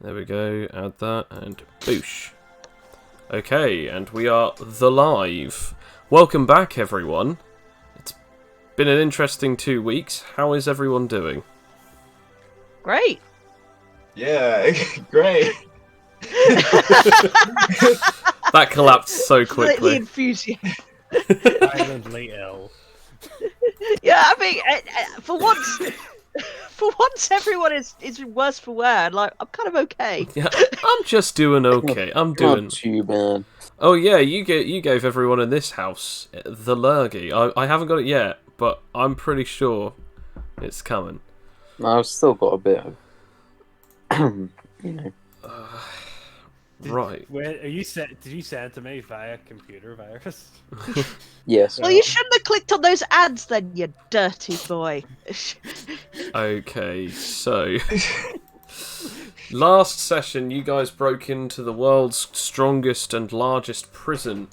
There we go, add that, and boosh. Okay, and we are the live. Welcome back, everyone. It's been an interesting 2 weeks. How is everyone doing? Great. Yeah, great. That collapsed so Slightly quickly. enthusiastic. Violently ill. Yeah, I mean, for once, everyone is worse for wear. Like, I'm kind of okay. Yeah, I'm just doing okay. I'm doing. Not too bad. Oh yeah, you gave everyone in this house the lurgy. I haven't got it yet, but I'm pretty sure it's coming. I've still got a bit of, you know. Right. Where are you did you send it to me via computer virus? Yes. Well, you shouldn't have clicked on those ads then, you dirty boy. Okay, so last session you guys broke into the world's strongest and largest prison,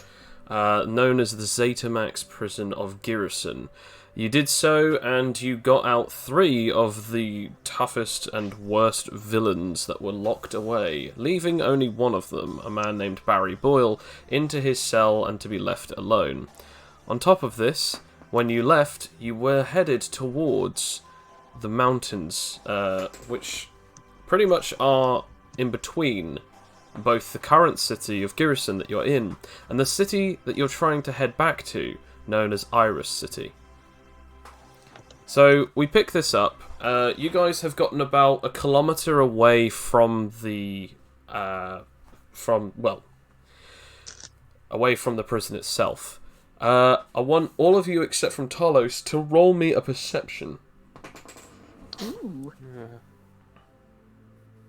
known as the Zetamax prison of Girison. You did so, and you got out 3 of the toughest and worst villains that were locked away, leaving only one of them, a man named Barry Boyle, into his cell and to be left alone. On top of this, when you left, you were headed towards the mountains, which pretty much are in between both the current city of Girison that you're in and the city that you're trying to head back to, known as Iris City. So we pick this up. You guys have gotten about a kilometre away from the away from the prison itself. I want all of you except from Talos to roll me a perception. Ooh.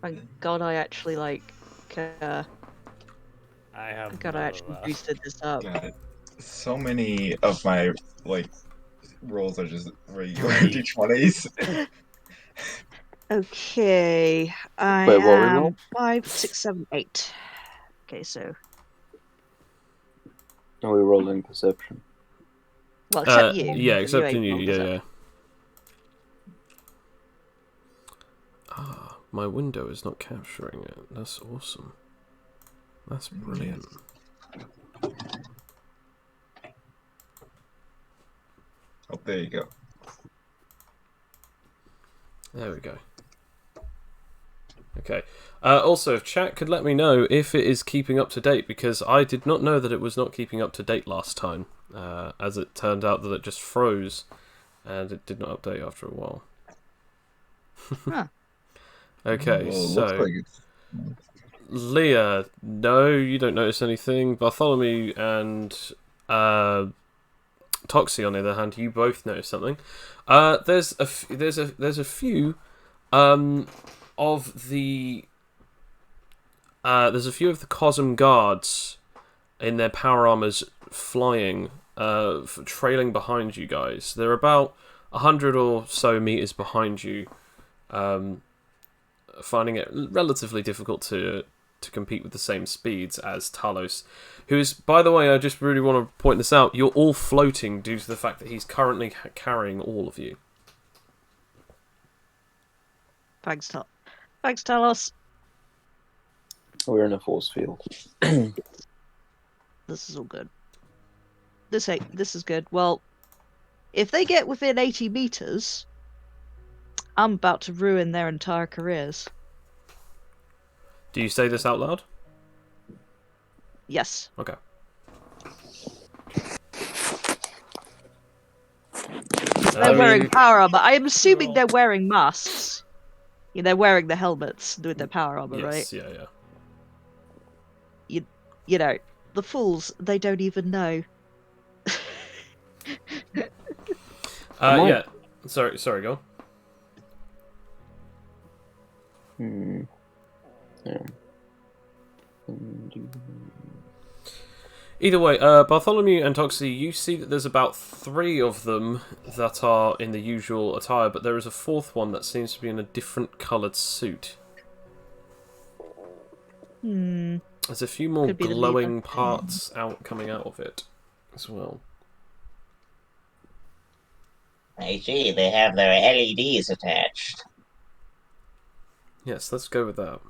Thank God I actually I have. Thank God I actually boosted this up. God, so many of my rolls are just regular Three. d20s. Okay, I Wait, what we am roll? 5, 6, 7, 8. Okay, so Are we rolling perception? well, except you. Yeah, except ain't in you. rolled Yeah, this up. yeah. Ah, my window is not capturing it. That's awesome. That's brilliant. Oh, there you go. There we go. Okay. Also, if chat could let me know if it is keeping up to date, because I did not know that it was not keeping up to date last time. As it turned out that it just froze, and it did not update after a while. Huh. Okay, Well, it so looks like it's... Leah, no, you don't notice anything. Bartholomew and Toxie, on the other hand, you both notice something. There's a few of the Cosm guards in their power armors flying, trailing behind you guys. They're about 100 or so meters behind you, finding it relatively difficult to compete with the same speeds as Talos, who is, by the way, I just really want to point this out, you're all floating due to the fact that he's currently carrying all of you. Thanks, Talos. We're in a force field. This is all good. This is good. Well, if they get within 80 meters, I'm about to ruin their entire careers. Do you say this out loud? Yes. Okay. They're wearing power armor. I am assuming they're wearing masks. Yeah, they're wearing the helmets with their power armor, right? Yes, yeah. You know, the fools, they don't even know. Yeah. Sorry, go on. Yeah. Either way, Bartholomew and Toxie, you see that there's about 3 of them that are in the usual attire, but there is a 4th one that seems to be in a different coloured suit. There's a few more Could be the glowing leader. parts coming out of it as well. I see, they have their LEDs attached. Yes, let's go with that.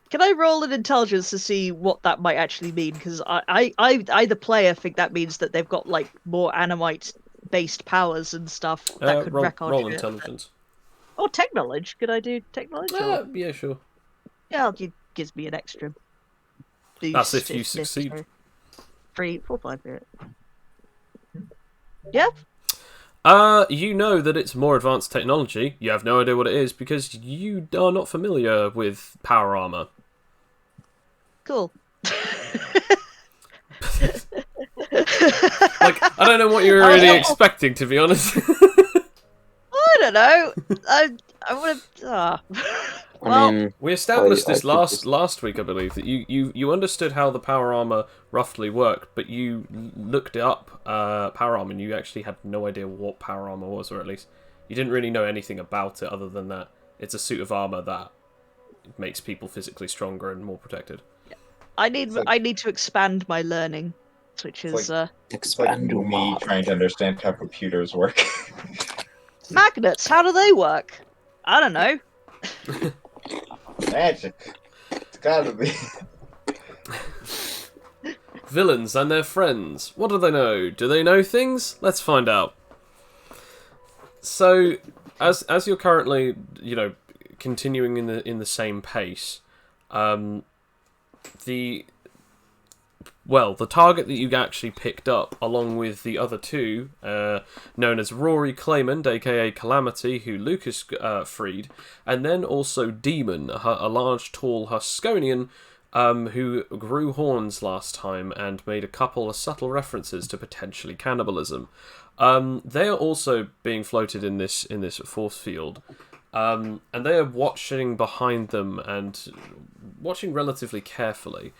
Can I roll an intelligence to see what that might actually mean? Because I, the player, think that means that they've got like more animite-based powers and stuff that could wreck our roll shit. intelligence. Or tech knowledge. Could I do tech knowledge? Yeah, sure. Yeah, it gives me an extra boost. That's if you succeed. necessary. 3, 4, 5. Yeah. You know that it's more advanced technology. You have no idea what it is because you are not familiar with power armor. Cool. Like, I don't know what you were really expecting, to be honest. I don't know. I would have. I mean, We established I this could just- last week, I believe, that you understood how the power armor roughly worked, but you looked up power armor and you actually had no idea what power armor was, or at least you didn't really know anything about it other than that it's a suit of armor that makes people physically stronger and more protected. I need to expand my learning, which is It's like expand your me mind. trying to understand how computers work. magnets. How do they work? I don't know. Magic. It's gotta be. Villains and their friends. What do they know? Do they know things? Let's find out. So, as you're currently, continuing in the same pace, the target that you actually picked up, along with the other two, known as Rory Clayman, aka Calamity, who Lucas freed, and then also Demon, a large, tall Huskonian, who grew horns last time and made a couple of subtle references to potentially cannibalism. They are also being floated in this force field, and they are watching behind them and watching relatively carefully.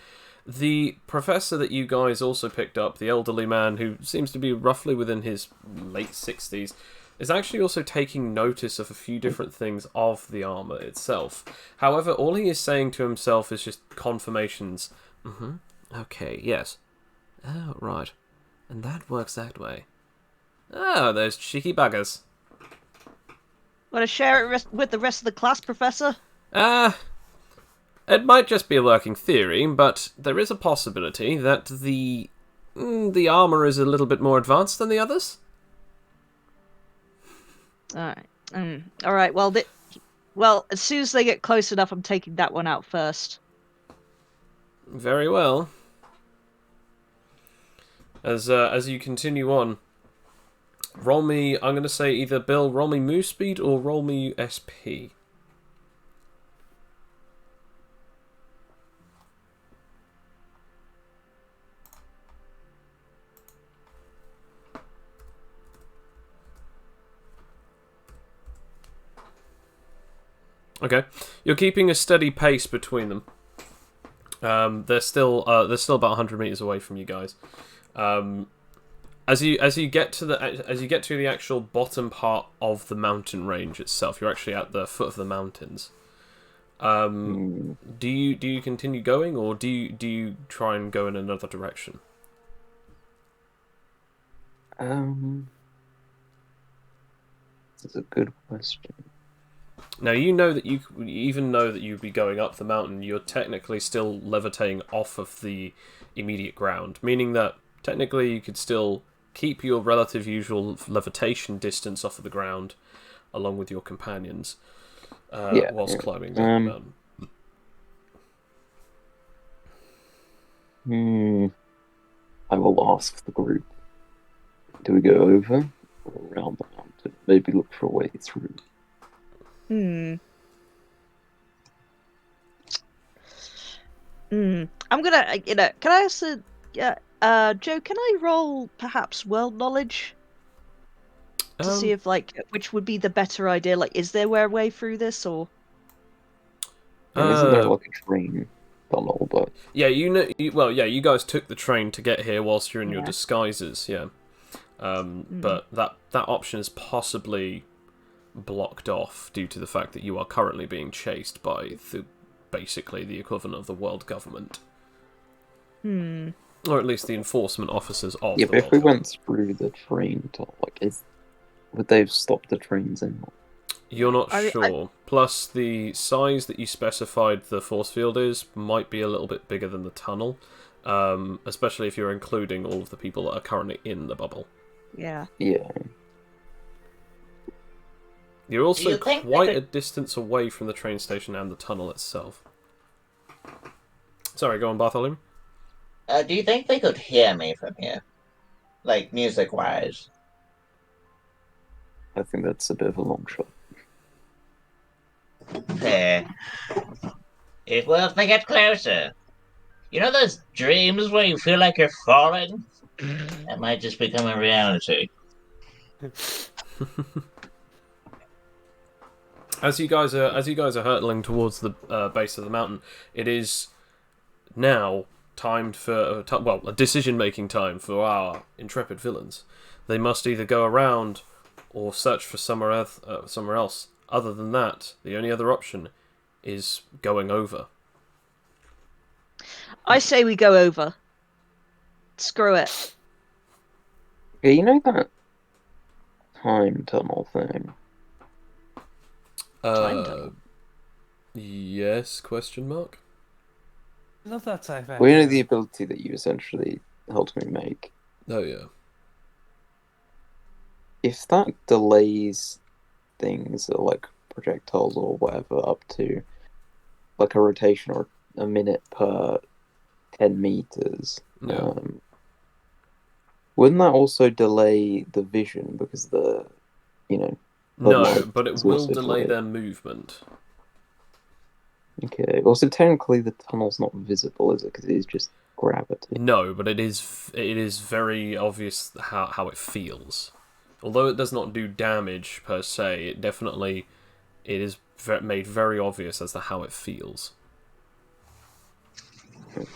The professor that you guys also picked up, the elderly man who seems to be roughly within his late 60s, is actually also taking notice of a few different things of the armor itself. However, all he is saying to himself is just confirmations. Okay, yes. Oh, right. And that works that way. Oh, those cheeky buggers. Want to share it with the rest of the class, Professor? It might just be a working theory, but there is a possibility that the armor is a little bit more advanced than the others. All right. All right. Well, as soon as they get close enough, I'm taking that one out first. Very well. As you continue on, roll me. I'm going to say either Bill, roll me move speed or roll me SP. Okay, you're keeping a steady pace between them. They're still about 100 meters away from you guys. As you get to the actual bottom part of the mountain range itself, you're actually at the foot of the mountains. Do you continue going, or do you try and go in another direction? That's a good question. Now, you know that you'd be going up the mountain, you're technically still levitating off of the immediate ground, meaning that technically you could still keep your relative usual levitation distance off of the ground, along with your companions, whilst climbing down the mountain. I will ask the group. Do we go over or around the mountain? Maybe look for a way through. I'm gonna, can I ask Joe, can I roll perhaps world knowledge to see if, which would be the better idea? Like, is there a way through this, or? Isn't there like a train tunnel? But yeah, you guys took the train to get here whilst you're in your disguises, yeah. But that option is possibly blocked off due to the fact that you are currently being chased by basically the equivalent of the world government. Or at least the enforcement officers of the but if world we government. went through the train tunnel, would they have stopped the trains in? You're not I- sure. Plus, the size that you specified the force field is might be a little bit bigger than the tunnel, especially if you're including all of the people that are currently in the bubble. Yeah. Yeah. You're also you think quite they a distance away from the train station and the tunnel itself. Sorry, go on, Bartholomew. Do you think they could hear me from here? Like, music-wise? I think that's a bit of a long shot. Fair. It will if they get closer. You know those dreams where you feel like you're falling? That might just become a reality. As you guys are hurtling towards the base of the mountain, it is now timed for a decision-making time for our intrepid villains. They must either go around or search for somewhere else. Other than that, the only other option is going over. I say we go over. Screw it. Yeah, you know that time tunnel thing? Time tunnel. Yes? Question mark. Love that sci-fi. Well, you know the ability that you essentially helped me make? Oh yeah. If that delays things, like projectiles or whatever, up to like a rotation or a minute per 10 meters, Yeah. wouldn't that also delay the vision because the No, light but it is will also delay delayed. their movement. Okay. Also, technically, the tunnel's not visible, is it? Because it is just gravity. No, but it is very obvious how it feels. Although it does not do damage per se, it is made very obvious as to how it feels. Okay.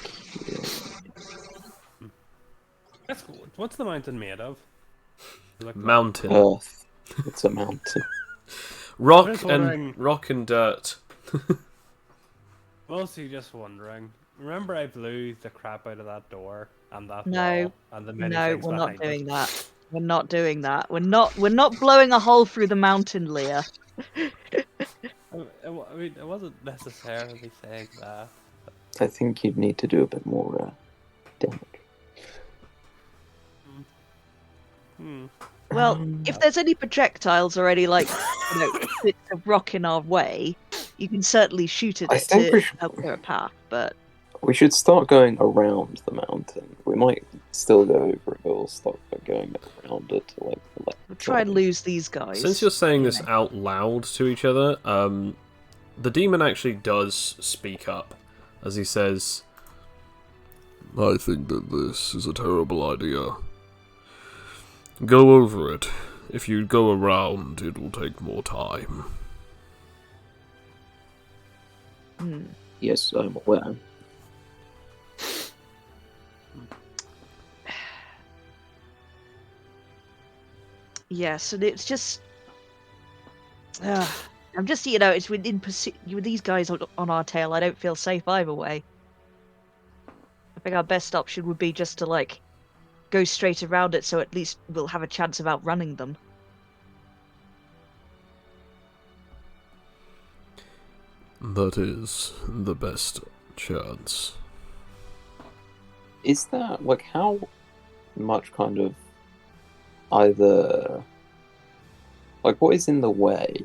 That's cool. What's the mountain made of? Like Mountain, Earth. It's a mountain. rock just wondering- and dirt. Mostly just wondering. Remember I blew the crap out of that door and that No. wall and the many No, things we're not behind doing it? that. We're not doing that. We're not blowing a hole through the mountain, Leah. I mean, it wasn't necessarily saying that. I think you'd need to do a bit more damage. Hmm. Well, if there's any projectiles or any bits of rock in our way, you can certainly shoot at I it think to we should- help clear a path. But We should start going around the mountain. We might still go over it, but we'll start going around it to the left. we'll try and lose these guys. Since you're saying this know. out loud to each other, the demon actually does speak up as he says, "I think that this is a terrible idea. Go over it. If you go around, it will take more time." Yes, I'm aware. Yes, and it's just. I'm just, it's within pursuit with these guys on our tail. I don't feel safe either way. I think our best option would be just to go straight around it, so at least we'll have a chance of outrunning them. That is the best chance. Is that how much kind of either what is in the way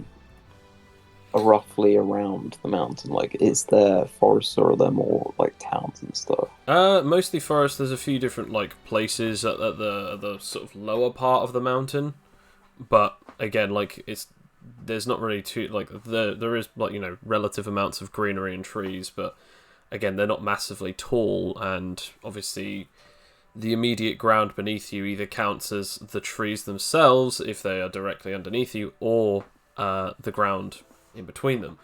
roughly around the mountain? Is there forests or are there more towns and stuff? Mostly forest. There's a few different places at the sort of lower part of the mountain, but again, there's not really too there is relative amounts of greenery and trees, but again they're not massively tall, and obviously the immediate ground beneath you either counts as the trees themselves if they are directly underneath you, or the ground in between them.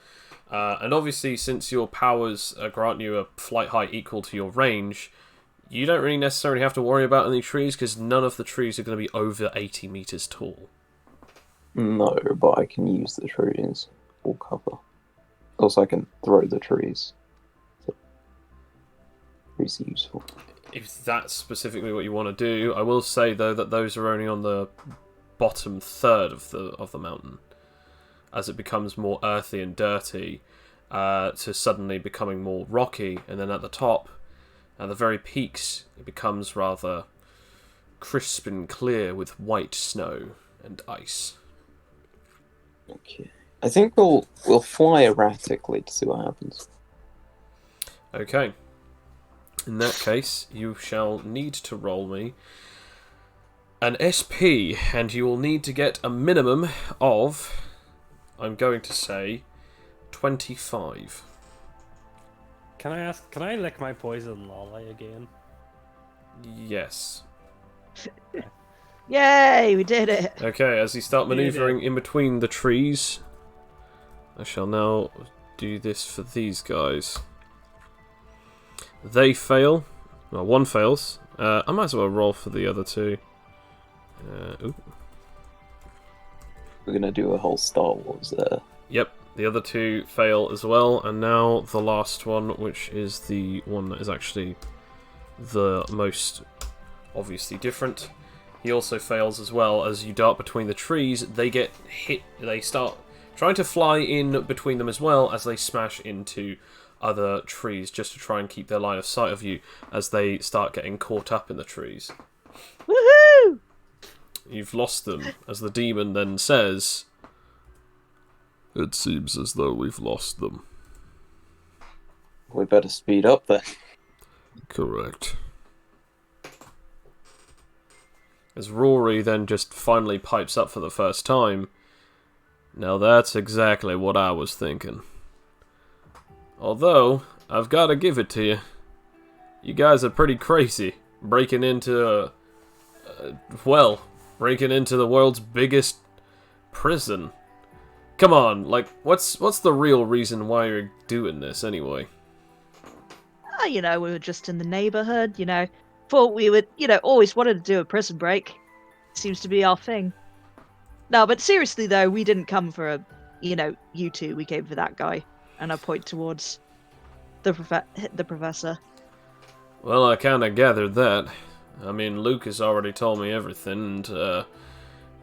And obviously, since your powers grant you a flight height equal to your range, you don't really necessarily have to worry about any trees, because none of the trees are going to be over 80 meters tall. No, but I can use the trees for cover. Also, I can throw the trees. So, trees are useful. If that's specifically what you want to do, I will say though that those are only on the bottom third of the mountain. as it becomes more earthy and dirty, to suddenly becoming more rocky, and then at the top, at the very peaks, it becomes rather crisp and clear with white snow and ice. Okay. I think we'll fly erratically to see what happens. Okay. In that case, you shall need to roll me an SP, and you will need to get a minimum of, I'm going to say, 25. Can I ask? Can I lick my poison lolly again? Yes. Yay, we did it! Okay, as you start We did maneuvering in between the trees, I shall now do this for these guys. They fail. Well, one fails. I might as well roll for the other two. Ooh. We're gonna do a whole Star Wars there. Yep, the other two fail as well, and now the last one, which is the one that is actually the most obviously different. He also fails as well. As you dart between the trees, they get hit. They start trying to fly in between them as well as they smash into other trees just to try and keep their line of sight of you as they start getting caught up in the trees. Woohoo! You've lost them, as the demon then says, "It seems as though we've lost them." We better speed up then. Correct. As Rory then just finally pipes up for the first time, "Now that's exactly what I was thinking. Although, I've got to give it to you. You guys are pretty crazy, breaking into, breaking into the world's biggest prison. Come on, like, what's the real reason why you're doing this anyway?" We were just in the neighborhood, thought we would, always wanted to do a prison break. Seems to be our thing. No, but seriously though, we didn't come for you two, we came for that guy. And I point towards the professor. Well, I kinda gathered that. I mean, Luke has already told me everything, and,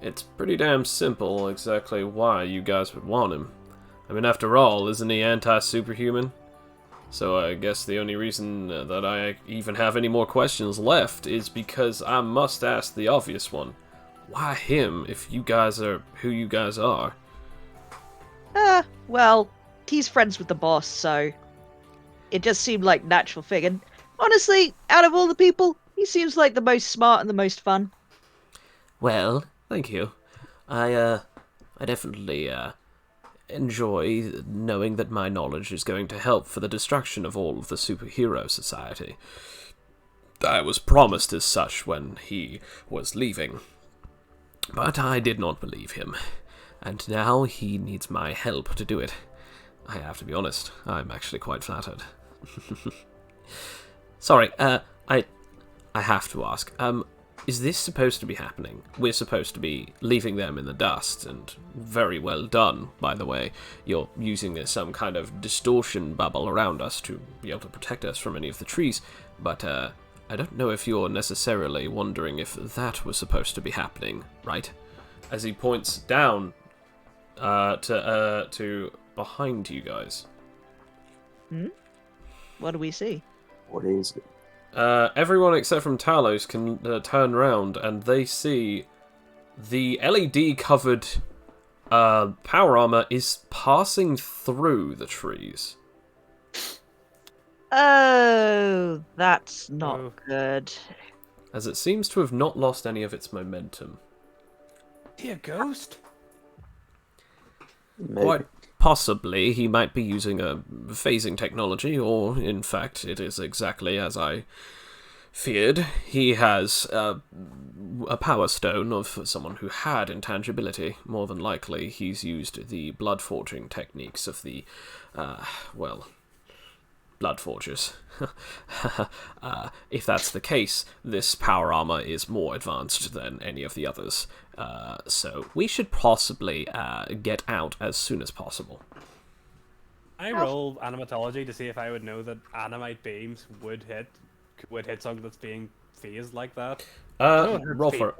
it's pretty damn simple exactly why you guys would want him. I mean, after all, isn't he anti-superhuman? So I guess the only reason that I even have any more questions left is because I must ask the obvious one. Why him, if you guys are who you guys are? Well, he's friends with the boss, so it just seemed like natural thing. And honestly, out of all the people, he seems like the most smart and the most fun. Well, thank you. I definitely, enjoy knowing that my knowledge is going to help for the destruction of all of the superhero society. I was promised as such when he was leaving. But I did not believe him. And now he needs my help to do it. I have to be honest, I'm actually quite flattered. Sorry, I have to ask, is this supposed to be happening? We're supposed to be leaving them in the dust, and very well done, by the way. You're using some kind of distortion bubble around us to be able to protect us from any of the trees, but, I don't know if you're necessarily wondering if that was supposed to be happening, right? As he points down, to behind you guys. What do we see? What is it? Everyone except from Talos can turn around, and they see the LED-covered power armor is passing through the trees. Oh, that's not Oh. good. As it seems to have not lost any of its momentum. Is he a ghost? Maybe. Quite possibly, he might be using a phasing technology, or, in fact, it is exactly as I feared. He has a power stone of someone who had intangibility. More than likely, he's used the blood forging techniques of the, blood forgers. If that's the case, this power armor is more advanced than any of the others. So we should possibly get out as soon as possible. I roll animatology to see if I would know that animite beams would hit something that's being phased like that. No, it hurts Roll for it.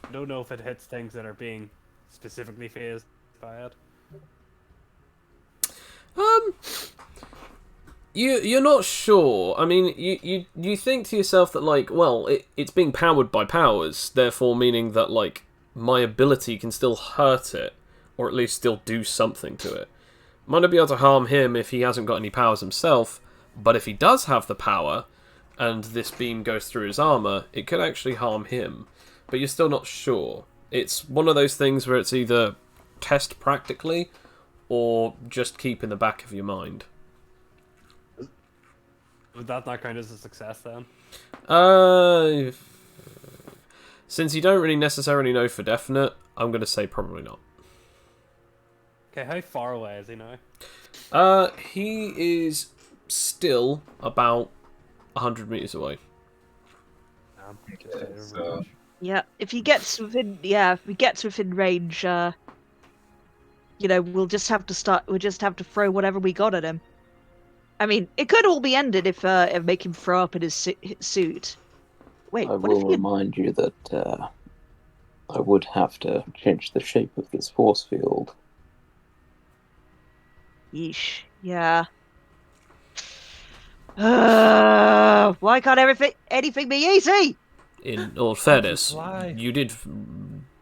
I don't know if it hits things that are being specifically phased. by it. You're not sure. I mean, you think to yourself that, like, well, it's being powered by powers, therefore meaning that, like, my ability can still hurt it, or at least still do something to it. Might not be able to harm him if he hasn't got any powers himself, but if he does have the power, and this beam goes through his armor, it could actually harm him. But you're still not sure. It's one of those things where it's either test practically, or just keep in the back of your mind. Would that not count as a success then? Since you don't really necessarily know for definite, I'm going to say probably not. Okay, how far away is he now? He is still about 100 meters away. So, Yeah, if he gets within range, you know, we'll just have to throw whatever we got at him. I mean, it could all be ended if make him throw up in his suit. Wait, I what if will he... remind you that I would have to change the shape of this force field. Yeesh, yeah. Why can't anything be easy? In all fairness, Why? you did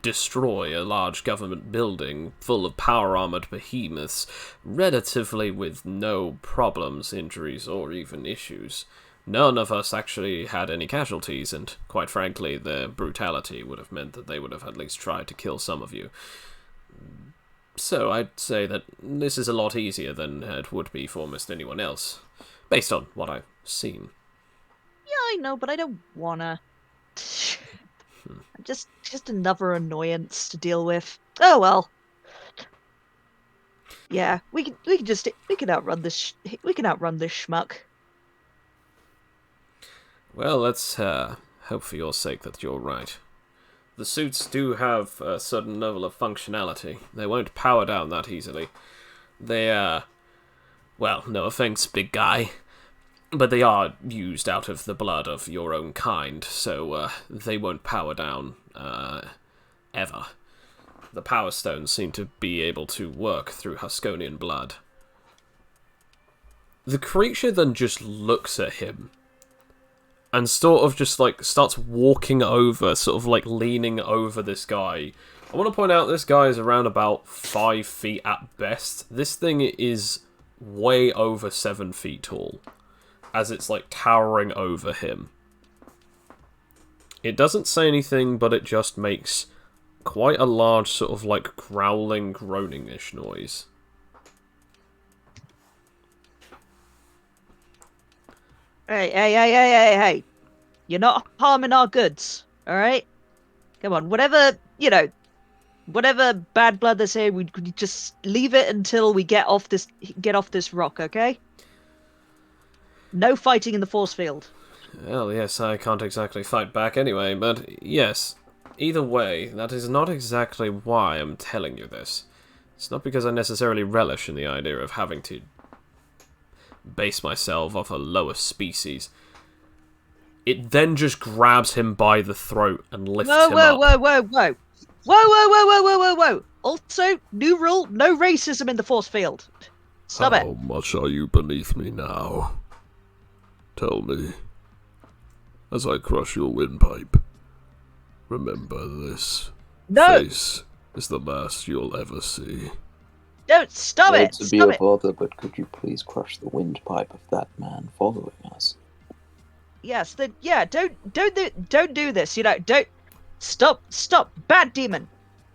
destroy a large government building full of power-armored behemoths, relatively with no problems, injuries, or even issues. None of us actually had any casualties, and quite frankly, their brutality would have meant that they would have at least tried to kill some of you. So I'd say that this is a lot easier than it would be for almost anyone else, based on what I've seen. Yeah, I know, but I don't wanna. Just another annoyance to deal with. Oh well. Yeah, we can outrun this schmuck. Well, let's hope for your sake that you're right. The suits do have a certain level of functionality. They won't power down that easily. They, well, no offense, big guy, but they are used out of the blood of your own kind, so they won't power down, ever. The Power Stones seem to be able to work through Huskonian blood. The creature then just looks at him and sort of just, like, starts walking over, sort of, like, leaning over this guy. I want to point out this guy is around about 5 feet at best. This thing is way over 7 feet tall, as it's, like, towering over him. It doesn't say anything, but it just makes quite a large sort of, like, growling, groaning-ish noise. Hey. You're not harming our goods, alright? Come on, whatever bad blood there's here, we just leave it until we get off this rock, okay? No fighting in the force field. Well, yes, I can't exactly fight back anyway, but yes. Either way, that is not exactly why I'm telling you this. It's not because I necessarily relish in the idea of having to base myself off a lower species. It then just grabs him by the throat and lifts him up. Whoa. Also, new rule, no racism in the force field. Stop it. How much are you beneath me now? Tell me. As I crush your windpipe. Remember this. No! Face is the last you'll ever see. Don't stop Sorry it! to be Stop a it! bother, but could you please crush the windpipe of that man following us? Yes, don't do this. You know, don't stop. Bad demon,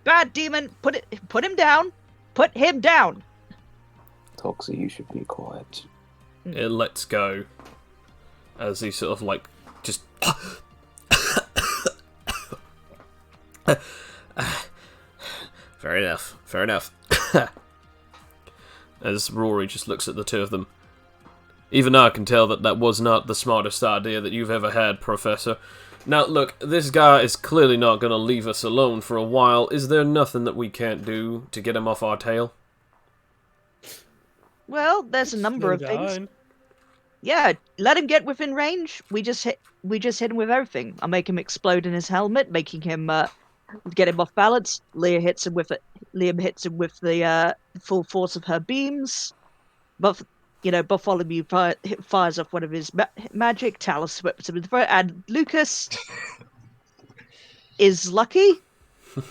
put him down. Put him down. Toxie, you should be quiet. It lets go as he sort of like just fair enough. As Rory just looks at the two of them. Even I can tell that that was not the smartest idea that you've ever had, Professor. Now, look, this guy is clearly not going to leave us alone for a while. Is there nothing that we can't do to get him off our tail? Well, there's a number of things. Yeah, let him get within range. We just hit him with everything. I'll make him explode in his helmet, making him get him off balance. Leah hits him with Liam hits him with the full force of her beams. But Bartholomew fires off one of his magic. Talos whips him in the throat, and Lucas is lucky.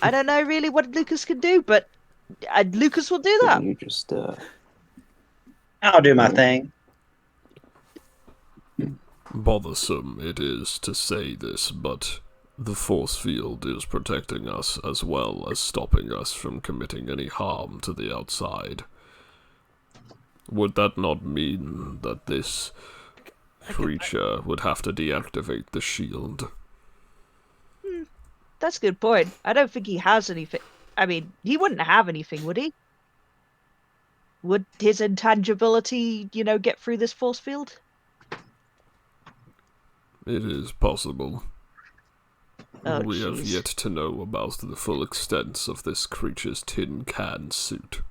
I don't know really what Lucas can do, but Lucas will do that. You just I'll do my thing. Bothersome it is to say this, but the force field is protecting us as well as stopping us from committing any harm to the outside. Would that not mean that this creature would have to deactivate the shield? That's a good point. I don't think he has anything. I mean, he wouldn't have anything, would he? Would his intangibility, get through this force field? It is possible. Oh, We have jeez. yet to know about the full extent of this creature's tin can suit.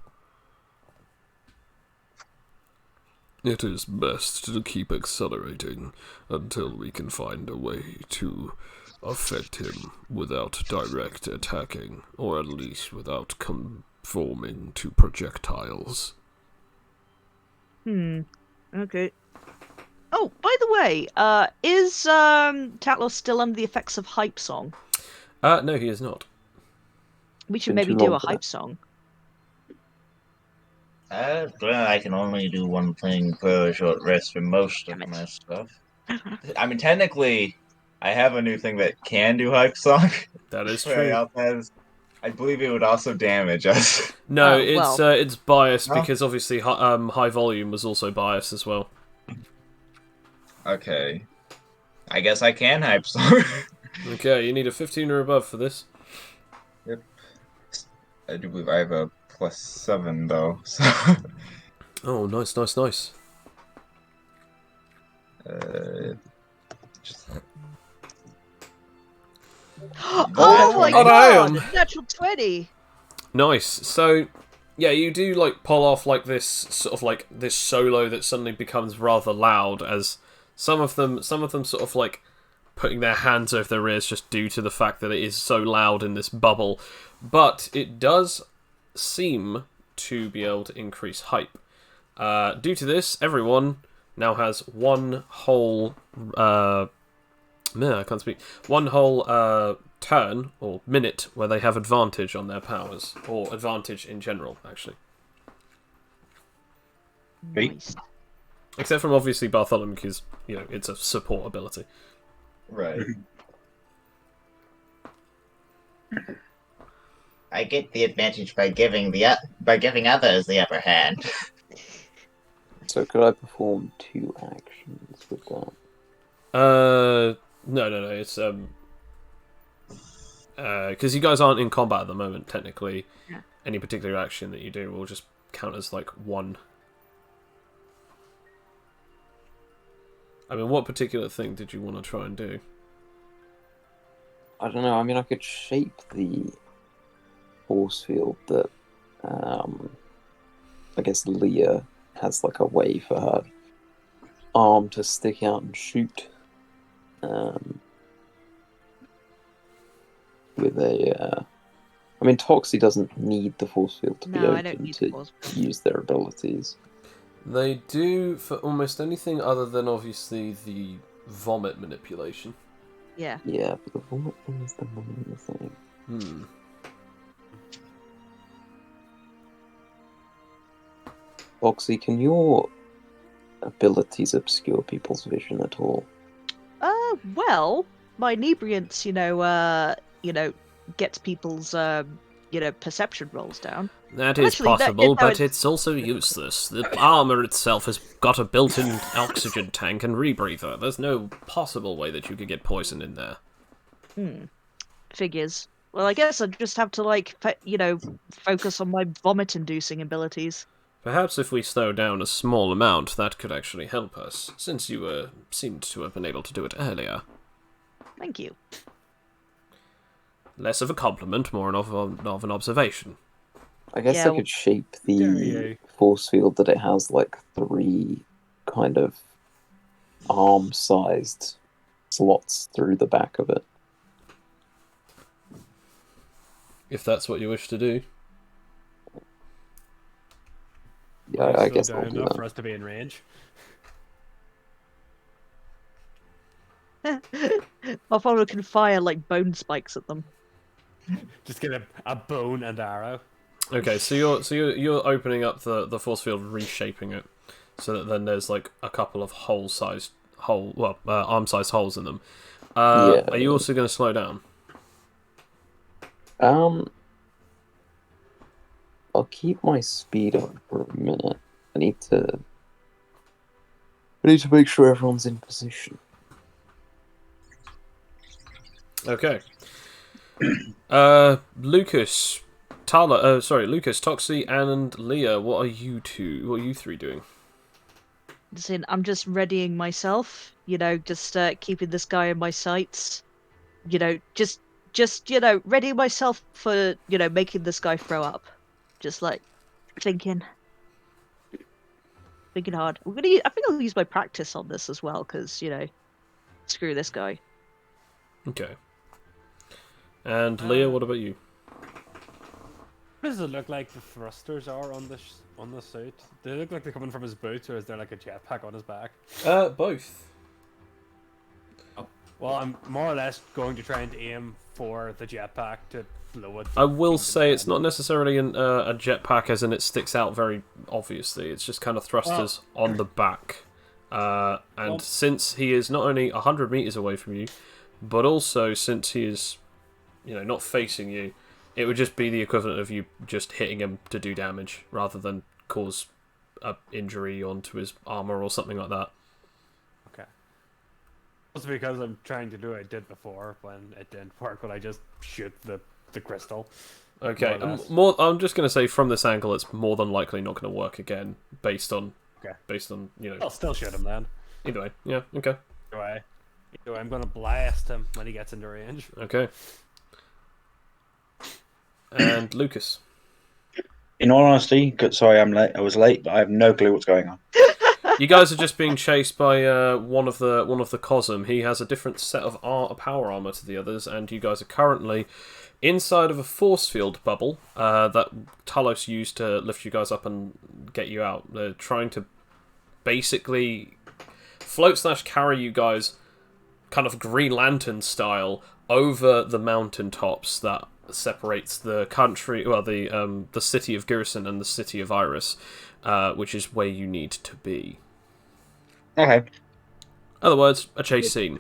It is best to keep accelerating until we can find a way to affect him without direct attacking, or at least without conforming to projectiles. Okay. Oh, by the way, is Tatlos still under the effects of hype song? No, he is not. We should Been maybe too do long a for hype that. song. Well, I can only do one thing for a short rest for most of my stuff. I mean, technically, I have a new thing that can do hype song. That is But true. I believe it would also damage us. No, Oh, well. it's biased Oh. because obviously high volume was also biased as well. Okay. I guess I can hype song. Okay, you need a 15 or above for this. I do believe I have a +7 though. So Oh, nice, nice, nice. just Oh my Oh, god! damn. Natural 20! Nice. So, yeah, you do like pull off like this sort of like this solo that suddenly becomes rather loud as some of them sort of like putting their hands over their ears just due to the fact that it is so loud in this bubble. But it does seem to be able to increase hype. Due to this, everyone now has one whole I can't speak. One whole turn or minute where they have advantage on their powers, or advantage in general, actually. Sweet. Nice. Except from obviously Bartholomew, because it's a support ability. right. I get the advantage by giving others the upper hand. So could I perform 2 actions with that? No. It's because you guys aren't in combat at the moment. Technically, Yeah. any particular action that you do will just count as like one. I mean, what particular thing did you want to try and do? I don't know. I mean, I could shape the force field that I guess Leah has like a way for her arm to stick out and shoot. With a, I mean, Toxie doesn't need the force field to be No, I open don't need to the force field. use their abilities. They do for almost anything other than obviously the vomit manipulation. Yeah. Yeah, but the vomit thing is the main thing. Toxie, can your abilities obscure people's vision at all? Well, my inebriance, gets people's, perception rolls down. That is Actually, possible, but it's- it's also useless. The armor itself has got a built-in oxygen tank and rebreather. There's no possible way that you could get poison in there. Figures. Well, I guess I just have to, focus on my vomit-inducing abilities. Perhaps if we slow down a small amount, that could actually help us, since you seemed to have been able to do it earlier. Thank you. Less of a compliment, more of an observation. I guess Yeah, I well- could shape the Dare force field that it has like 3 kind of arm-sized slots through the back of it. If that's what you wish to do. I Slowed guess down I'll do enough that. for us to be in range. Bartholomew can fire like bone spikes at them. Just get a bone and arrow. Okay, so you're opening up the force field, reshaping it, so that then there's like a couple of arm-sized holes in them. Yeah. Are you also going to slow down? I'll keep my speed on for a minute. I need to make sure everyone's in position. Okay. Lucas, Toxie, and Leah. What are you three doing? Listen, I'm just readying myself. Just keeping this guy in my sights. Just readying myself for making this guy throw up. Just like thinking hard. I think I'll use my practice on this as well, because screw this guy. Okay. And Leah, what about you? What does it look like the thrusters are on the suit? Do they look like they're coming from his boots, or is there like a jetpack on his back? Both. Well, I'm more or less going to try and aim for the jetpack to blow it. I will say it's not necessarily a jetpack, as in it sticks out very obviously. It's just kind of thrusters on the back. Since he is not only 100 meters away from you, but also since he is, not facing you, it would just be the equivalent of you just hitting him to do damage, rather than cause a injury onto his armor or something like that. Okay. It's because I'm trying to do what I did before when it didn't work, when I just shoot the crystal. Okay, I'm just going to say from this angle, it's more than likely not going to work again, based on I'll still shoot him then. Either way, yeah, okay. Either way, I'm going to blast him when he gets into range. Okay. And Lucas. In all honesty, sorry I'm late. I was late, but I have no clue what's going on. You guys are just being chased by one of the Cosm. He has a different set of power armor to the others, and you guys are currently inside of a force field bubble that Talos used to lift you guys up and get you out. They're trying to basically float/carry you guys, kind of Green Lantern style, over the mountaintops that separates the country, the city of Girison and the city of Iris, which is where you need to be. Okay. Other words, a chase scene.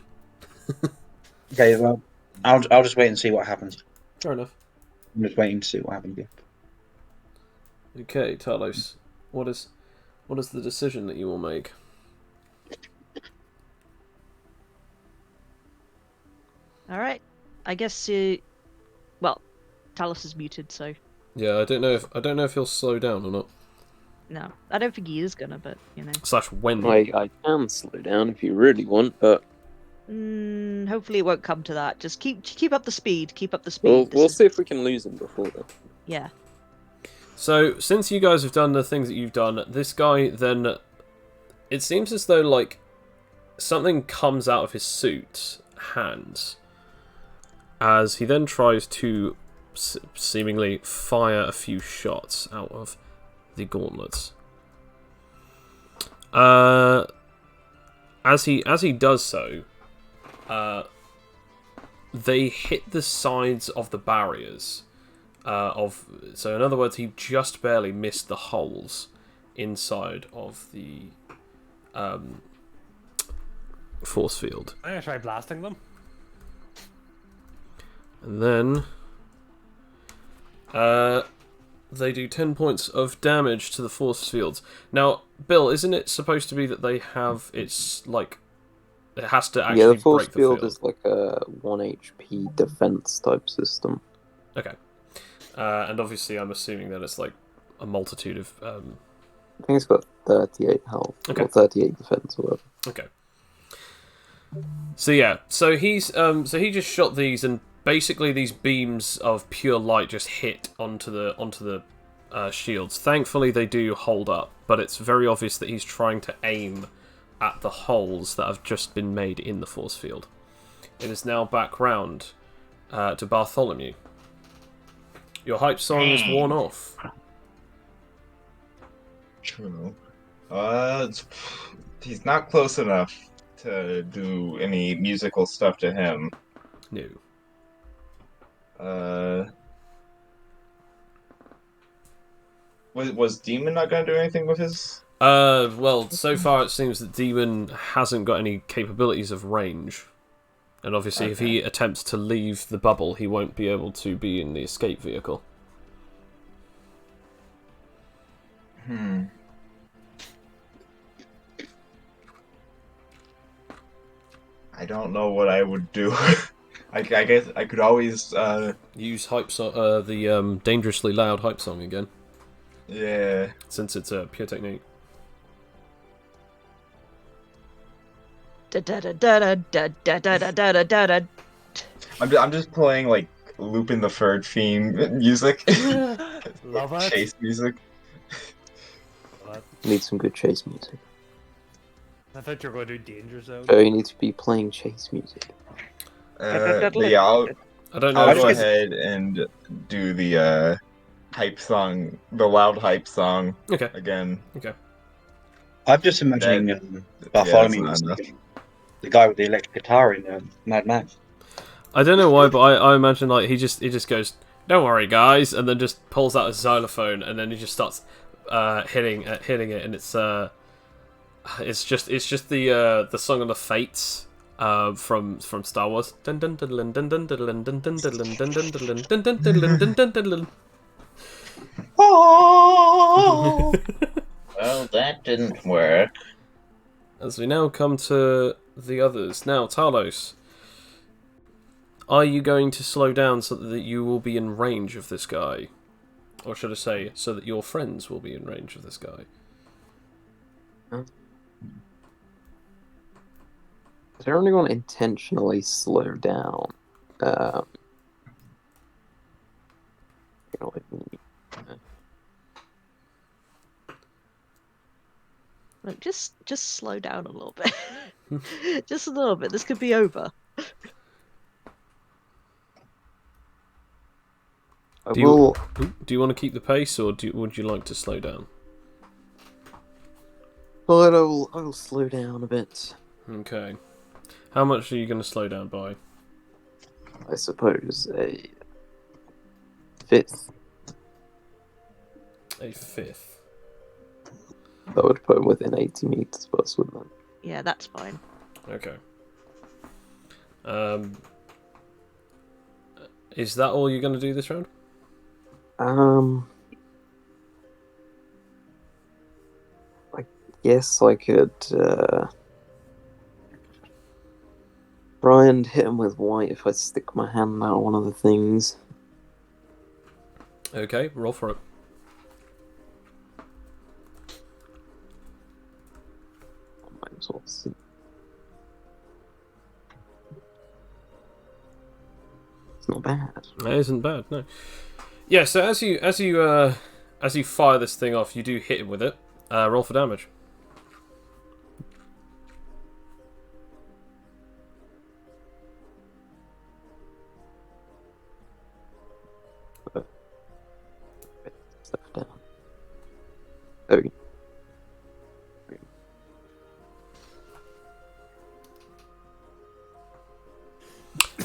Okay, well, I'll just wait and see what happens. Fair enough. I'm just waiting to see what happens here. Okay, Talos, what is the decision that you will make? All right. I guess. Well, Talos is muted, so. Yeah, I don't know if he'll slow down or not. No, I don't think he is gonna, but / when. I can slow down if you really want, but hopefully it won't come to that. Just keep up the speed. Keep up the speed. we'll see if we can lose him before then. Yeah. So, since you guys have done the things that you've done, this guy then, it seems as though like something comes out of his suit hands, as he then tries to seemingly fire a few shots out of the gauntlets. As he does so, they hit the sides of the barriers. So in other words, he just barely missed the holes inside of the force field. I'm gonna try blasting them. And then they do 10 points of damage to the force fields. Now, Bill, isn't it supposed to be that they have, it's like, it has to actually the force break the field field? is like a 1 HP defense type system. Okay. And obviously I'm assuming that it's like a multitude of... I think it's got 38 health, Okay. or 38 defense, or whatever. Okay. So yeah, so he just shot these, and basically these beams of pure light just hit onto the shields. Thankfully they do hold up, but it's very obvious that he's trying to aim at the holes that have just been made in the force field. It is now back round to Bartholomew. Your hype song is worn off. True. It's, he's not close enough to do any musical stuff to him. No. Was Demon not gonna do anything with his? Well, so far it seems that Demon hasn't got any capabilities of range. And obviously if he attempts to leave the bubble, he won't be able to be in the escape vehicle. I don't know what I would do. I guess I could always, Use the dangerously loud hype song again, yeah. since it's a pure technique. Da-da-da-da-da-da-da-da-da-da-da. I'm just playing like Lupin the Third theme music. Love it. Chase music. Need some good chase music. I thought you were going to do Danger Zone. Oh, you need to be playing chase music. But yeah, I don't know. I'll if go I- ahead and do the hype song, the loud hype song Okay. again. I'm just imagining Bartholomew, that's not the guy with the electric guitar in Mad Max. I don't know why, but I imagine like he just goes, "Don't worry, guys," and then just pulls out a xylophone, and then he just starts hitting it, and it's just the song of the Fates from Star Wars. Well, that didn't work. As we now come to the others. Now, Talos, are you going to slow down so that you will be in range of this guy? Or should I say, so that your friends will be in range of this guy? I don't really want to intentionally slow down. You know, like, Look, just slow down a little bit. Just a little bit. This could be over. I Do you- will. Do you want to keep the pace, or would you like to slow down? But I'll slow down a bit. Okay. How much are you going to slow down by? I suppose a fifth. A fifth. That would put him within 80 meters of us, wouldn't it? Yeah, that's fine. Okay. Is that all you're going to do this round? I guess I could try and hit him with white if I stick my hand out one of the things. Okay, roll for it. Might as well see. It's not bad. That isn't bad, no. Yeah, so as you fire this thing off, you do hit him with it. Roll for damage. Stuff down. There we go.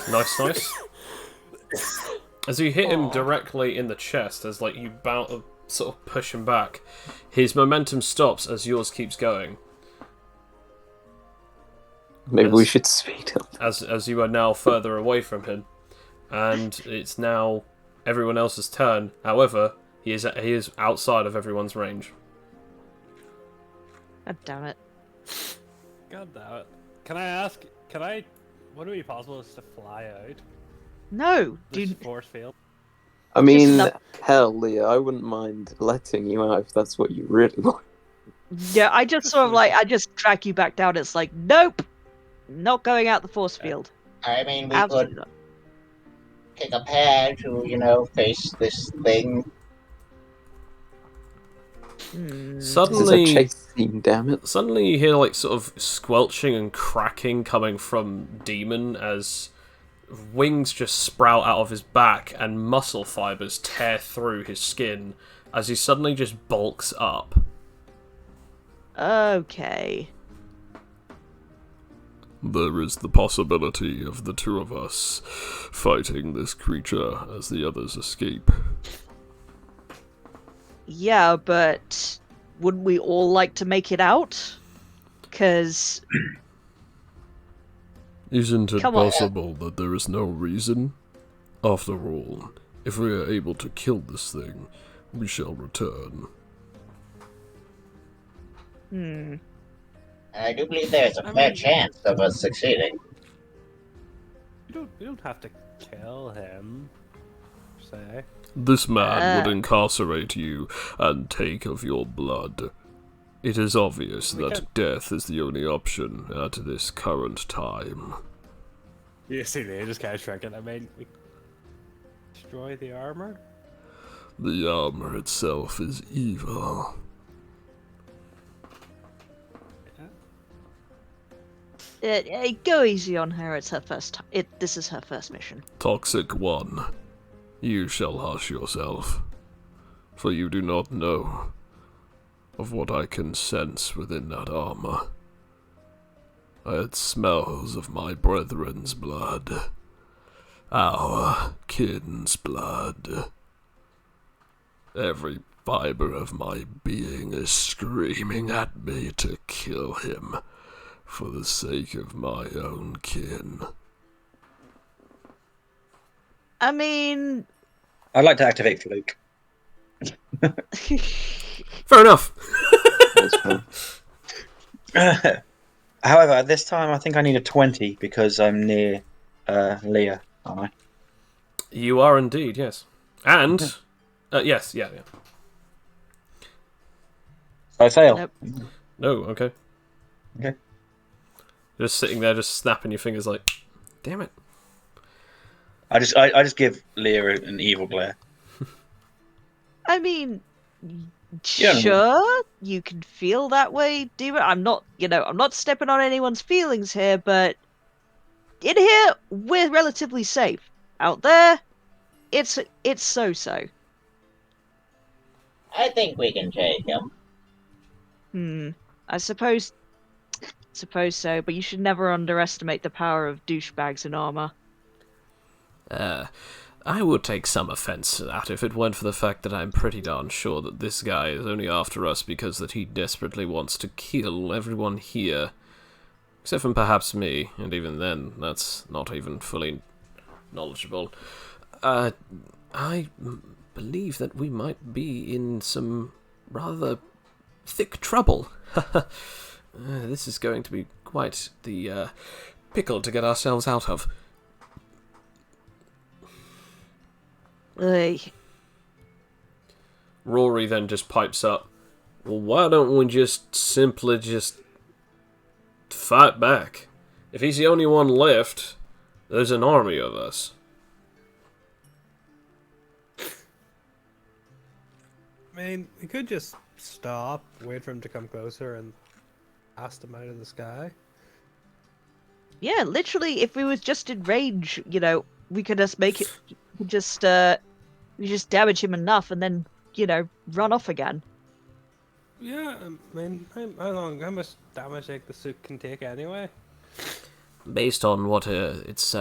Nice. As you hit him directly in the chest, as like you sort of push him back, his momentum stops as yours keeps going. Maybe we Yes. should speed up. As you are now further away from him, and it's now everyone else's turn. However, he is outside of everyone's range. God damn it. God damn it. Can I ask, would it be possible just to fly out No, this dude. force field? I mean, not- hell, Leah, I wouldn't mind letting you out if that's what you really want. Yeah, I just sort of like, I just drag you back down. It's like, nope, not going out the force field. I mean, we Absolutely could not. pick a pair to, face this thing. Hmm. This is a Suddenly, chase scene, damn it. Suddenly you hear like sort of squelching and cracking coming from Demon as wings just sprout out of his back and muscle fibers tear through his skin as he suddenly just bulks up. Okay. There is the possibility of the two of us fighting this creature as the others escape. Yeah, but wouldn't we all like to make it out? Because Isn't it Come on. possible that there is no reason? After all, if we are able to kill this thing, we shall return. I do believe there's a fair chance of us succeeding. We don't have to kill him, say. This man would Uh. incarcerate you and take of your blood. It is obvious We that can- death is the only option at this current time. You see, they just kind of shrinking. I mean, we destroy the armor. The armor itself is evil. go easy on her. It's her first. This is her first mission. Toxic One, you shall hush yourself, for you do not know of what I can sense within that armor. It smells of my brethren's blood, our kin's blood. Every fiber of my being is screaming at me to kill him for the sake of my own kin. I mean, I'd like to activate Fluke. Fair enough. That's fair. However, at this time, I think I need a 20 because I'm near Leah, aren't I? You are indeed, yes. And yes, yeah. I fail. Nope. No, okay. Okay. Just sitting there, just snapping your fingers like, damn it. I just give Leah an evil glare. I mean, Yeah. sure, you can feel that way, Demon. I'm not stepping on anyone's feelings here, but in here, we're relatively safe. Out there, it's so-so. I think we can take him. I suppose so, but you should never underestimate the power of douchebags in armor. I would take some offense to that if it weren't for the fact that I'm pretty darn sure that this guy is only after us because that he desperately wants to kill everyone here. Except for perhaps me, and even then, that's not even fully knowledgeable. I believe that we might be in some rather thick trouble. This is going to be quite the pickle to get ourselves out of. Ugh. Rory then just pipes up, well, why don't we just simply just fight back? If he's the only one left, there's an army of us. I mean, we could just stop, wait for him to come closer, and blast him out of the sky. Yeah, literally, if we was just in range, we could just make it, we just damage him enough and then, run off again. Yeah, I mean, how much damage the suit can take anyway? Based on what its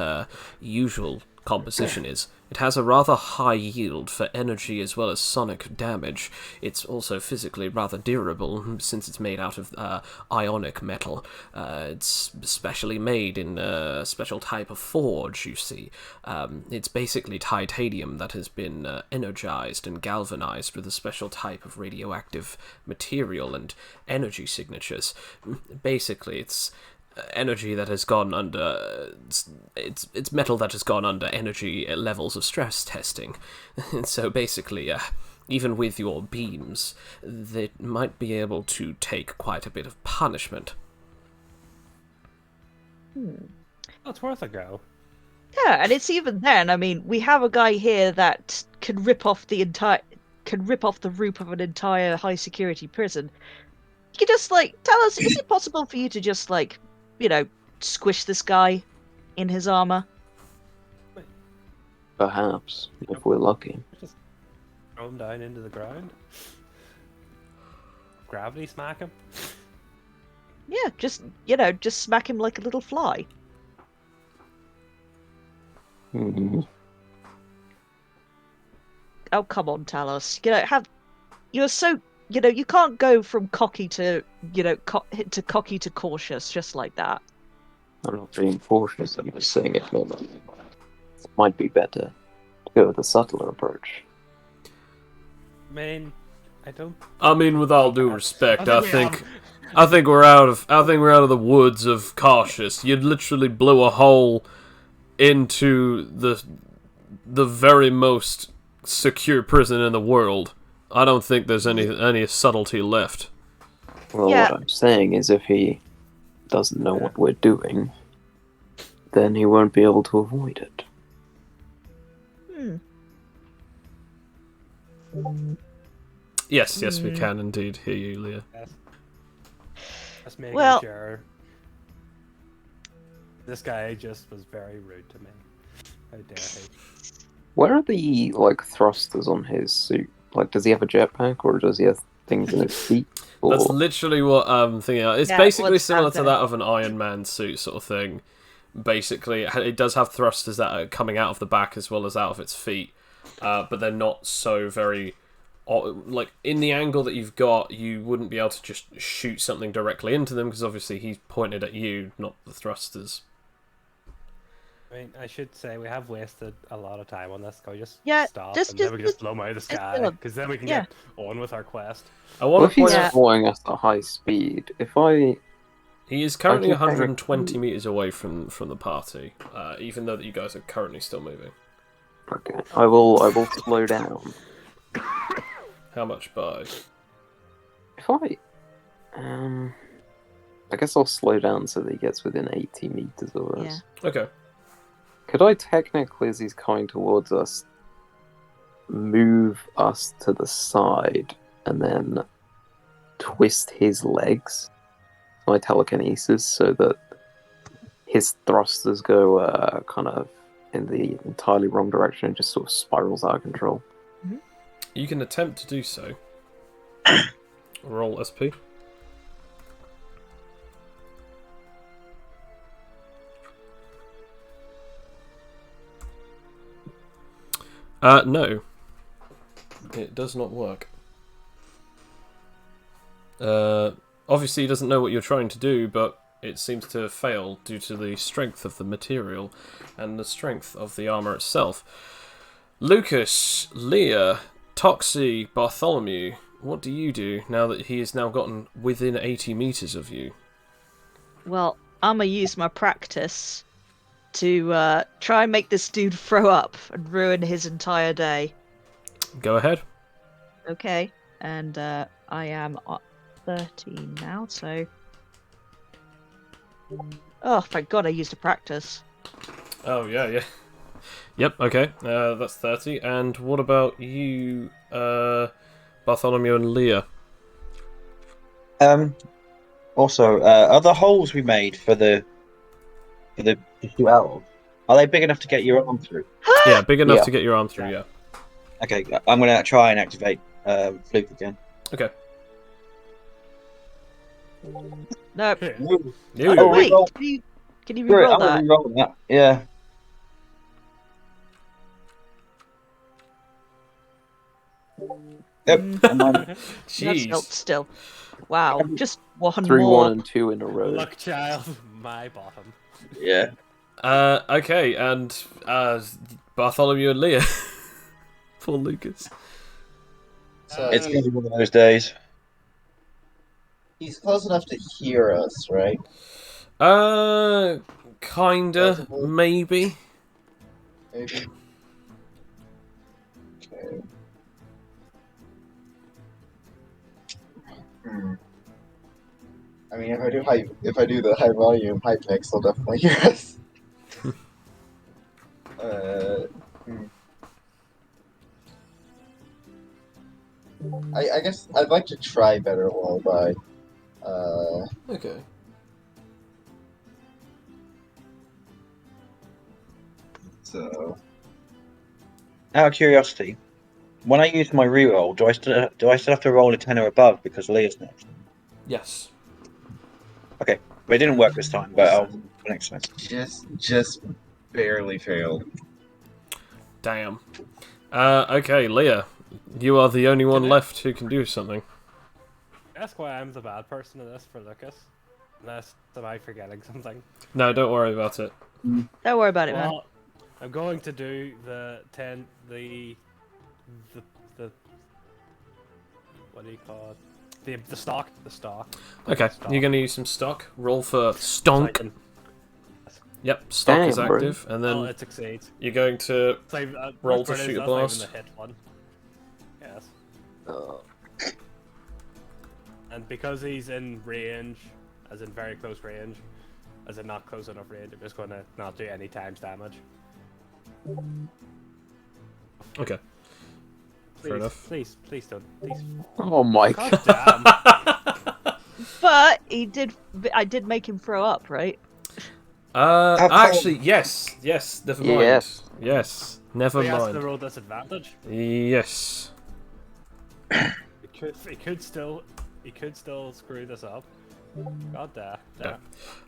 usual composition is, it has a rather high yield for energy as well as sonic damage. It's also physically rather durable, since it's made out of ionic metal. It's specially made in a special type of forge, you see. It's basically titanium that has been energized and galvanized with a special type of radioactive material and energy signatures. Basically, it's energy that has gone under it's metal that has gone under energy levels of stress testing. So basically, even with your beams, they might be able to take quite a bit of punishment. That's worth a go. Yeah, and it's even then. I mean, we have a guy here that can rip off the roof of an entire high security prison. You could just tell us, is it possible for you to just squish this guy in his armor? Perhaps, if we're lucky. Just throw him down into the ground. Gravity smack him. Yeah, just smack him like a little fly. Hmm. Oh, come on, Talos. You're so you can't go from cocky to cocky to cautious just like that. I'm not being cautious, I'm just saying it might be better to go with a subtler approach. I mean, I don't. I mean, with all due respect, I we think have- I think we're out of the woods of cautious. You'd literally blew a hole into the very most secure prison in the world. I don't think there's any subtlety left. Well, Yeah. what I'm saying is if he doesn't know what we're doing, then he won't be able to avoid it. Yes, we can indeed hear you, Leah. Just making Well- sure. This guy just was very rude to me. How dare he? Where are the thrusters on his suit? Like, does he have a jetpack or does he have things in his feet? Or... That's literally what I'm thinking of. It's Yeah, basically what's similar out to there? that of an Iron Man suit sort of thing. Basically, it does have thrusters that are coming out of the back as well as out of its feet, but they're not so very... Like, in the angle that you've got, you wouldn't be able to just shoot something directly into them, because obviously he's pointed at you, not the thrusters. I mean, I should say we have wasted a lot of time on this. Can we just Yeah, stop just- and then we can just just- blow him out of the just sky? do it. Because then we can Yeah. get on with our quest. I Well, want if to point he's out, flying at a high speed, if I... he is currently I can 120 meters away from the party, even though that you guys are currently still moving. Okay, I will slow down. How much by? If I... I guess I'll slow down so that he gets within 80 meters of us. Yeah. Okay. Could I technically, as he's coming towards us, move us to the side and then twist his legs, my telekinesis, so that his thrusters go kind of in the entirely wrong direction and just sort of spirals out of control? You can attempt to do so. Roll SP. No. It does not work. Obviously he doesn't know what you're trying to do, but it seems to fail due to the strength of the material and the strength of the armor itself. Lucas, Leah, Toxie, Bartholomew, what do you do now that he has now gotten within 80 meters of you? Well, I'm gonna use my practice to try and make this dude throw up and ruin his entire day. Go ahead. Okay, and I am at 13 now, so... Oh, thank God I used a practice. Oh, yeah. Yep, okay, that's 30. And what about you, Bartholomew and Leah? Also, are the holes we made for the to shoot out of, are they big enough to get your arm through? Yeah, big enough Yeah. to get your arm through, yeah. Okay, I'm gonna try and activate Fluke again. Okay. No. You. Oh, wait, reroll. can you Great, re-roll I'm that? gonna re-roll that. Yeah. Yep. and I'm- That's Jeez. still. Wow, just one 3, more. 1, and 2 in a row. Luck child, my bottom. yeah. Okay, and Bartholomew and Leah. Poor Lucas. So It's gonna be one of those days. he's close enough to hear us, right? Kinda, Possibly. maybe. Maybe. Okay. I mean, if I do the high volume, high mix, they'll definitely hear us. I guess I'd like to try better lullaby. Okay. So Out of curiosity, when I use my reroll, do I still have to roll a 10 or above because Leah's next? Yes. Okay, but it didn't work this time. But I'll next time. Just barely failed. Damn. Okay, Leah, you are the only one Can I- left who can do something. That's why I'm the bad person in this for Lucas. Unless am I forgetting something? No, don't worry about it. Don't worry about it, man. Well, I'm going to do the what do you call it? The stock. Okay, Stock. you're gonna use some stock. Roll for So I stonk. can- Yep, stock is Damn, bro. active, and Oh, then it succeeds. you're going to So, Roll to that's shoot a not even blast. the hit one. Yes. Uh, And because he's in range, as in very close range, as in not close enough range, I'm just going to not do any times damage. okay. Please, Fair enough. Please don't. Please. oh my God god. damn. But I did make him throw up, right? Actually, yes, never mind. Yes. Yes, never He has to mind. roll disadvantage. Yes. He could still screw this up. God damn. Yeah.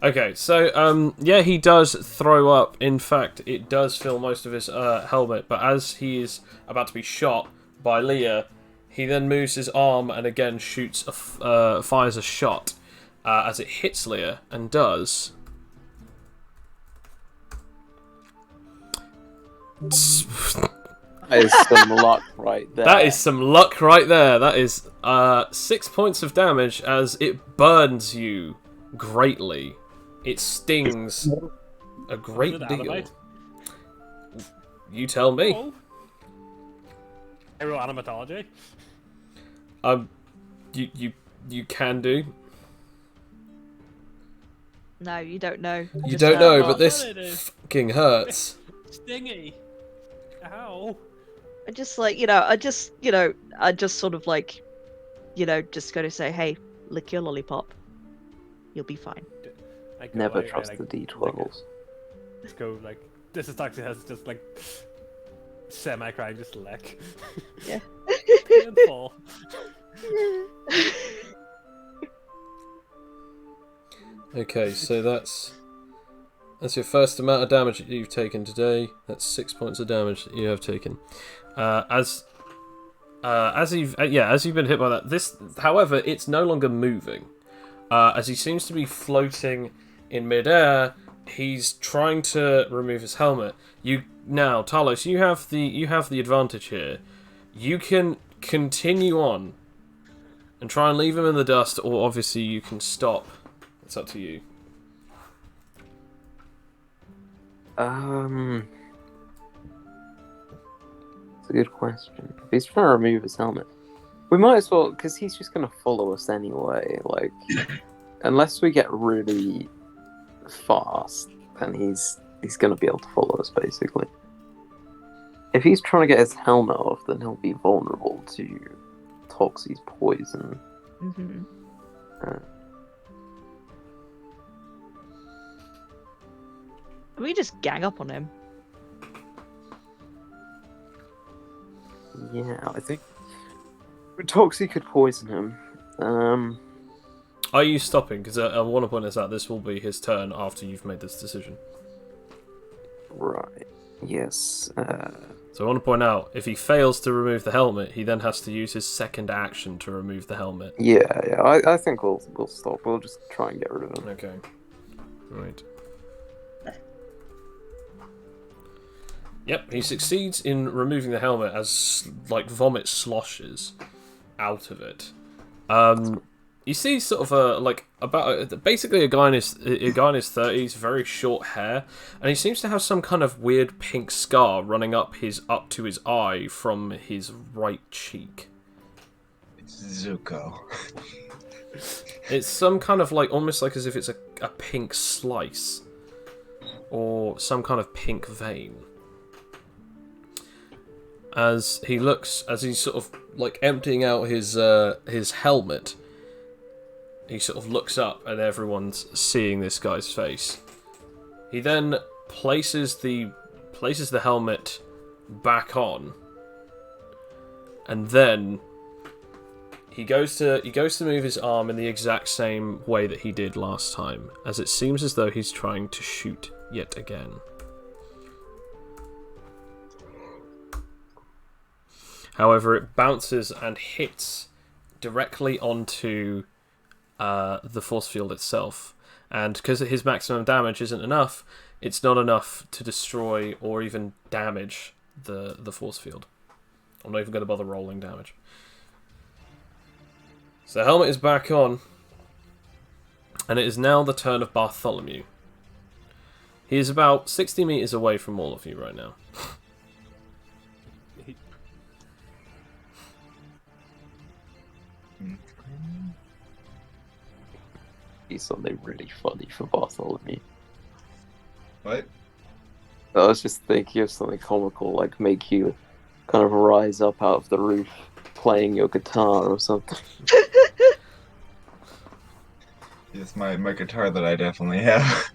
Okay, so yeah, he does throw up. In fact, it does fill most of his helmet. But as he is about to be shot by Leah, he then moves his arm and again fires a shot as it hits Leah and does. That is some luck right there. That is some luck right there. That is 6 points of damage as it burns you greatly. It stings a great Is it deal. Animate? You tell me. Oh. Hero animatology. You can do. No, you don't know. You Just, don't know, oh, but this what it is. fucking hurts. Stingy. Ow. I just like, I just sort of like, just going to say, hey, lick your lollipop. You'll be fine. I go, Never I trust like, the D12s. Let's go, like, this is actually has just, like, semi-crying, just lick. Yeah. Painful. Okay, so that's your first amount of damage that you've taken today. That's 6 points of damage that you have taken. As you've been hit by that. This, however, it's no longer moving. As he seems to be floating in midair, he's trying to remove his helmet. Now, Talos, you have the advantage here. You can continue on and try and leave him in the dust, or obviously you can stop. It's up to you. It's a good question. If he's trying to remove his helmet, we might as well, because he's just going to follow us anyway. Like, unless we get really fast, then he's going to be able to follow us, basically. If he's trying to get his helmet off, then he'll be vulnerable to Toxie's poison. Mm-hmm. We just gang up on him. Yeah, I think Toxie could poison him. Are you stopping? Because I want to point this out. This will be his turn after you've made this decision. Right. Yes. So I want to point out, if he fails to remove the helmet, he then has to use his second action to remove the helmet. Yeah. I think we'll stop. We'll just try and get rid of him. Okay. Right. Yep, he succeeds in removing the helmet as, like, vomit sloshes out of it. You see sort of basically a guy in his 30s, very short hair, and he seems to have some kind of weird pink scar running up to his eye from his right cheek. It's Zuko. It's some kind of almost like as if it's a pink slice or some kind of pink vein. As he's sort of emptying out his helmet, he sort of looks up and everyone's seeing this guy's face. He then places the helmet back on, and then He goes to move his arm in the exact same way that he did last time, as it seems as though he's trying to shoot yet again. However, it bounces and hits directly onto the force field itself, and because his maximum damage isn't enough, it's not enough to destroy or even damage the force field. I'm not even going to bother rolling damage. So the helmet is back on, and it is now the turn of Bartholomew. He is about 60 meters away from all of you right now. Be something really funny for Bartholomew. What? I was just thinking of something comical, like make you kind of rise up out of the roof playing your guitar or something. It's my guitar that I definitely have.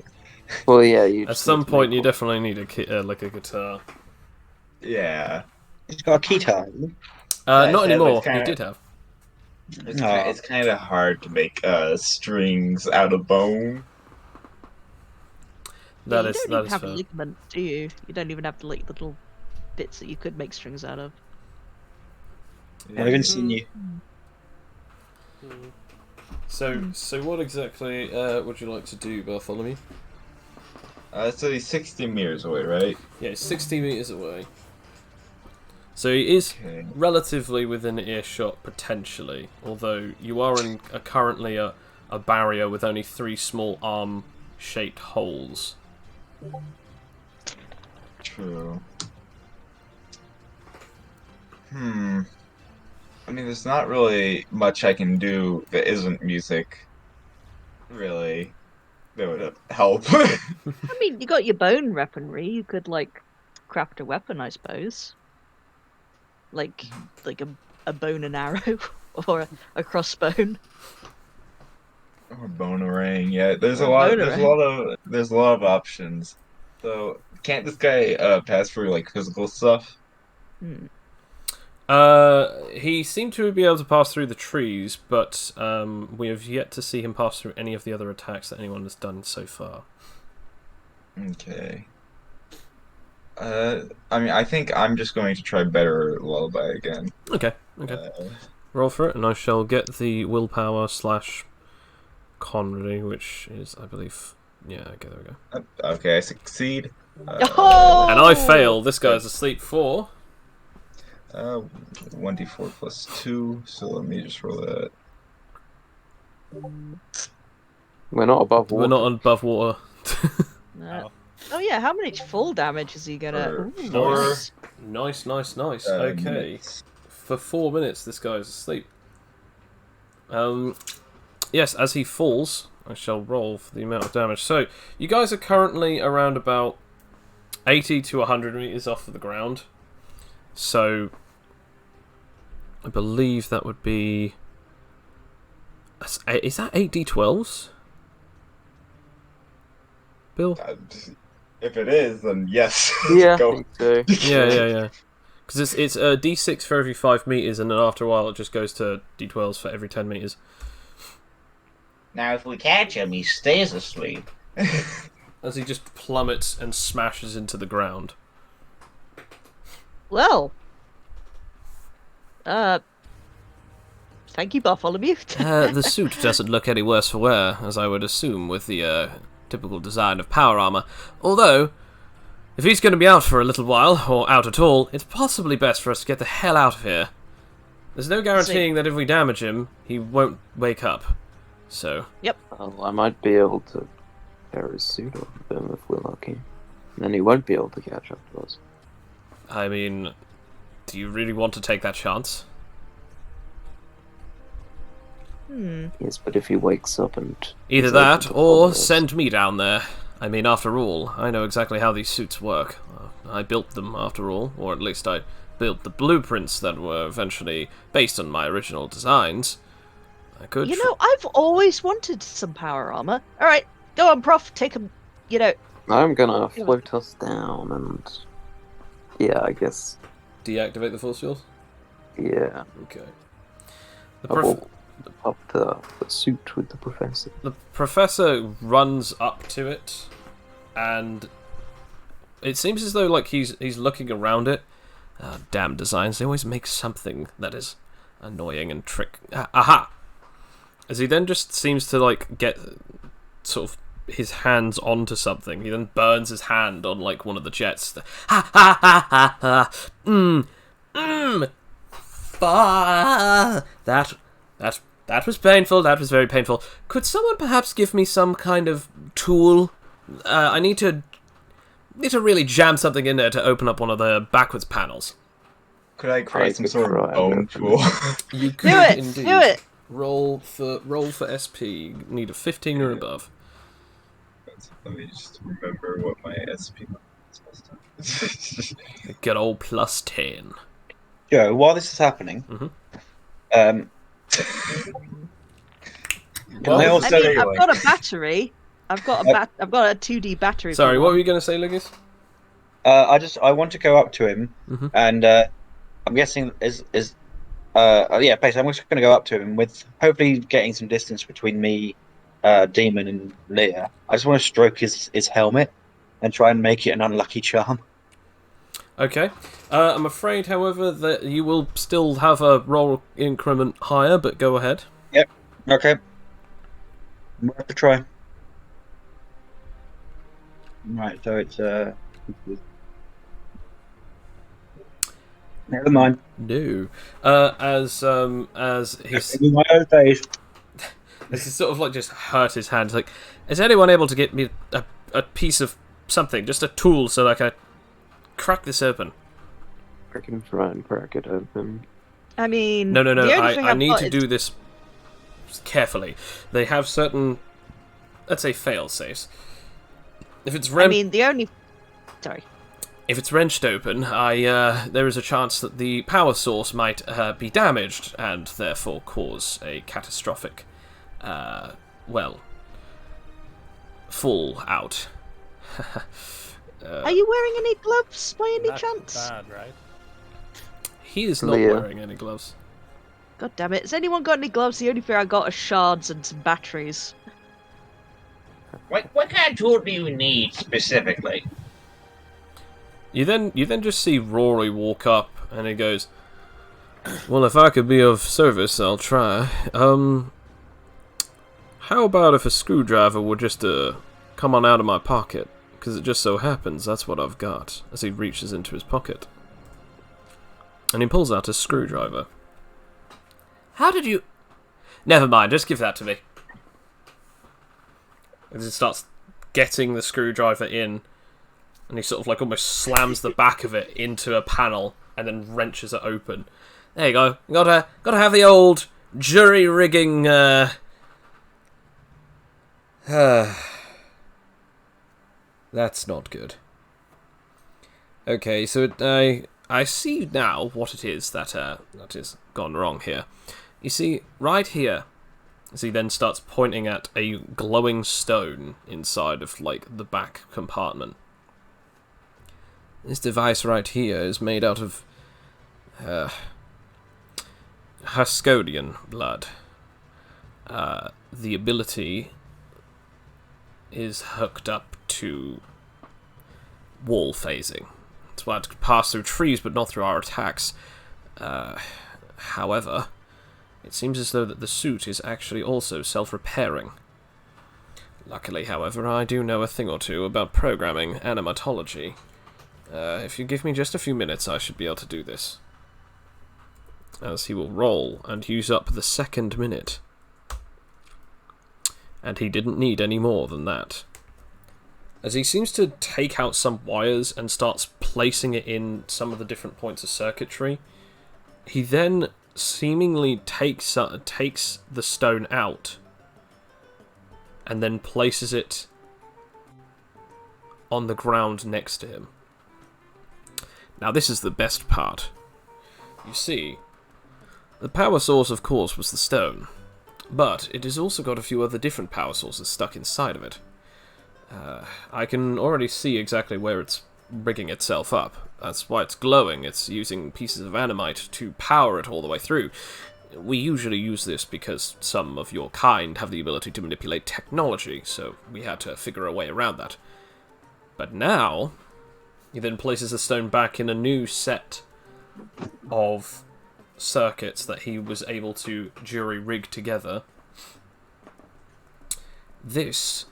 Well, yeah, you At just some need to point, make you one. definitely need a guitar. Yeah. He's got a keytar. I Not said anymore. it's kinda- He did have. It's kind of hard to make strings out of bone. That you is don't that even is have fair. ligament, do you? You don't even have the like little bits that you could make strings out of. I've even seen you. So what exactly would you like to do, Bartholomew? So he's 60 meters away, right? Yeah, it's 60 meters away. So he is Okay. relatively within earshot, potentially, although you are in currently a barrier with only 3 small arm-shaped holes. True. I mean, there's not really much I can do that isn't music. Really, that would help. I mean, you got your bone weaponry. You could like craft a weapon, I suppose. Like a bone and arrow or a crossbone. Or boomerang, yeah. There's a Or lot. boomerang. There's a lot of options. So can't this guy pass for like physical stuff? Hmm. He seemed to be able to pass through the trees, but we have yet to see him pass through any of the other attacks that anyone has done so far. Okay. I mean, I think I'm just going to try better lullaby again. Okay. Roll for it, and I shall get the willpower / con ready, which is, I believe... Yeah, okay, there we go. Okay, I succeed. Oh! And I fail. This guy's asleep for... 1d4 plus 2, so let me just roll that. We're not above water. We're not above water. Oh yeah, how much full damage is he gonna? Ooh, Four. nice. Nice. Okay. Minutes. For 4 minutes, this guy is asleep. Yes, as he falls, I shall roll for the amount of damage. So, you guys are currently around about 80 to 100 meters off of the ground. So, I believe that would be... Is that 8d12s? Bill? If it is, then yes. Yeah, I Go. think so. Yeah. Because it's a d6 for every 5 meters, and then after a while it just goes to d12s for every 10 meters. Now, if we catch him, he stays asleep. As he just plummets and smashes into the ground. Well, thank you, Bartholomew. The suit doesn't look any worse for wear, as I would assume with the typical design of power armor. Although, if he's going to be out for a little while, or out at all, it's possibly best for us to get the hell out of here. There's no guaranteeing that if we damage him, he won't wake up. So... Well, I might be able to tear his suit off of him if we're lucky. And then he won't be able to catch up to us. I mean, do you really want to take that chance? Yes, but if he wakes up and... Either is able that, to or follow us- send me down there. I mean, after all, I know exactly how these suits work. I built them, after all, or at least I built the blueprints that were eventually based on my original designs. I could... You know, I've always wanted some power armor. All right, go on, Prof. Take him. You know, I'm gonna float us down and... Yeah, I guess... Deactivate the force field? Yeah. Okay. The suit with the professor. The professor runs up to it, and it seems as though like he's looking around it. Damn designs, they always make something that is annoying and trick. Aha! As he then just seems to like get sort of his hands onto something. He then burns his hand on like one of the jets. Ha ha ha ha ha! That was painful. That was very painful. Could someone perhaps give me some kind of tool? I need to really jam something in there to open up one of the backwards panels. Could I create some sort of bone tool? You could Do it! indeed. Do it! Roll for SP. You need a 15 or above. Let me just remember what my SP was last time. Good old plus 10. Joe, while this is happening, Well, I also I've got a battery. I've got a 2D battery. sorry, what were you going to say, Lucas? I want to go up to him, and I'm guessing basically I'm just going to go up to him with hopefully getting some distance between me, Demon, and Leah. I just want to stroke his helmet and try and make it an unlucky charm. Okay. I'm afraid, however, that you will still have a roll increment higher, but go ahead. Yep. Okay. Worth a try. Right, so it's never mind. No. As he's My own face. as he sort of like just hurt his hand, like, is anyone able to get me a piece of something, just a tool, so I can crack this open? I can try and crack it open. I mean, No. the only thing I I've need got to is- do this carefully. They have certain, let's say, fail-safes. If it's I mean, the only. Sorry. If it's wrenched open, there is a chance that the power source might be damaged and therefore cause a catastrophic, fall out. Are you wearing any gloves by any That's chance? bad, right? He is not Leah. wearing any gloves. God damn it! Has anyone got any gloves? The only thing I got are shards and some batteries. What kind of tool do you need specifically? You then just see Rory walk up, and he goes, "Well, if I could be of service, I'll try. How about if a screwdriver would just come on out of my pocket? Because it just so happens that's what I've got." As he reaches into his pocket, and he pulls out a screwdriver. How did you? Never mind. Just give that to me. And he starts getting the screwdriver in. And he sort of like almost slams the back of it into a panel and then wrenches it open. There you go. Gotta have the old jury rigging. That's not good. Okay, so I see now what it is that is gone wrong here. You see, right here, as he then starts pointing at a glowing stone inside of like the back compartment. This device right here is made out of Haskodian blood. The ability is hooked up to wall phasing. That's why it can pass through trees but not through our attacks. However, it seems as though that the suit is actually also self-repairing. Luckily, however, I do know a thing or two about programming animatology. If you give me just a few minutes, I should be able to do this. As he will roll and use up the second minute. And he didn't need any more than that. As he seems to take out some wires and starts placing it in some of the different points of circuitry, he then seemingly takes the stone out and then places it on the ground next to him. Now this is the best part. You see, the power source of course was the stone, but it has also got a few other different power sources stuck inside of it. I can already see exactly where it's rigging itself up. That's why it's glowing. It's using pieces of animite to power it all the way through. we usually use this because some of your kind have the ability to manipulate technology, so we had to figure a way around that. But now, he then places the stone back in a new set of circuits that he was able to jury-rig together. This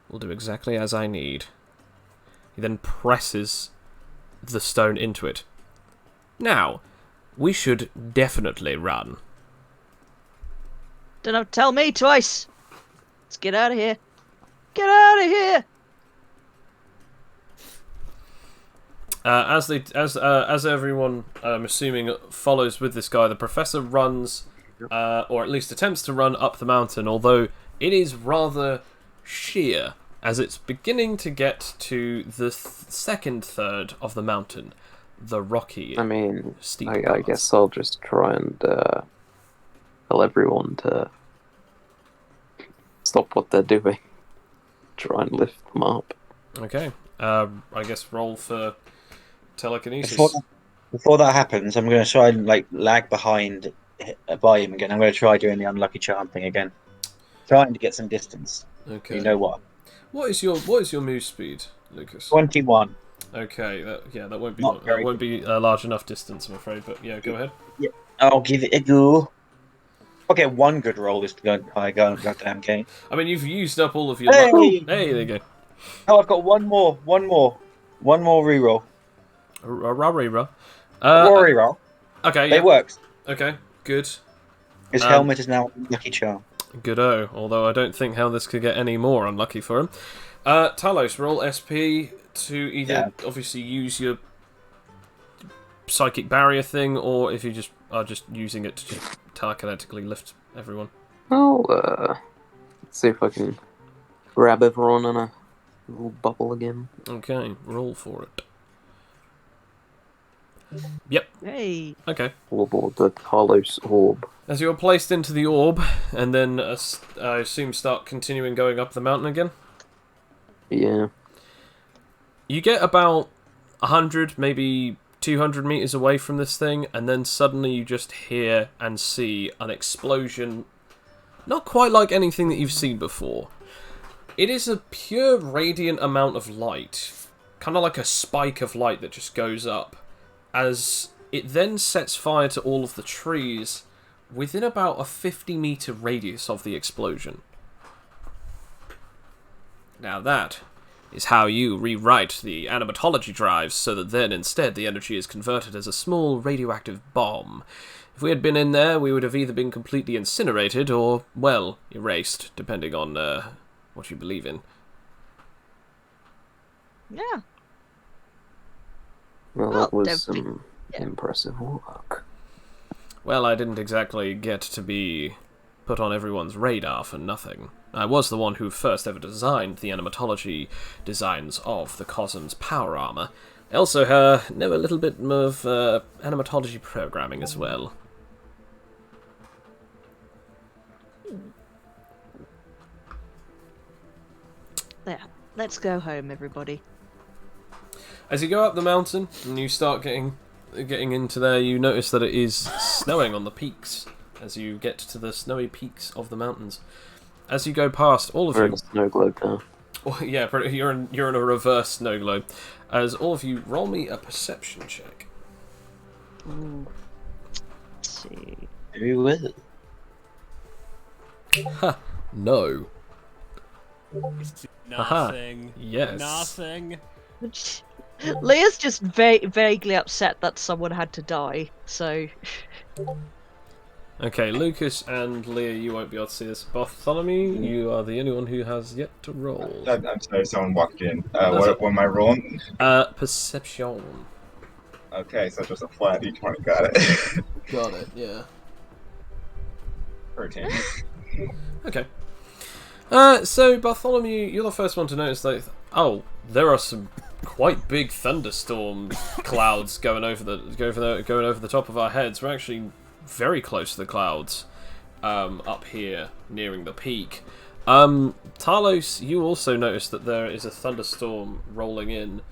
will do exactly as I need. He then presses the stone into it. Now, we should definitely run. Don't have to tell me twice. Let's get out of here. Get out of here! As everyone, I'm assuming, follows with this guy, the professor runs, or at least attempts to run up the mountain, although it is rather sheer, as it's beginning to get to the second third of the mountain, the rocky, steep I part. guess I'll just try and tell everyone to stop what they're doing. Try and lift them up. Okay, I guess roll for telekinesis. Before that happens, I'm going to try and lag behind by him again. I'm going to try doing the unlucky charm thing again, trying to get some distance. Okay. You know what? What is your move speed, Lucas? 21. Okay, that won't be Not very a large enough distance, I'm afraid. But yeah, go ahead. Yeah, I'll give it a go. I'll get one good roll this goddamn game. I mean, you've used up all of your. Hey! Hey, there you go. Oh, I've got one more reroll. Reroll. Reroll. Okay, They works. Okay, good. His helmet is now lucky charm. Good-o. Although I don't think how this could get any more unlucky for him. Talos, roll SP to either obviously use your psychic barrier thing, or if you just are just using it to just telekinetically lift everyone. I'll let's see if I can grab everyone in a little bubble again. Okay, roll for it. Yep. Hey. Okay. All aboard the Talos orb. As you're placed into the orb, and then I assume start continuing going up the mountain again. Yeah. You get about 100, maybe 200 meters away from this thing, and then suddenly you just hear and see an explosion, not quite like anything that you've seen before. It is a pure radiant amount of light, kind of like a spike of light that just goes up, as it then sets fire to all of the trees within about a 50-meter radius of the explosion. Now that is how you rewrite the animatology drives so that then instead the energy is converted as a small radioactive bomb. If we had been in there, we would have either been completely incinerated or, well, erased, depending on what you believe in. Yeah. Well, Well, that was definitely. some Yeah. impressive work. Well, I didn't exactly get to be put on everyone's radar for nothing. I was the one who first ever designed the animatology designs of the Cosm's power armor. I also know a little bit of animatology programming as well. There. Let's go home, everybody. As you go up the mountain and you start getting into there, you notice that it is snowing on the peaks as you get to the snowy peaks of the mountains. As you go past, all of We're in you... a snow globe now. Oh, yeah, you're in a reverse snow globe. As all of you, roll me a perception check. Ooh. Let's see. Very well. Ha! No. Haha. Nothing. Yes. Nothing. Leah's just vaguely upset that someone had to die, so... Okay, Lucas and Leah, you won't be able to see this. Bartholomew, you are the only one who has yet to roll. I'm sorry, someone walked in. What am I rolling? Perception. Okay, so just a flat D20. Got it. Got it, yeah. 13. Okay. So Bartholomew, you're the first one to notice that. Oh, there are some quite big thunderstorm clouds going over the top of our heads. We're actually very close to the clouds, up here nearing the peak. Talos, you also notice that there is a thunderstorm rolling in,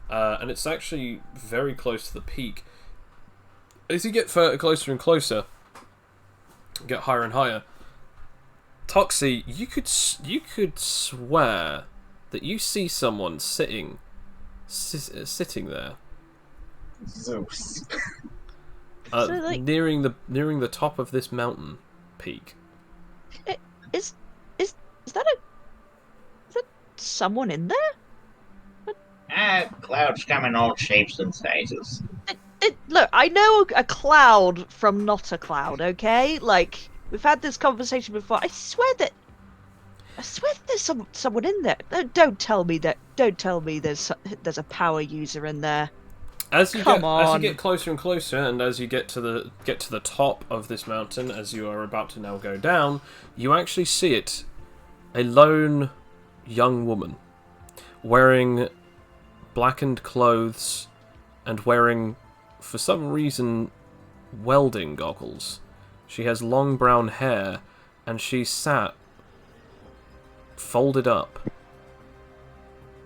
and it's actually very close to the peak. As you get closer and closer, get higher and higher. Toxie, you could swear that you see someone sitting there, Zeus. So, like- nearing the top of this mountain peak. Is that someone in there? Clouds come in all shapes and sizes. Look, I know a cloud from not a cloud. Okay, like we've had this conversation before. I swear there's someone in there. Don't tell me there's a power user in there. As you Come get closer and closer, and as you get to the top of this mountain, as you are about to now go down, you actually see it, a lone young woman, wearing blackened clothes and wearing, for some reason, welding goggles. She has long brown hair, and she's sat folded up,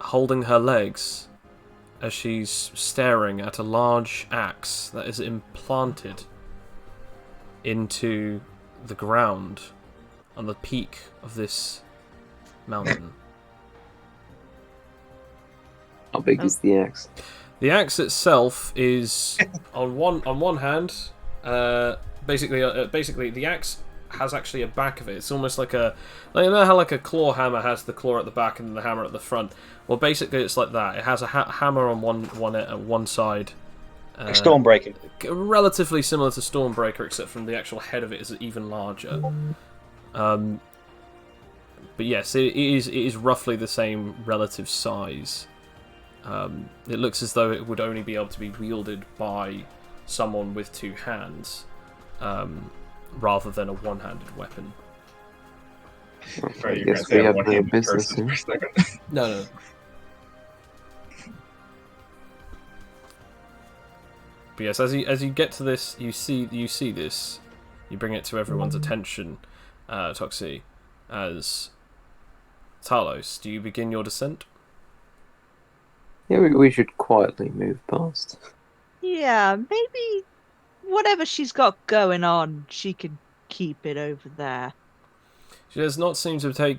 holding her legs, as she's staring at a large axe that is implanted into the ground on the peak of this mountain. How big is the axe? The axe itself is on one hand, basically the axe has actually a back of it. It's almost like you know how like a claw hammer has the claw at the back and the hammer at the front. Well, basically it's like that. It has a hammer on one side. Like Stormbreaker. Relatively similar to Stormbreaker, except from the actual head of it is even larger. But yes, it is roughly the same relative size. It looks as though it would only be able to be wielded by someone with two hands, rather than a one-handed weapon. I guess we have the business here. No. But yes, as you get to this, you see this, you bring it to everyone's attention, Toxie, as Talos. Do you begin your descent? Yeah, we should quietly move past. Yeah, maybe whatever she's got going on, she can keep it over there. She does not seem to pay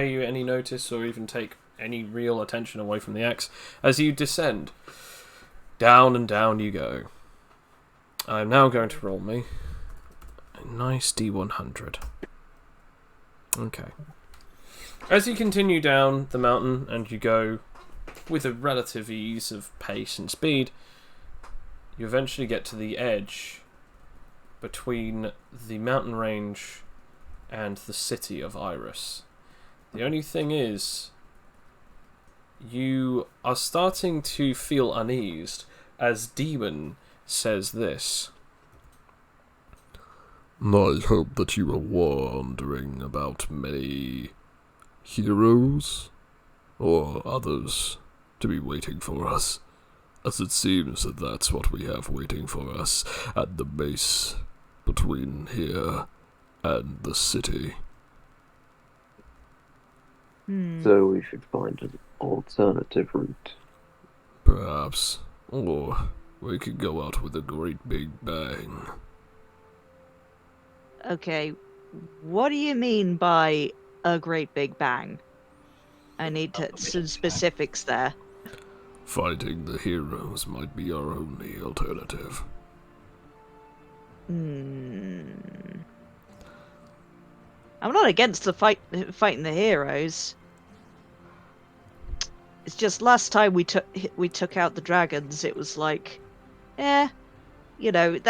you any notice or even take any real attention away from the axe. As you descend, down and down you go. I'm now going to roll me a nice D100. Okay. As you continue down the mountain and you go with a relative ease of pace and speed, you eventually get to the edge between the mountain range and the city of Iris. The only thing is, you are starting to feel uneased as Demon says this. I hope that you are wondering about many heroes or others to be waiting for us, as it seems that that's what we have waiting for us at the base between here and the city. So we should find an alternative route. Perhaps. Or we could go out with a great big bang. Okay, what do you mean by a great big bang? I need some specifics there. Fighting the heroes might be our only alternative. I'm not against the fighting the heroes. It's just last time we took out the dragons, it was like, that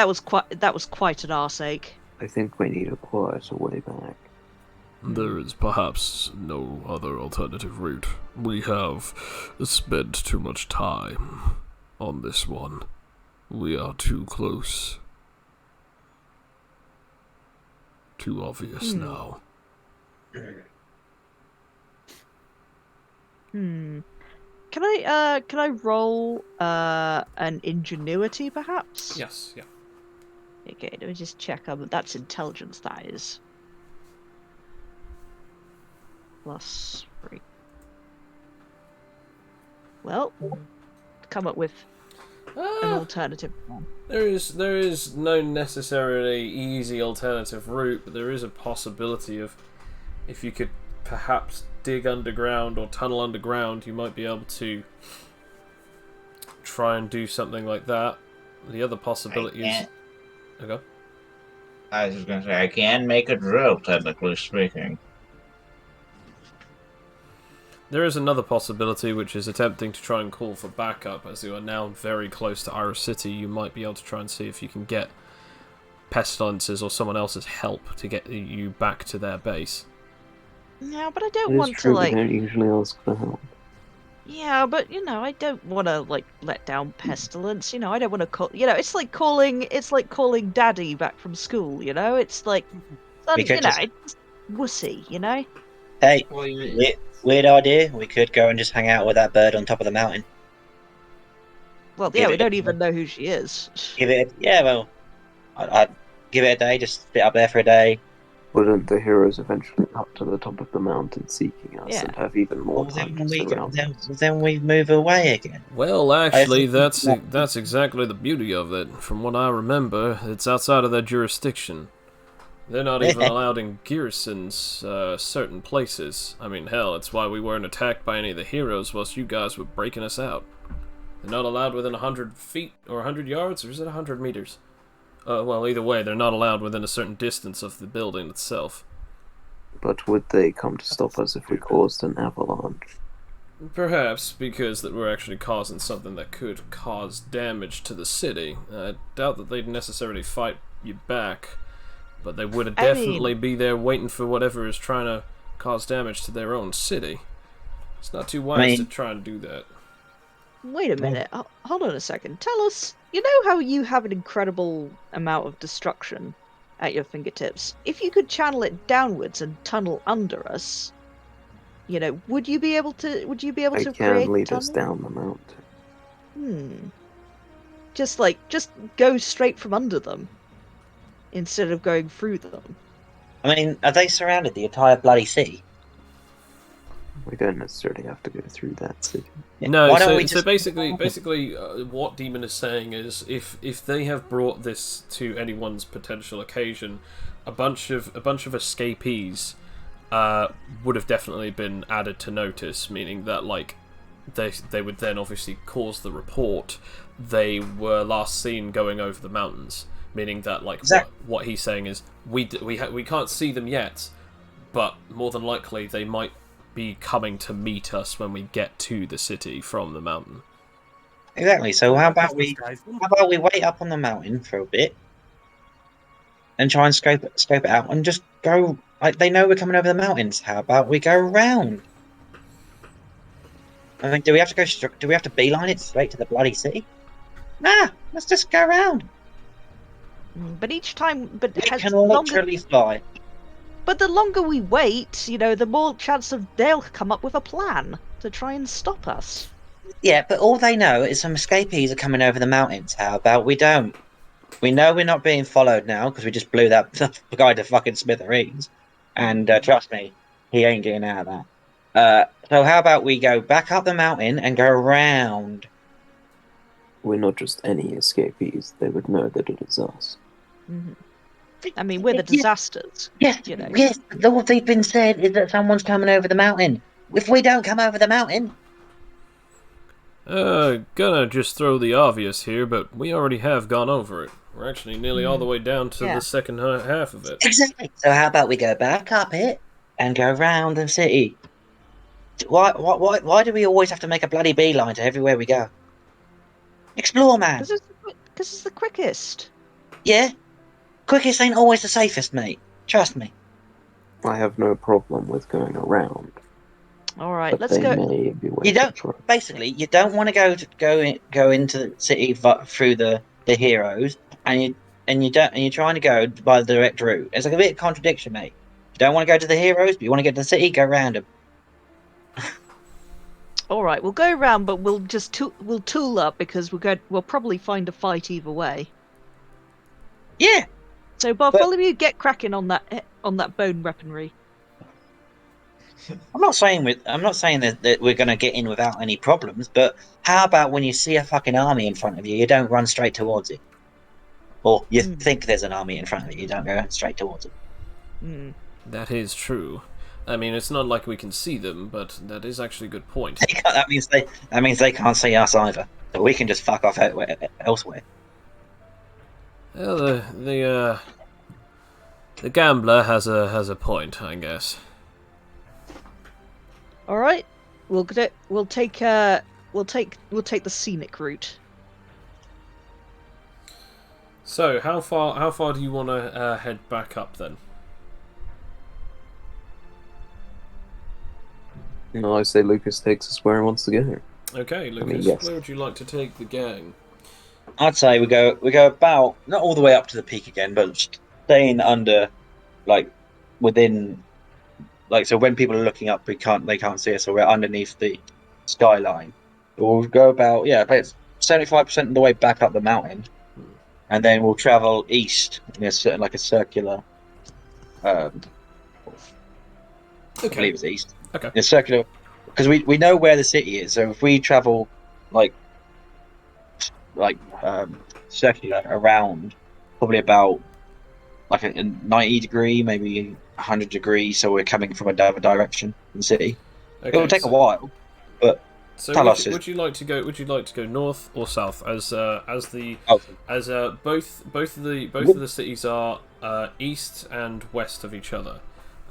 was quite an arse ache. I think we need a quieter way back. There is perhaps no other alternative route. We have spent too much time on this one. We are too close. Too obvious now. Can I roll an ingenuity perhaps? Yes, yeah. Okay, let me just check. That's intelligence, that is. +3. Well, come up with an alternative plan? There is no necessarily easy alternative route, but there is a possibility of, if you could perhaps dig underground or tunnel underground, you might be able to try and do something like that. The other possibility is... Okay. I was just gonna say, I can make a drill, technically speaking. There is another possibility, which is attempting to try and call for backup. As you are now very close to Iris City, you might be able to try and see if you can get Pestilences or someone else's help to get you back to their base. Yeah, but I don't It is want true, to, like... we don't usually ask for help. Yeah, but, you know, I don't want to, like, let down Pestilence. You know, I don't want to call... You know, it's like calling Daddy back from school, you know? It's like... We could you know, just- it's wussy, you know? Hey, Well, weird idea. We could go and just hang out with that bird on top of the mountain. Well, Give yeah, we it- don't even know who she is. Give it, I'd give it a day. Just sit up there for a day. Wouldn't the heroes eventually up to the top of the mountain seeking us Yeah. and have even more Well, time then to we surround then we move away again. Well, actually, think- that's exactly the beauty of it. From what I remember, it's outside of their jurisdiction. They're not even allowed in Gearson's certain places. I mean, hell, it's why we weren't attacked by any of the heroes whilst you guys were breaking us out. They're not allowed within 100 feet, or 100 yards, or is it 100 meters? Well, either way, they're not allowed within a certain distance of the building itself. But would they come to stop us if we caused an avalanche? Perhaps, because that we're actually causing something that could cause damage to the city. I doubt that they'd necessarily fight you back, but they would definitely be there waiting for whatever is trying to cause damage to their own city. It's not too wise to try and do that. Wait a minute. Hold on a second. Tell us, you know how you have an incredible amount of destruction at your fingertips? If you could channel it downwards and tunnel under us, you know, would you be able to They create can a lead us tunnel? down the mountain. Just go straight from under them instead of going through them. I mean, are they surrounded the entire bloody city? We don't necessarily have to go through that city. No, Why don't so, we so just- basically, what Demon is saying is, if they have brought this to anyone's potential occasion, a bunch of escapees would have definitely been added to notice, meaning that like they would then obviously cause the report. They were last seen going over the mountains, meaning that like what he's saying is we can't see them yet, but more than likely they might be coming to meet us when we get to the city from the mountain. Exactly. So how about Just we disguise them. wait up on the mountain for a bit and try and scope it out and just go. Like they know we're coming over the mountains. How about we go round? I mean, do we have to do we have to beeline it straight to the bloody city? Nah, let's just go round. But each time, but We has can longer. literally fly. But the longer we wait, you know, the more chance of they'll come up with a plan to try and stop us. Yeah, but all they know is some escapees are coming over the mountains. How about we don't? We know we're not being followed now because we just blew that guy to fucking smithereens. And trust me, he ain't getting out of that. So how about we go back up the mountain and go round? We're not just any escapees. They would know that it is us. I mean, we're the disasters. Yes, You know. yes. All they've been said is that someone's coming over the mountain. If we don't come over the mountain, Gonna just throw the obvious here, but we already have gone over it. We're actually nearly all the way down to Yeah. the second half of it. exactly. So how about we go back up it and go round the city? Why do we always have to make a bloody beeline to everywhere we go? Explore, man. Because it's the quickest. Yeah, quickest ain't always the safest, mate. Trust me. I have no problem with going around, All right, but let's they go. may be waiting You don't- for us. Basically, you don't want to go into the city through the heroes, and you're trying to go by the direct route. It's like a bit of contradiction, mate. You don't want to go to the heroes, but you want to get to the city. Go round them. All right, we'll go around, but we'll just we'll tool up because we'll probably find a fight either way. Yeah. So Bartholomew, get cracking on that bone weaponry. I'm not saying that we're going to get in without any problems, but how about when you see a fucking army in front of you, you don't run straight towards it, or you think there's an army in front of you, you don't go straight towards it. That is true. I mean, it's not like we can see them, but that is actually a good point. That means they can't see us either, so we can just fuck off elsewhere. Well, the gambler has a point, I guess. All right, we'll take the scenic route. So, how far do you want to head back up then? No, I say Lucas takes us where he wants to go. Okay, Lucas, yes. where would you like to take the gang? I'd say we go about not all the way up to the peak again, but staying under, like within, like so when people are looking up, they can't see us, so we're underneath the skyline. We'll go about 75% of the way back up the mountain, and then we'll travel east in a circular. I believe it's east. Okay. In a circular, because we know where the city is. So if we travel like circular around, probably about like a 90 degree, maybe 100 degrees, so we're coming from another direction in the city. Okay, It will take a while, but so Talos would you like to go? Would you like to go north or south? As both of the cities are east and west of each other,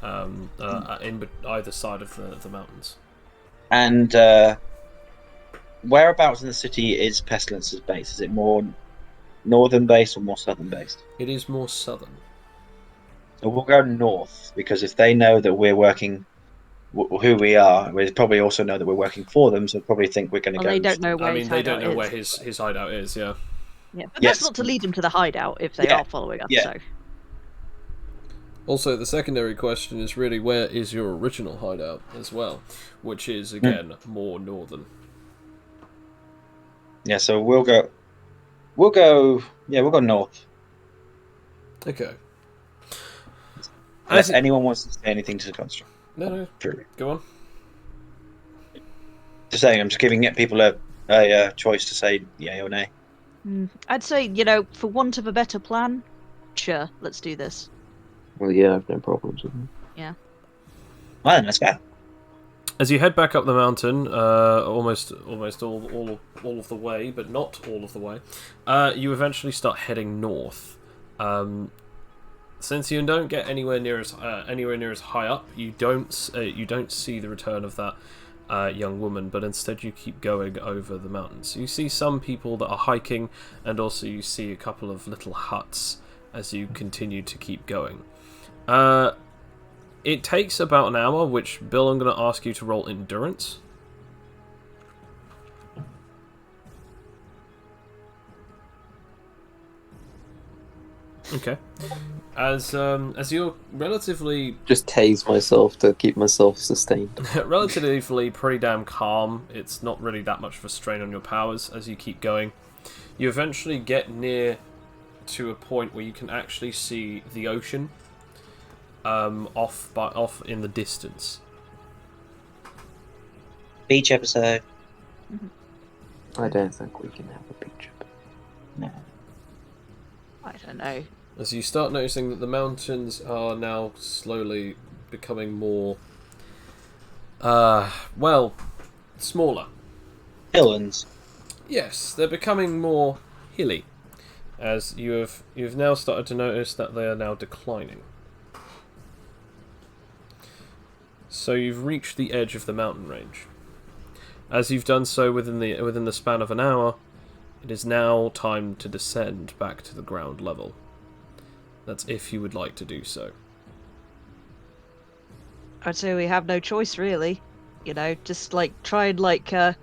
in either side of the mountains. And whereabouts in the city is Pestilence's base? Is it more northern based or more southern based? It is more southern. So we'll go north, because if they know that we're working, who we are, we probably also know that we're working for them, so they'll probably think we're going to go. They don't know where I mean, they don't know is. where his hideout is. Yeah. Yeah, but Yes. that's not to lead them to the hideout if they are following us. Yeah. So. Also, the secondary question is really where is your original hideout as well, which is again more northern. Yeah, so we'll go north. Okay. Unless anyone wants to say anything to the construct. No, True. go on. Just saying, I'm just giving people a choice to say yay or nay. I'd say, for want of a better plan, sure, let's do this. Well, yeah, I have no problems with him. Yeah. Well, then, let's go. As you head back up the mountain, almost all of the way, but not all of the way, you eventually start heading north. Since you don't get anywhere near as high up, you don't see the return of that young woman, but instead you keep going over the mountains. You see some people that are hiking, and also you see a couple of little huts as you continue to keep going. It takes about an hour, which, Bill, I'm going to ask you to roll endurance. Okay. As you're relatively Just tase myself to keep myself sustained. relatively pretty damn calm, it's not really that much of a strain on your powers as you keep going. You eventually get near to a point where you can actually see the ocean off in the distance. Beach episode. I don't think we can have a beach. No. I don't know. As you start noticing that the mountains are now slowly becoming more, smaller. Villains. Yes, they're becoming more hilly, as you've now started to notice that they are now declining. So you've reached the edge of the mountain range. As you've done so within the span of an hour, it is now time to descend back to the ground level. That's if you would like to do so. I'd say we have no choice, really. Just try and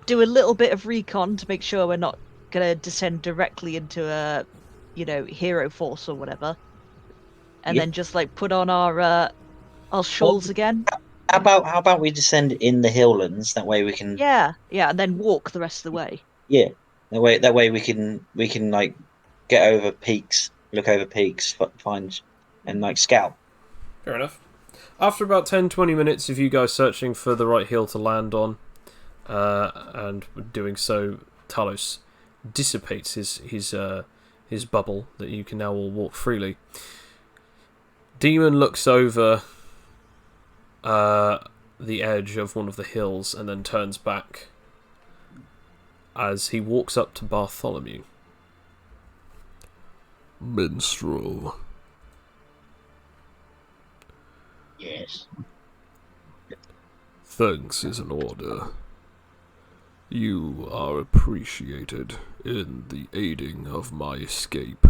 do a little bit of recon to make sure we're not gonna descend directly into a, hero force or whatever, and then just put on our shawls again. How about we descend in the hilllands? That way we can. Yeah, and then walk the rest of the way. Yeah. That way we can get over peaks, look over peaks, find and scout. Fair enough. After about 10-20 minutes of you guys searching for the right hill to land on, and doing so, Talos dissipates his bubble that you can now all walk freely. Demon looks over the edge of one of the hills and then turns back as he walks up to Bartholomew. Minstrel. Yes. Thanks is in order. You are appreciated in the aiding of my escape.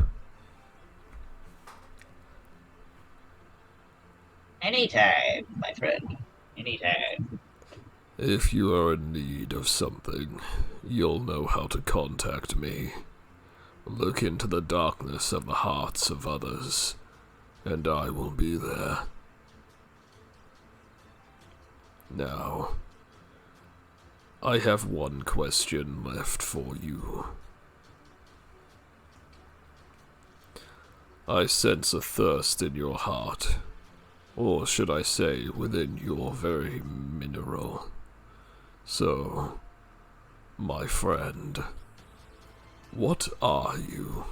Anytime, my friend. Anytime. If you are in need of something, you'll know how to contact me. Look into the darkness of the hearts of others, and I will be there. Now, I have one question left for you. I sense a thirst in your heart, or should I say within your very mineral. So, my friend, what are you?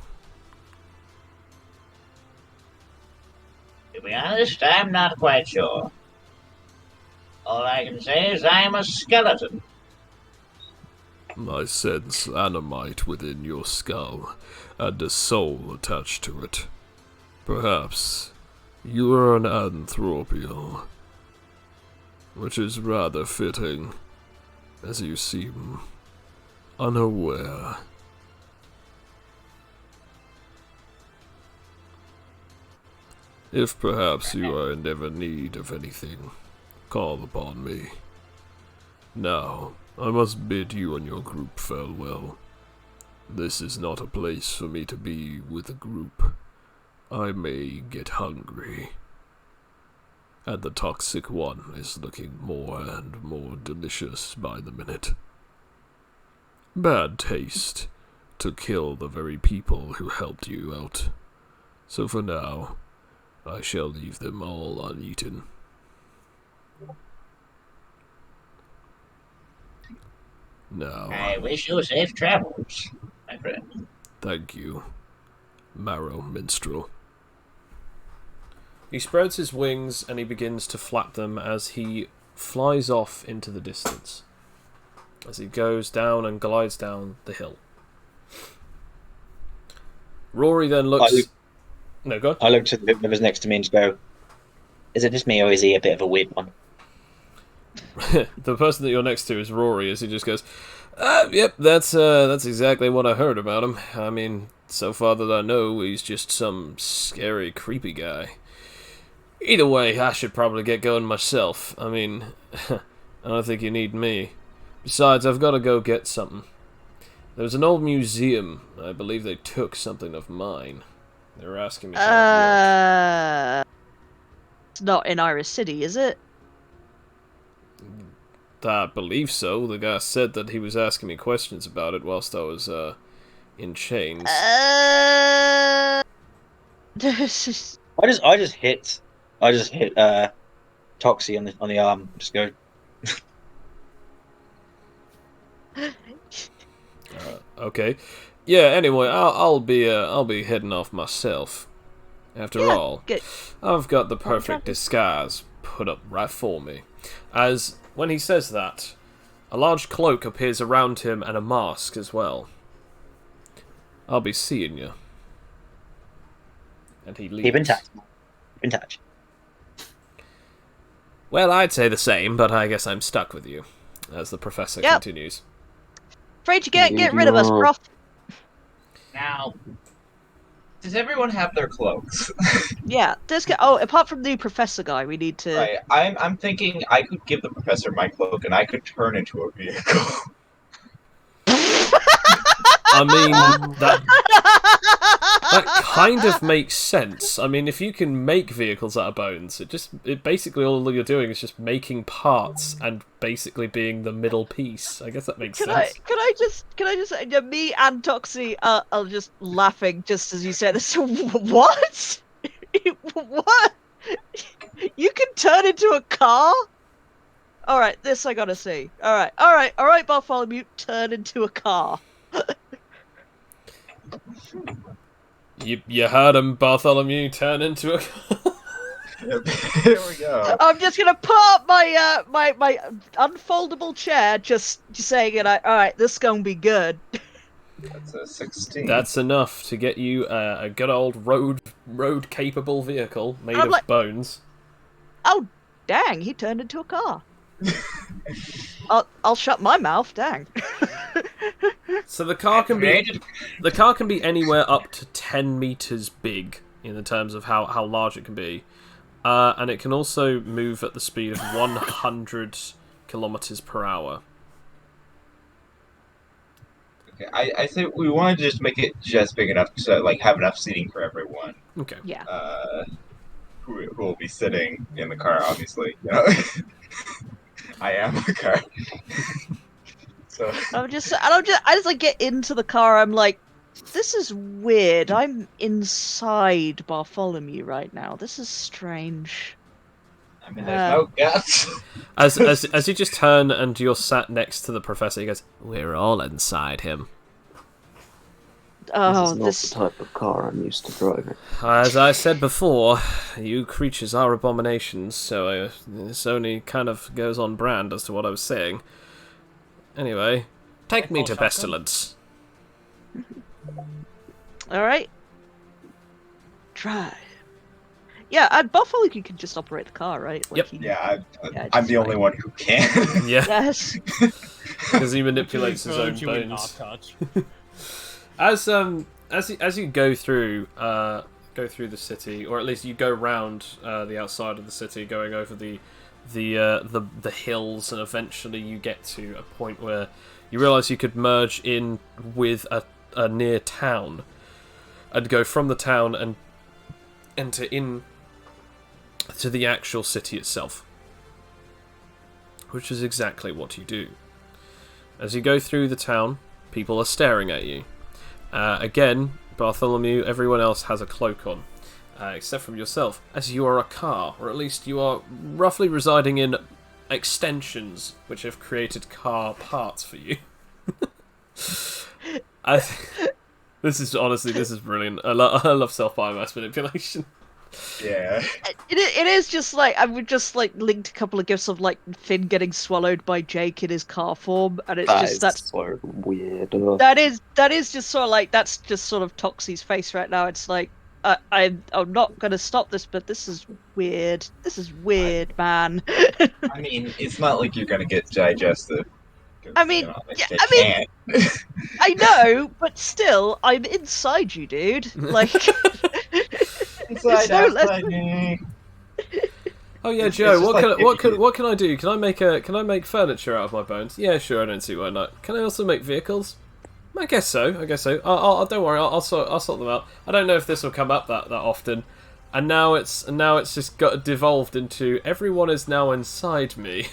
To be honest, I'm not quite sure. All I can say is I'm a skeleton. I sense animite within your skull, and a soul attached to it. Perhaps you are an anthropial, which is rather fitting, as you seem unaware. If perhaps you are in ever need of anything, call upon me. Now, I must bid you and your group farewell. This is not a place for me to be with a group. I may get hungry. And the toxic one is looking more and more delicious by the minute. Bad taste to kill the very people who helped you out. So for now, I shall leave them all uneaten. Now, I wish you safe travels, my friend. thank you, Marrow Minstrel. He spreads his wings and he begins to flap them as he flies off into the distance. As he goes down and glides down the hill. Rory then looks... No, go on. I look to whoever's next to me and just go, is it just me or is he a bit of a weird one? The person that you're next to is Rory, as he just goes, yep, that's exactly what I heard about him. I mean, so far that I know, he's just some scary, creepy guy. Either way, I should probably get going myself. I mean, I don't think you need me. Besides, I've got to go get something. There's an old museum. I believe they took something of mine. They were asking me how it worked. It's not in Iris City, is it? I believe so. The guy said that he was asking me questions about it whilst I was in chains. I just hit Toxie on the arm. Just go. Okay. Yeah. Anyway, I'll be heading off myself. After all, good. I've got the perfect disguise put up right for me. As when he says that, a large cloak appears around him and a mask as well. I'll be seeing you. And he leaves. Keep in touch. Keep in touch. Well, I'd say the same, but I guess I'm stuck with you. As the professor continues. Afraid you can't get rid of us, prof. Now, Does everyone have their cloaks? Yeah, apart from the professor guy, we need to... Right, I'm thinking I could give the professor my cloak and I could turn into a vehicle. I mean, that kind of makes sense. I mean, if you can make vehicles out of bones, it basically all you're doing is just making parts and basically being the middle piece. I guess that makes sense. Can I just say, me and Toxie are just laughing just as you say this. What? What? You can turn into a car? Alright, this I gotta see. Alright, Bartholomew, turn into a car. You heard him, Bartholomew, turn into a car. Here we go. I'm just gonna put up my my unfoldable chair, just saying it. Alright, this is gonna be good. That's a 16. That's enough to get you a good old road capable vehicle made of bones. Oh, dang! He turned into a car. I'll shut my mouth. Dang. So the car can be anywhere up to 10 meters big in the terms of how large it can be, and it can also move at the speed of 100 kilometers per hour. Okay, I think we want to just make it just big enough to like have enough seating for everyone. Okay. Yeah. Who will be sitting in the car? Obviously, you know? I am the car. So I just like get into the car. I'm like, this is weird. I'm inside Bartholomew right now. This is strange. I mean, there's no guts. As you just turn and you're sat next to the professor, he goes, "We're all inside him." Oh, this is not the type of car I'm used to driving. As I said before, you creatures are abominations, so this only kind of goes on brand as to what I was saying. Anyway, take me to Pestilence. Alright. Try. Yeah, Buffalo, you can just operate the car, right? Like, Yep. I'm the only one who can. Yeah. Yes. Because he manipulates his own bones. As you go through the city, or at least you go round the outside of the city, going over the hills, and eventually you get to a point where you realise you could merge in with a near town, and go from the town and enter in to the actual city itself, which is exactly what you do. As you go through the town, people are staring at you. Again, Bartholomew, everyone else has a cloak on, except from yourself, as you are a car, or at least you are roughly residing in extensions which have created car parts for you. This is brilliant. I love self-biomass manipulation. Yeah. It is just like, I would just like linked a couple of gifs of like Finn getting swallowed by Jake in his car form, and it's that's so weird. That is just sort of like, that's just sort of Toxie's face right now. It's like, I'm not gonna stop this, but this is weird. This is weird, man. I mean, it's not like you're gonna get digested. I mean, I know, but still, I'm inside you, dude. Like, inside, outside. Oh yeah, Joe. What can I do? Can I make furniture out of my bones? Yeah, sure. I don't see why not. Can I also make vehicles? I guess so. I'll don't worry. I'll sort them out. I don't know if this will come up that often. And now it's just got devolved into everyone is now inside me.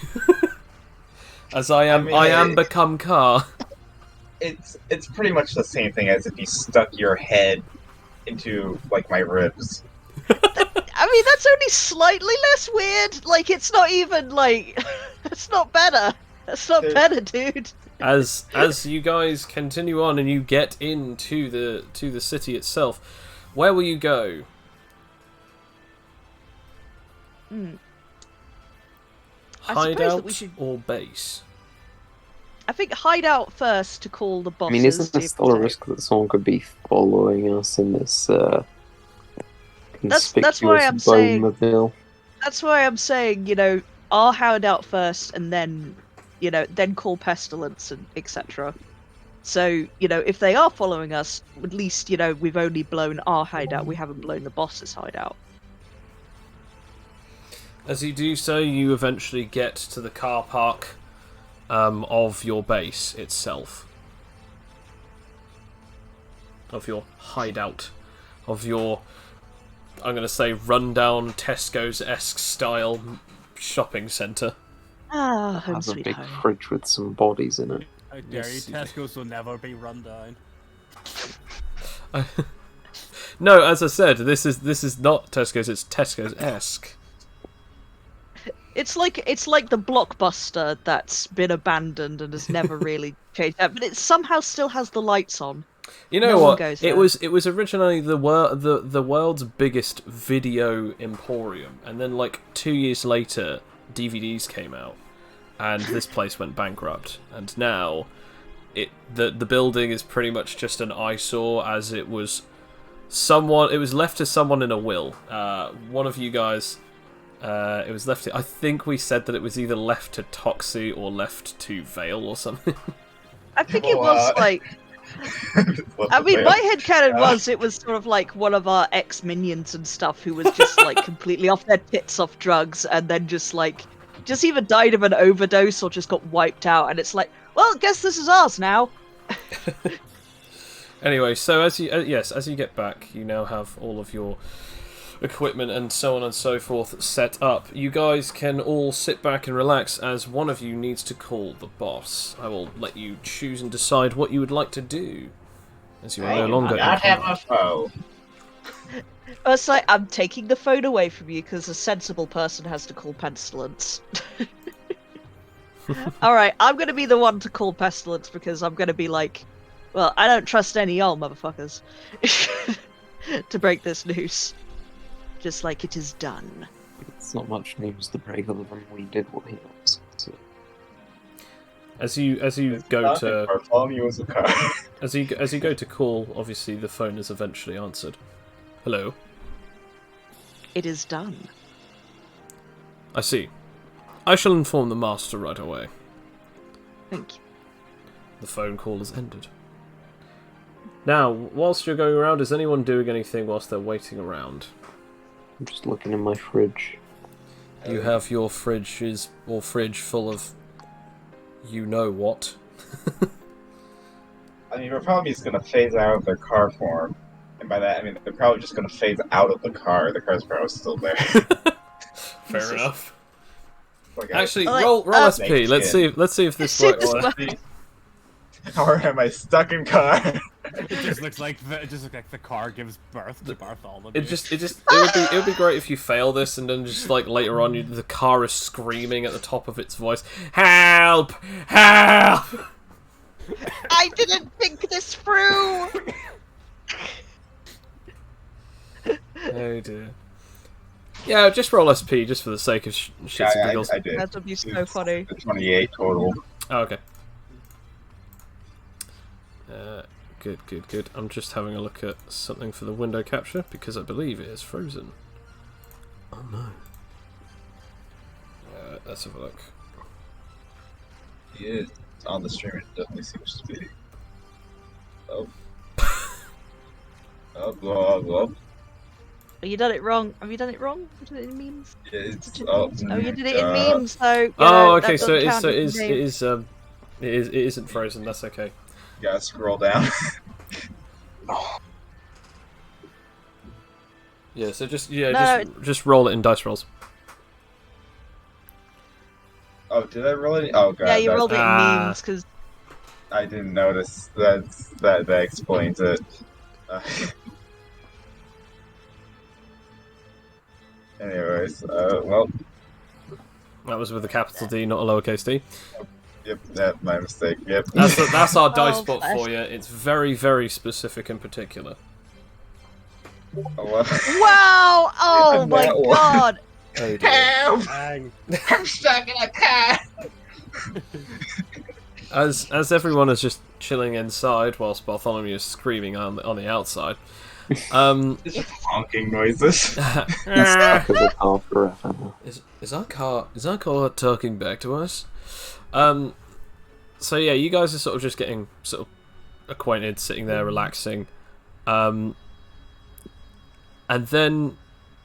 As I am become car. It's pretty much the same thing as if you stuck your head into like my ribs. I mean, that's only slightly less weird. Like, it's not even like, it's not better. That's not better, dude. As you guys continue on and you get into the city itself, where will you go? Hideout or base? I think hideout first to call the bosses. I mean, isn't there still a risk that someone could be following us in this conspicuous that's why I'm saying. Bone-mobile? That's why I'm saying, you know, I'll hideout first, and then, you know, then call pestilence and etc. So, you know, if they are following us, at least, you know, we've only blown our hideout. We haven't blown the boss's hideout. As you do so, you eventually get to the car park of your base itself. Of your hideout. Of your, I'm going to say, rundown Tesco's-esque style shopping centre. Ah, home Has a sweet big home. fridge with some bodies in it. How dare you, Tesco's will never be run down. No, as I said, this is not Tesco's, it's Tesco's-esque. It's like the Blockbuster that's been abandoned and has never really changed that, but it somehow still has the lights on. You know No one what? goes It there. was originally the world's biggest video emporium, and then like 2 years later, DVDs came out, and this place went bankrupt. And now, the building is pretty much just an eyesore, as it was left to someone in a will. One of you guys. It was left to... I think we said that it was either left to Toxie or left to Vale or something. I think it was like... I mean, my headcanon was it was sort of like one of our ex-minions and stuff who was just like completely off their tits off drugs and then just either died of an overdose or just got wiped out, and it's like, well, I guess this is ours now. Anyway, so as you get back, you now have all of your equipment and so on and so forth set up. You guys can all sit back and relax, as one of you needs to call the boss. I will let you choose and decide what you would like to do, as you are no longer. I not have a foe. It's like, I'm taking the phone away from you because a sensible person has to call Pestilence. Alright, I'm gonna be the one to call Pestilence because I'm gonna be like, well, I don't trust any y'all motherfuckers to break this news. Just like it is done. It's not much news to break other than we did what he wants. So. As you go to Bartholomew was a car. as you go to call, obviously the phone is eventually answered. Hello. It is done. I see. I shall inform the master right away. Thank you. The phone call has ended. Now, whilst you're going around, is anyone doing anything whilst they're waiting around? I'm just looking in my fridge. You have your fridge full of you know what. I mean, we're probably just gonna phase out of their car form. And by that, I mean, they're probably just gonna phase out of the car. The car's probably still there. Fair enough. Like, Actually, Like, roll SP. Let's see if this works. or am I stuck in car? It just looks like the car gives birth to Bartholomew. It would be great if you fail this and then just like later on the car is screaming at the top of its voice, "Help! Help!" I didn't think this through! Oh dear. Yeah, just roll SP just for the sake of shits and giggles. I did. That would be so funny. 28 total. Oh, okay. Good. I'm just having a look at something for the window capture because I believe it is frozen. Oh no. Let's have a look. He is on the stream. It definitely seems to be. Oh. Oh. Oh, you done it wrong. Have you done it wrong? What do it means? It's, Oh, you did it in memes, so. Oh, okay. So it it isn't frozen. That's okay. You gotta scroll down. Yeah. So just roll it in dice rolls. Oh, did I roll it? Oh god. Yeah, you rolled it in memes because. I didn't notice. That explains it. Anyways, well. That was with a capital D, not a lowercase d. Yep, my mistake. Yep. That's our dice Oh, bot for you. It's very, very specific and particular. Oh, well. Wow! Oh my That one. god! Oh, dear. Help! Dang. I'm stuck in a car! As everyone is just chilling inside whilst Bartholomew is screaming on the outside. Just honking noises. Stuck in the car forever. Is our car talking back to us? So yeah, you guys are sort of just getting sort of acquainted, sitting there relaxing, and then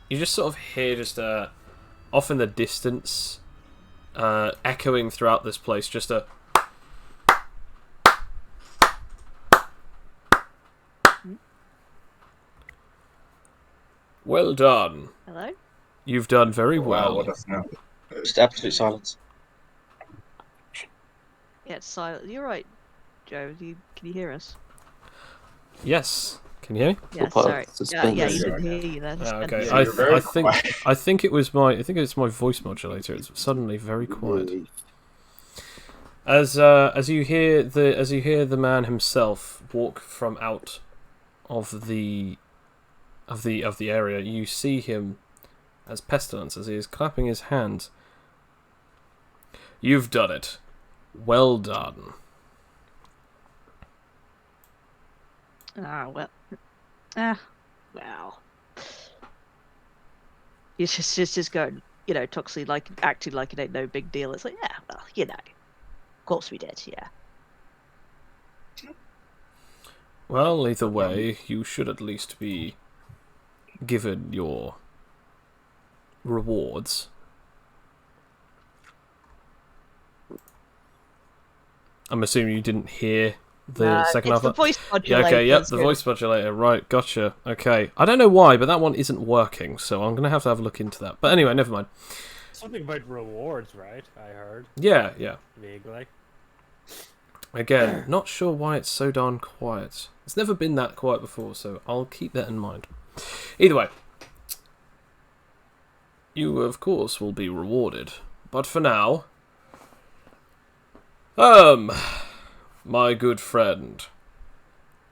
you just sort of hear just off in the distance, echoing throughout this place, just a. Well done. Hello? You've done very Wow, well. what a sound. Just absolute silence. Yeah, it's silent. You're right, Joe. Can you hear us? Yes. Can you hear me? Yeah, part of sorry. the Yeah, suspense. yeah, you There you didn't are. hear you then. Ah, okay. Yeah, you're very think quiet. I think it's my voice modulator. It's suddenly very quiet. Really? As you hear the man himself walk from out of the area, you see him as Pestilence, as he is clapping his hands. You've done it. Well done. Ah, well. Well. He's just going, toxically, like, acting like it ain't no big deal. It's like, yeah, well, of course we did, yeah. Well, either way, you should at least be given your rewards. I'm assuming you didn't hear the second it's half. the voice Yeah, modulator. okay, yep, the voice modulator. Right, gotcha. Okay. I don't know why, but that one isn't working, so I'm going to have a look into that. But anyway, never mind. Something about rewards, right? I heard Yeah. vaguely. Again, not sure why it's so darn quiet. It's never been that quiet before, so I'll keep that in mind. Either way, you, of course, will be rewarded. But for now... my good friend,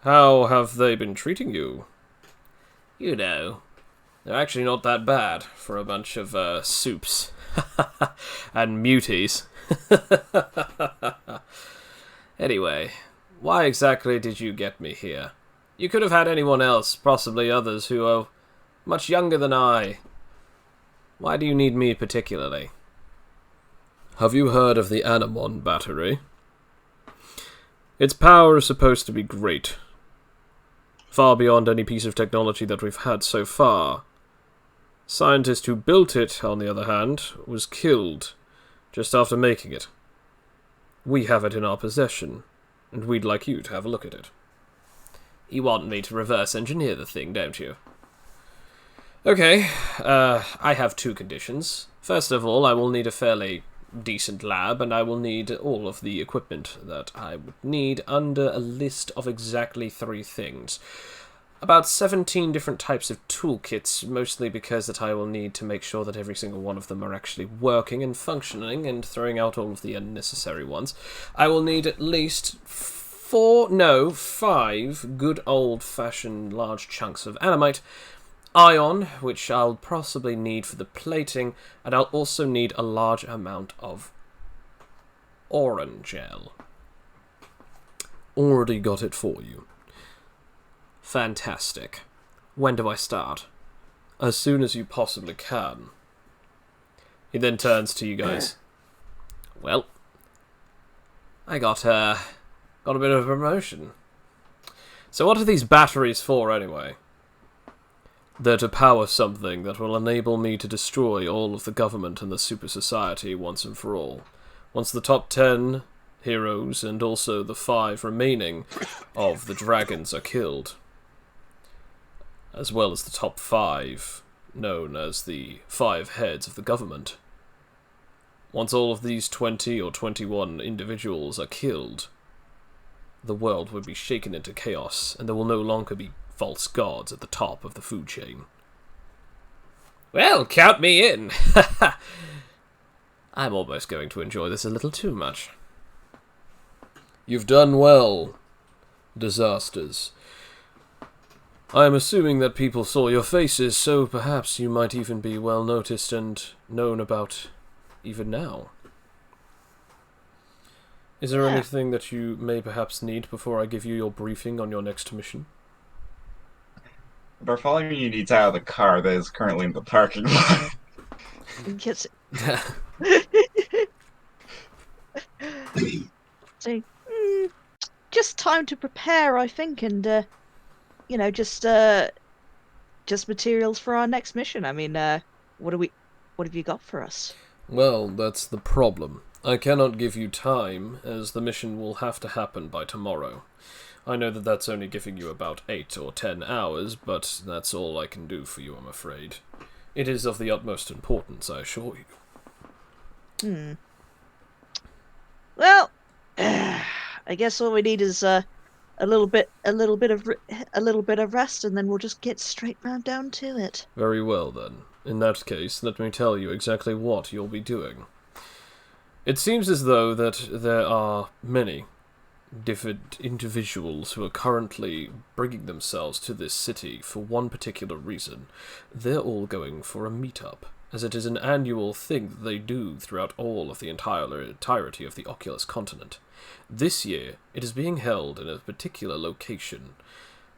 how have they been treating you? You know, they're actually not that bad for a bunch of soups and muties. Anyway, why exactly did you get me here? You could have had anyone else, possibly others who are much younger than I. Why do you need me particularly? Have you heard of the Anemon battery? Its power is supposed to be great. Far beyond any piece of technology that we've had so far. Scientist who built it, on the other hand, was killed just after making it. We have it in our possession, and we'd like you to have a look at it. You want me to reverse engineer the thing, don't you? Okay, I have two conditions. First of all, I will need a fairly decent lab, and I will need all of the equipment that I would need under a list of exactly 3 things. About 17 different types of toolkits, mostly because that I will need to make sure that every single one of them are actually working and functioning, and throwing out all of the unnecessary ones. I will need at least 5 good old-fashioned large chunks of animite, ion, which I'll possibly need for the plating, and I'll also need a large amount of orangel. Already got it for you. Fantastic. When do I start? As soon as you possibly can. He then turns to you guys. Well, I got a bit of a promotion. So what are these batteries for, anyway? They're to power something that will enable me to destroy all of the government and the super society once and for all. Once the top 10 heroes and also the 5 remaining of the dragons are killed, as well as the top 5, known as the 5 heads of the government. Once all of these 20 or 21 individuals are killed, the world will be shaken into chaos, and there will no longer be false gods at the top of the food chain. Well, count me in! I'm almost going to enjoy this a little too much. You've done well, Disasters. I am assuming that people saw your faces, so perhaps you might even be well noticed and known about even now. Is there anything that you may perhaps need before I give you your briefing on your next mission? Bartholomew needs out of the car that is currently in the parking lot. Yes. So, just time to prepare, I think, and just materials for our next mission. I mean, what have you got for us? Well, that's the problem. I cannot give you time, as the mission will have to happen by tomorrow. I know that that's only giving you about 8 or 10 hours, but that's all I can do for you, I'm afraid. It is of the utmost importance, I assure you. Well, I guess all we need is a little bit of rest, and then we'll just get straight round down to it. Very well, then. In that case, let me tell you exactly what you'll be doing. It seems as though that there are many different individuals who are currently bringing themselves to this city for one particular reason. They're all going for a meetup, as it is an annual thing that they do throughout all of the entirety of the Oculus continent. This year, it is being held in a particular location,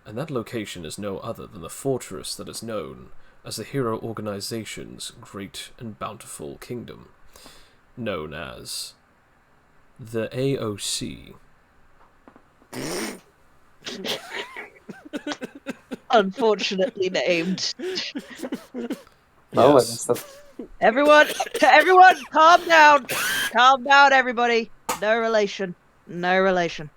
and that location is no other than the fortress that is known as the Hero Organization's Great and Bountiful Kingdom, known as the AOC. Unfortunately named. Oh, I Yes. guess that's Everyone, calm down. Calm down, everybody. No relation. No relation.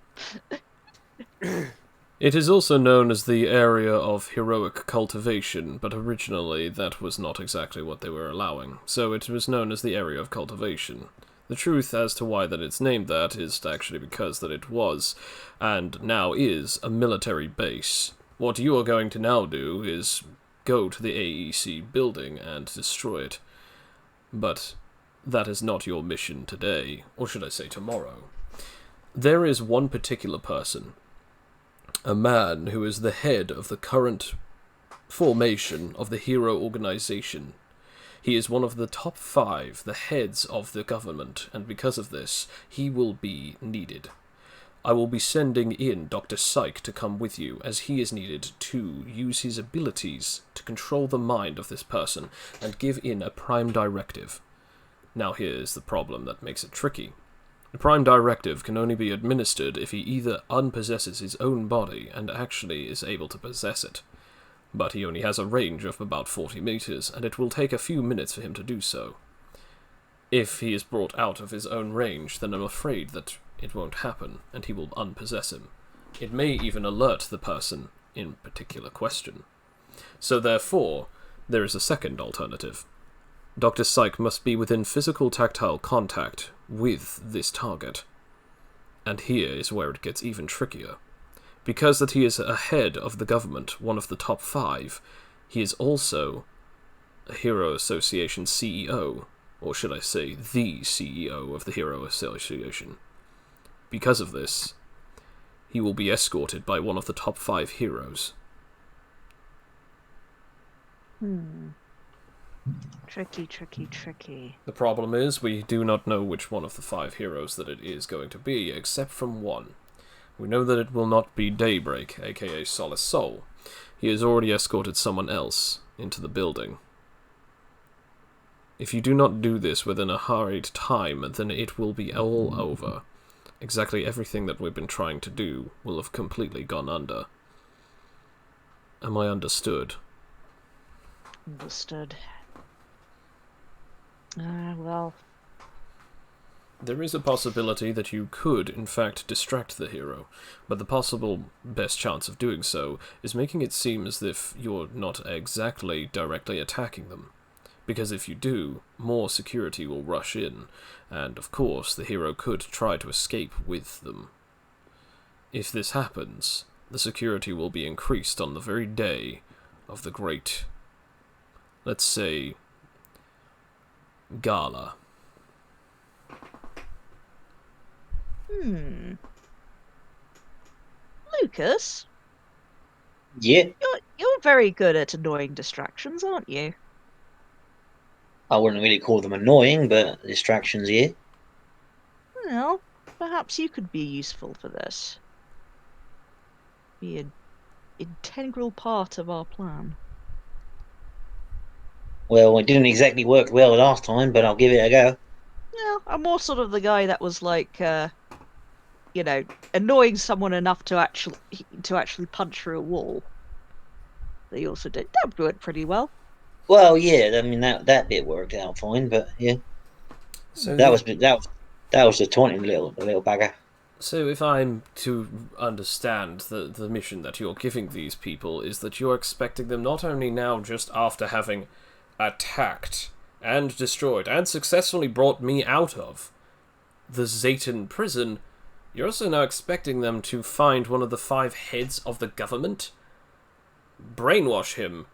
It is also known as the area of heroic cultivation, but originally that was not exactly what they were allowing, so it was known as the area of cultivation. The truth as to why that it's named that is actually because that it was, and now is, a military base. What you are going to now do is go to the AEC building and destroy it. But that is not your mission today, or should I say tomorrow. There is one particular person, a man who is the head of the current formation of the Hero Organization. He is one of the top 5, the heads of the government, and because of this, he will be needed. I will be sending in Dr. Syke to come with you, as he is needed to use his abilities to control the mind of this person and give in a prime directive. Now here's the problem that makes it tricky. The prime directive can only be administered if he either unpossesses his own body and actually is able to possess it. But he only has a range of about 40 meters, and it will take a few minutes for him to do so. If he is brought out of his own range, then I'm afraid that it won't happen, and he will unpossess him. It may even alert the person in particular question. So therefore, there is a second alternative. Dr. Syke must be within physical tactile contact with this target. And here is where it gets even trickier. Because that he is a head of the government, one of the top 5, he is also a Hero Association CEO, or should I say, the CEO of the Hero Association. Because of this, he will be escorted by one of the top 5 heroes. Tricky, tricky, tricky. The problem is, we do not know which one of the 5 heroes that it is going to be, except from one. We know that it will not be Daybreak, aka Solace Soul. He has already escorted someone else into the building. If you do not do this within a hurried time, then it will be all over. Exactly everything that we've been trying to do will have completely gone under. Am I understood? Understood. Well... There is a possibility that you could, in fact, distract the hero, but the possible best chance of doing so is making it seem as if you're not exactly directly attacking them. Because if you do, more security will rush in, and of course the hero could try to escape with them. If this happens, the security will be increased on the very day of the great, let's say, gala. Lucas, Yeah, you're very good at annoying distractions, aren't you? I wouldn't really call them annoying, but distractions, yeah. Well, perhaps you could be useful for this. Be an integral part of our plan. Well, it didn't exactly work well last time, but I'll give it a go. Yeah, I'm more sort of the guy that was like, annoying someone enough to actually punch through a wall. They also did. That went pretty well. Well, yeah, I mean that bit worked out fine, but yeah, So that was the taunting little bagger. So if I'm to understand the mission that you're giving these people is that you're expecting them not only now just after having attacked and destroyed and successfully brought me out of the Zayton prison, You're also now expecting them to find one of the 5 heads of the government, brainwash him,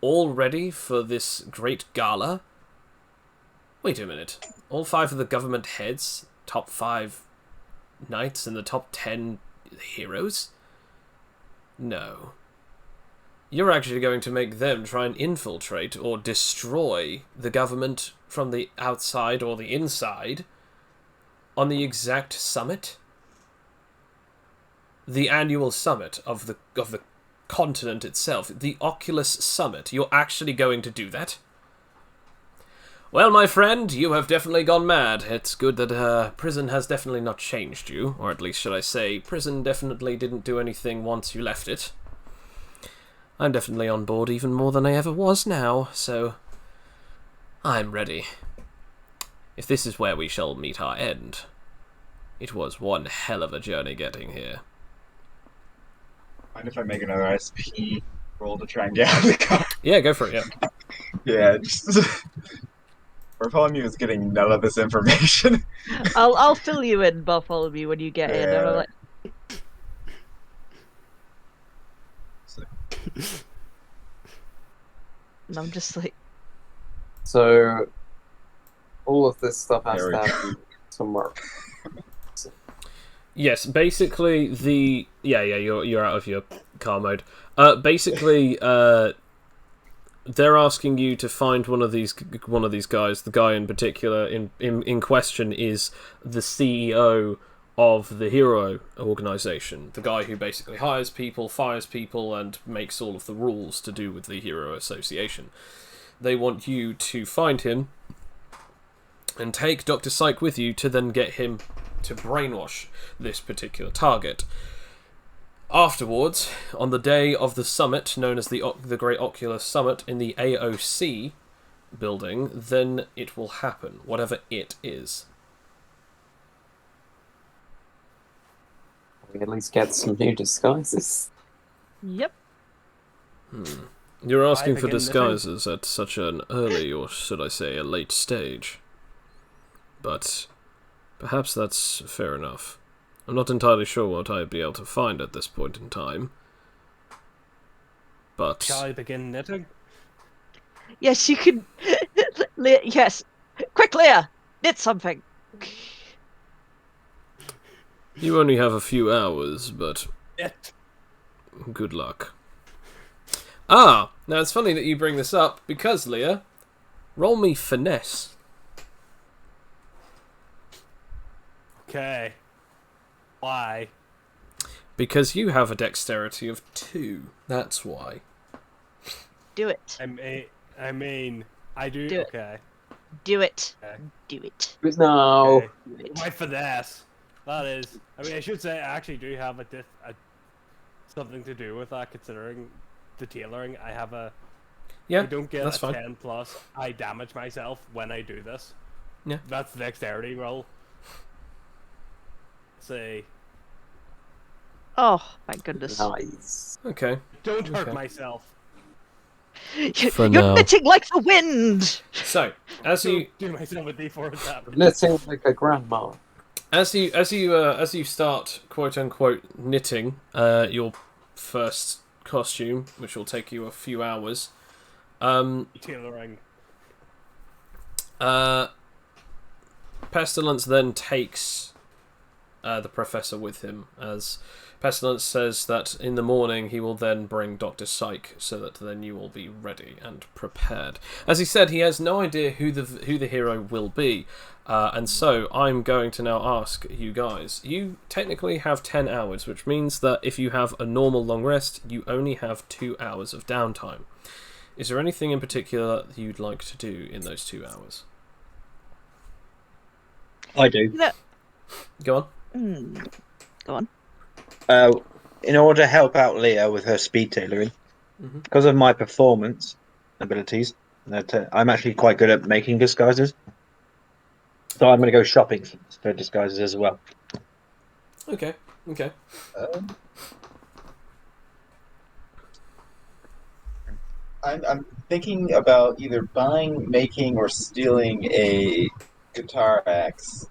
all ready for this great gala? Wait a minute. All 5 of the government heads, top 5 knights and the top 10 heroes? No. You're actually going to make them try and infiltrate or destroy the government from the outside or the inside on the exact summit? The annual summit of the continent itself, the Oculus Summit. You're actually going to do that? Well, my friend, you have definitely gone mad. It's good that prison has definitely not changed you, or at least should I say, prison definitely didn't do anything once you left it. I'm definitely on board even more than I ever was now, so I'm ready. If this is where we shall meet our end, it was one hell of a journey getting here. Mind if I make another SP roll to try and get out of the car? Yeah, go for it, yeah. Yeah, just... Bartholomew is getting none of this information. I'll fill you in, Bartholomew, when you get in. And I'm like... And I'm just like... So, all of this stuff has There to we happen tomorrow. Yes, basically the... Yeah, you're out of your car mode. Basically, they're asking you to find one of these guys. The guy in particular in question is the CEO of the Hero organization. The guy who basically hires people, fires people, and makes all of the rules to do with the Hero Association. They want you to find him and take Dr. Psyche with you to then get him to brainwash this particular target. Afterwards, on the day of the summit, known as the Great Oculus Summit in the AOC building, then it will happen, whatever it is. We at least get some new disguises. Yep. You're asking for begin disguises at such an early, or should I say, a late stage. But perhaps that's fair enough. I'm not entirely sure what I'd be able to find at this point in time. But... Shall I begin knitting? Yes, you can... Yes. Quick, Leah! Knit something! You only have a few hours, but Knit. good luck. Ah! Now it's funny that you bring this up, because, Leah, roll me finesse. Okay. Why? Because you have a dexterity of 2. That's why. Do it. I mean, I do. Do it. Okay. Do it. Okay. Do it. No. Okay. My finesse. That is. I mean, I should say I actually do have a something to do with that, considering the tailoring. I have a. Yeah, I don't get that's a fine. 10 plus. I damage myself when I do this. Yeah. That's the dexterity roll. Say. Oh, thank goodness. Nice. Okay. Don't hurt Okay. myself. For You're now. knitting like the wind! So, as you Do myself a D4 attack. Knitting like a grandma. As you start quote unquote knitting your first costume, which will take you a few hours, Tailoring. Pestilence then takes the professor with him, as Pestilence says that in the morning he will then bring Dr. Psyche, so that then you will be ready and prepared. As he said, he has no idea who the hero will be, and so I'm going to now ask you guys. You technically have 10 hours, which means that if you have a normal long rest, you only have 2 hours of downtime. Is there anything in particular that you'd like to do in those 2 hours? I do. Go on. Go on. In order to help out Leah with her speed tailoring, because of my performance abilities, that I'm actually quite good at making disguises. So I'm going to go shopping for disguises as well. Okay. I'm thinking about either buying, making, or stealing a guitar axe.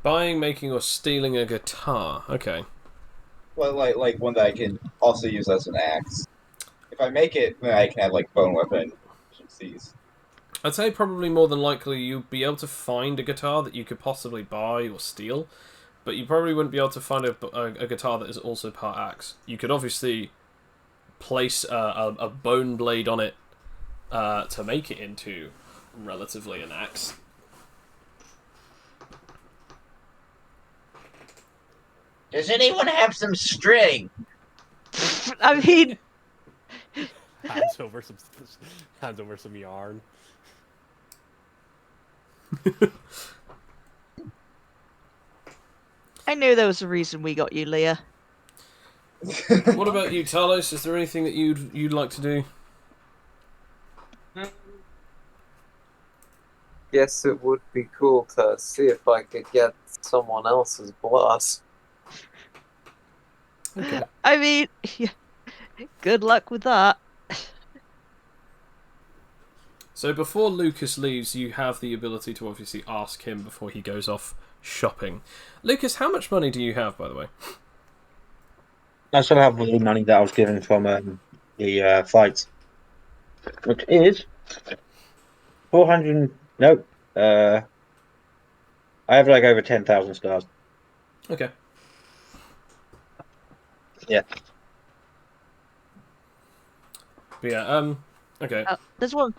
Buying, making, or stealing a guitar. Okay. Well, like one that I can also use as an axe. If I make it, then I can have like bone weapon efficiencies. I'd say probably more than likely you'd be able to find a guitar that you could possibly buy or steal, but you probably wouldn't be able to find a guitar that is also part axe. You could obviously place a bone blade on it to make it into relatively an axe. Does anyone have some string? I mean, Hands over some yarn. I knew there was a reason we got you, Leah. What about you, Talos? Is there anything that you'd like to do? Yes, it would be cool to see if I could get someone else's blood. Okay. I mean, good luck with that. So before Lucas leaves, you have the ability to obviously ask him before he goes off shopping. Lucas, how much money do you have, by the way? I still have the money that I was given from the fights, which is 400. No, I have like over 10,000 stars. Okay. Yeah. But yeah, okay. There's one.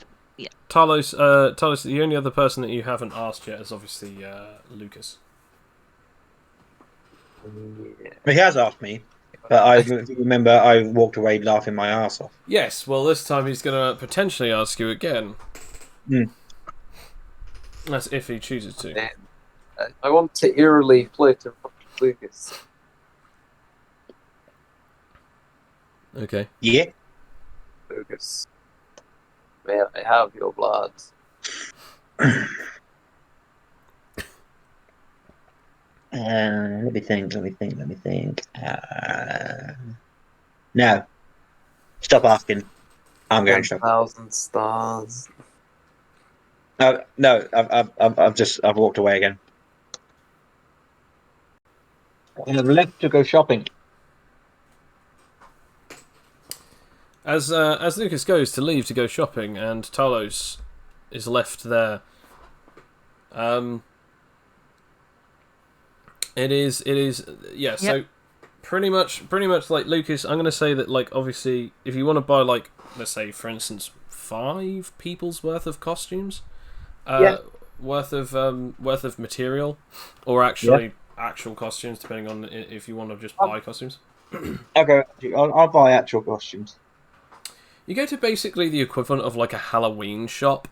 Talos, the only other person that you haven't asked yet is obviously Lucas. He has asked me, but I remember I walked away laughing my ass off. Yes, well, this time he's going to potentially ask you again. Hmm. That's if he chooses to. I want to eerily flirt with Lucas. Okay. Yeah. Lucas, may I have your blood? Let me think. No. Stop asking. I'm going shopping. 10,000 stars. No, I've walked away again. I've left to go shopping. As Lucas goes to leave to go shopping, and Talos is left there. It is yeah. So pretty much like Lucas, I'm gonna say that like obviously if you want to buy like let's say for instance 5 people's worth of costumes, worth of material, or actual costumes depending on if you want to just buy costumes. I'll buy actual costumes. You go to basically the equivalent of like a Halloween shop.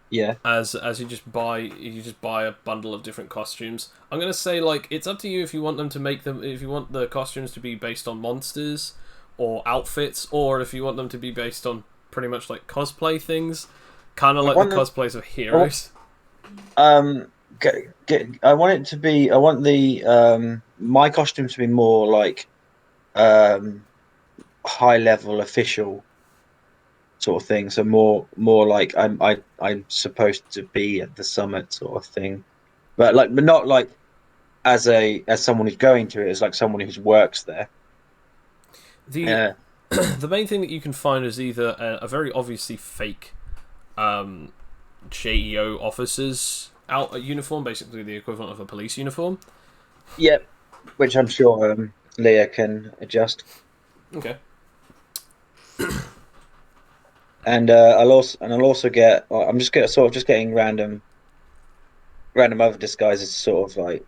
Yeah. As you just buy a bundle of different costumes. I'm gonna say like it's up to you if you want them to make them if you want the costumes to be based on monsters or outfits, or if you want them to be based on pretty much like cosplay things, kind of like the cosplays of heroes. I want it to be. I want the my costume to be more like high level official sort of thing. So more like I'm supposed to be at the summit sort of thing, but not like as someone who's going to it, as like someone who works there. The main thing that you can find is either a very obviously fake JEO officer's uniform, basically the equivalent of a police uniform. Yep, which I'm sure Leah can adjust. Okay. And I'll also get. I'm just getting random other disguises, sort of like,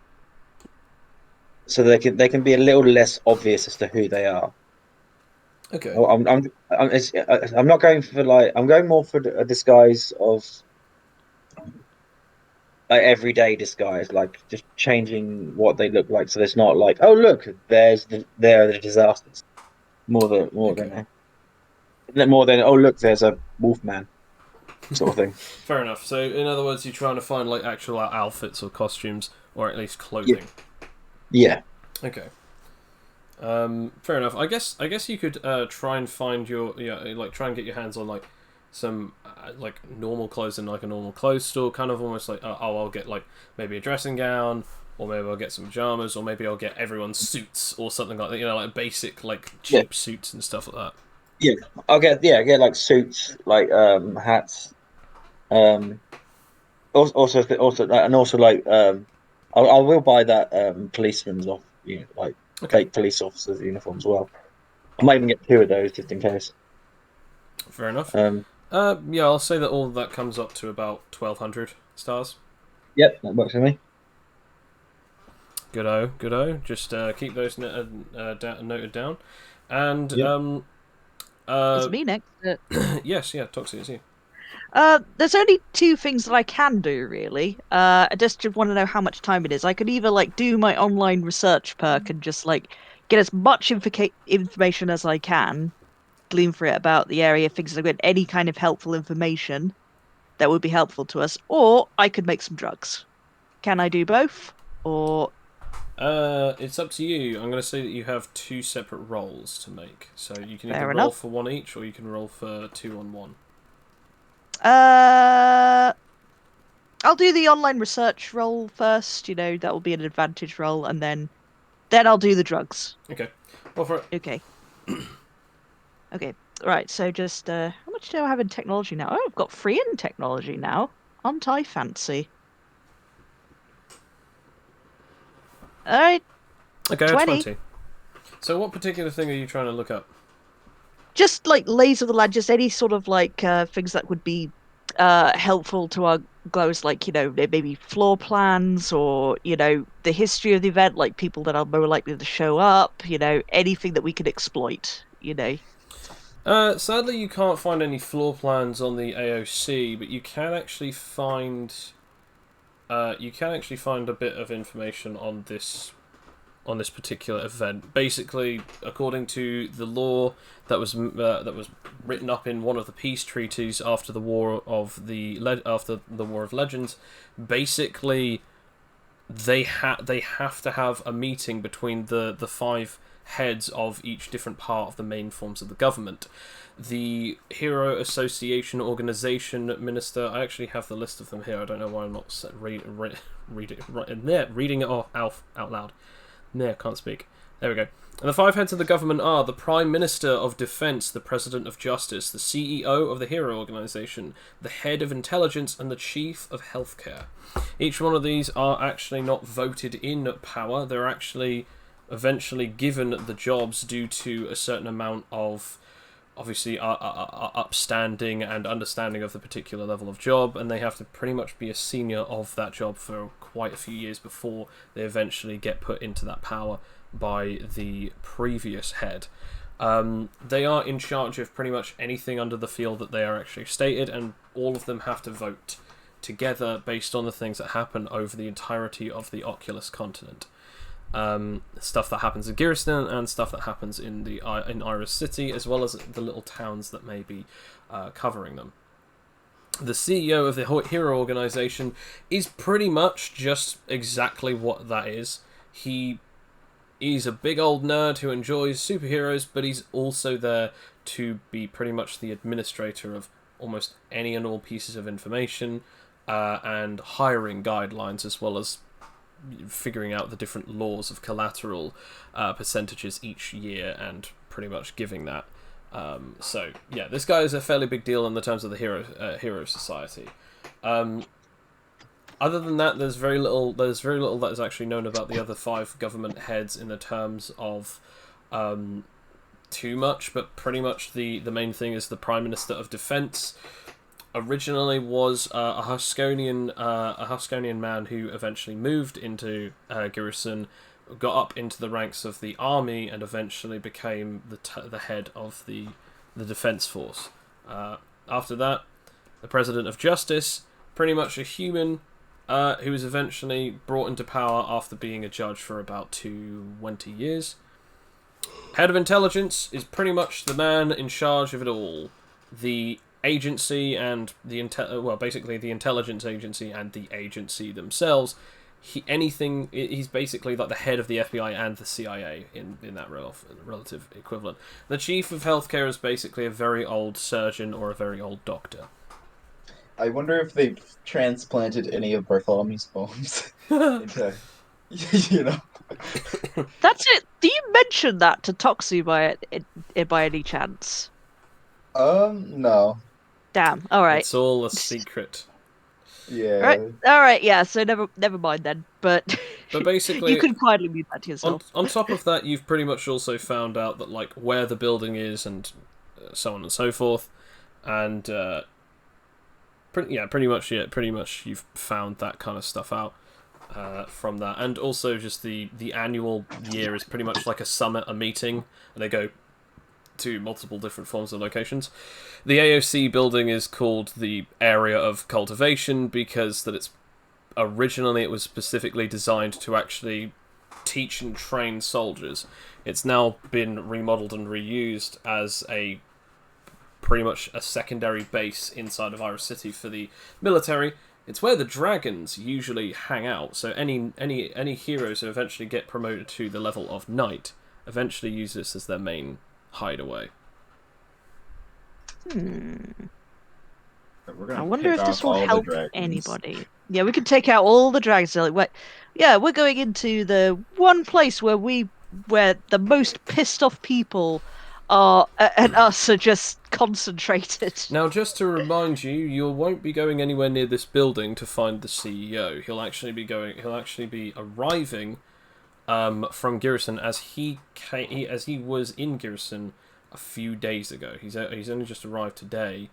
so they can be a little less obvious as to who they are. Okay. I'm not going for like. I'm going more for a disguise of like everyday disguise, like just changing what they look like, so there's not like, oh look, there are the disasters. More than oh look, there's a wolfman sort of thing. Fair enough. So in other words, you're trying to find like actual outfits or costumes, or at least clothing. Yeah. Okay. Fair enough. I guess you could try and find try and get your hands on like some like normal clothes in like a normal clothes store, kind of almost like I'll get like maybe a dressing gown or maybe I'll get some pajamas, or maybe I'll get everyone's suits or something like that. You know, like basic, like cheap suits and stuff like that. Yeah, I'll get like suits, like hats. Also, like I will buy that policeman's off, like fake police officers' uniform as well. I might even get 2 of those just in case. Fair enough. Yeah, I'll say that all of that comes up to about 1,200 stars. Yep, that works for me. Good-o, good-o. Just keep those noted down. And It's me next. yes, yeah, Toxie, it's you. There's only 2 things that I can do, really. I just want to know how much time it is. I could either, like, do my online research perk and just, like, get as much information as I can, glean for it about the area, things like that, any kind of helpful information that would be helpful to us, or I could make some drugs. Can I do both? Or... It's up to you. I'm going to say that you have 2 separate rolls to make. So you can either Fair roll enough. for 1 each, or you can roll for 2 on 1. I'll do the online research roll first. That will be an advantage roll, and then I'll do the drugs. Okay, roll for it. Okay. Okay. Right. So just how much do I have in technology now? Oh, I've got 3 in technology now. Aren't I fancy? All right. Okay, 20. So what particular thing are you trying to look up? Just like lays of the land, just any sort of like things that would be helpful to our goals, like maybe floor plans, or the history of the event, like people that are more likely to show up, anything that we could exploit. Sadly, you can't find any floor plans on the AOC, but you can actually find a bit of information on this particular event. Basically, according to the law that was written up in one of the peace treaties after the War of Legends, basically they have to have a meeting between the 5 heads of each different part of the main forms of the government. The Hero Association Organization Minister, I actually have the list of them here. I don't know why I'm not reading it out loud. No, can't speak. There we go. And the 5 heads of the government are the Prime Minister of Defense, the President of Justice, the CEO of the Hero Organization, the Head of Intelligence, and the Chief of Healthcare. Each one of these are actually not voted in power. They're actually eventually given the jobs due to a certain amount of, obviously, upstanding and understanding of the particular level of job, and they have to pretty much be a senior of that job for quite a few years before they eventually get put into that power by the previous head. They are in charge of pretty much anything under the field that they are actually stated, and all of them have to vote together based on the things that happen over the entirety of the Oculus continent. Stuff that happens in Giristan and stuff that happens in Iris City, as well as the little towns that may be covering them. The CEO of the Hero Organization is pretty much just exactly what that is. He's a big old nerd who enjoys superheroes, but he's also there to be pretty much the administrator of almost any and all pieces of information, and hiring guidelines, as well as figuring out the different laws of collateral percentages each year and pretty much giving that. So yeah, this guy is a fairly big deal in the terms of the Hero Society. Other than that, there's very little that is actually known about the other 5 government heads in the terms of too much, but pretty much the main thing is the Prime Minister of Defense. Originally was a Huskonian man who eventually moved into Giresun, got up into the ranks of the army, and eventually became the head of the defense force. After that, the President of Justice, pretty much a human who was eventually brought into power after being a judge for about 20 years. Head of Intelligence is pretty much the man in charge of it all. The agency and basically the intelligence agency and the agency themselves. He's basically like the head of the FBI and the CIA in that relative equivalent. The Chief of Healthcare is basically a very old surgeon or a very old doctor. I wonder if they've transplanted any of Bartholomew's bones into you know. That's it. Do you mention that to Toxu by any chance? No. Damn. All right. It's all a secret. Yeah. All right. Yeah. So never mind then. But But basically, you can quietly mute that to yourself. on top of that, you've pretty much also found out that like where the building is and so on and so forth, and pretty much you've found that kind of stuff out from that, and also just the annual year is pretty much like a summit, a meeting, and they go to multiple different forms of locations. The AOC building is called the Area of Cultivation because originally it was specifically designed to actually teach and train soldiers. It's now been remodeled and reused as pretty much a secondary base inside of Iris City for the military. It's where the dragons usually hang out, so any heroes who eventually get promoted to the level of knight eventually use this as their main hideaway. I wonder if this will help anybody. Yeah, we could take out all the dragons. Like, we're going into the one place where the most pissed off people are and us are just concentrated. Now, just to remind you, you won't be going anywhere near this building to find the CEO. He'll actually be arriving from Garrison as he was in Garrison a few days ago. He's only just arrived today,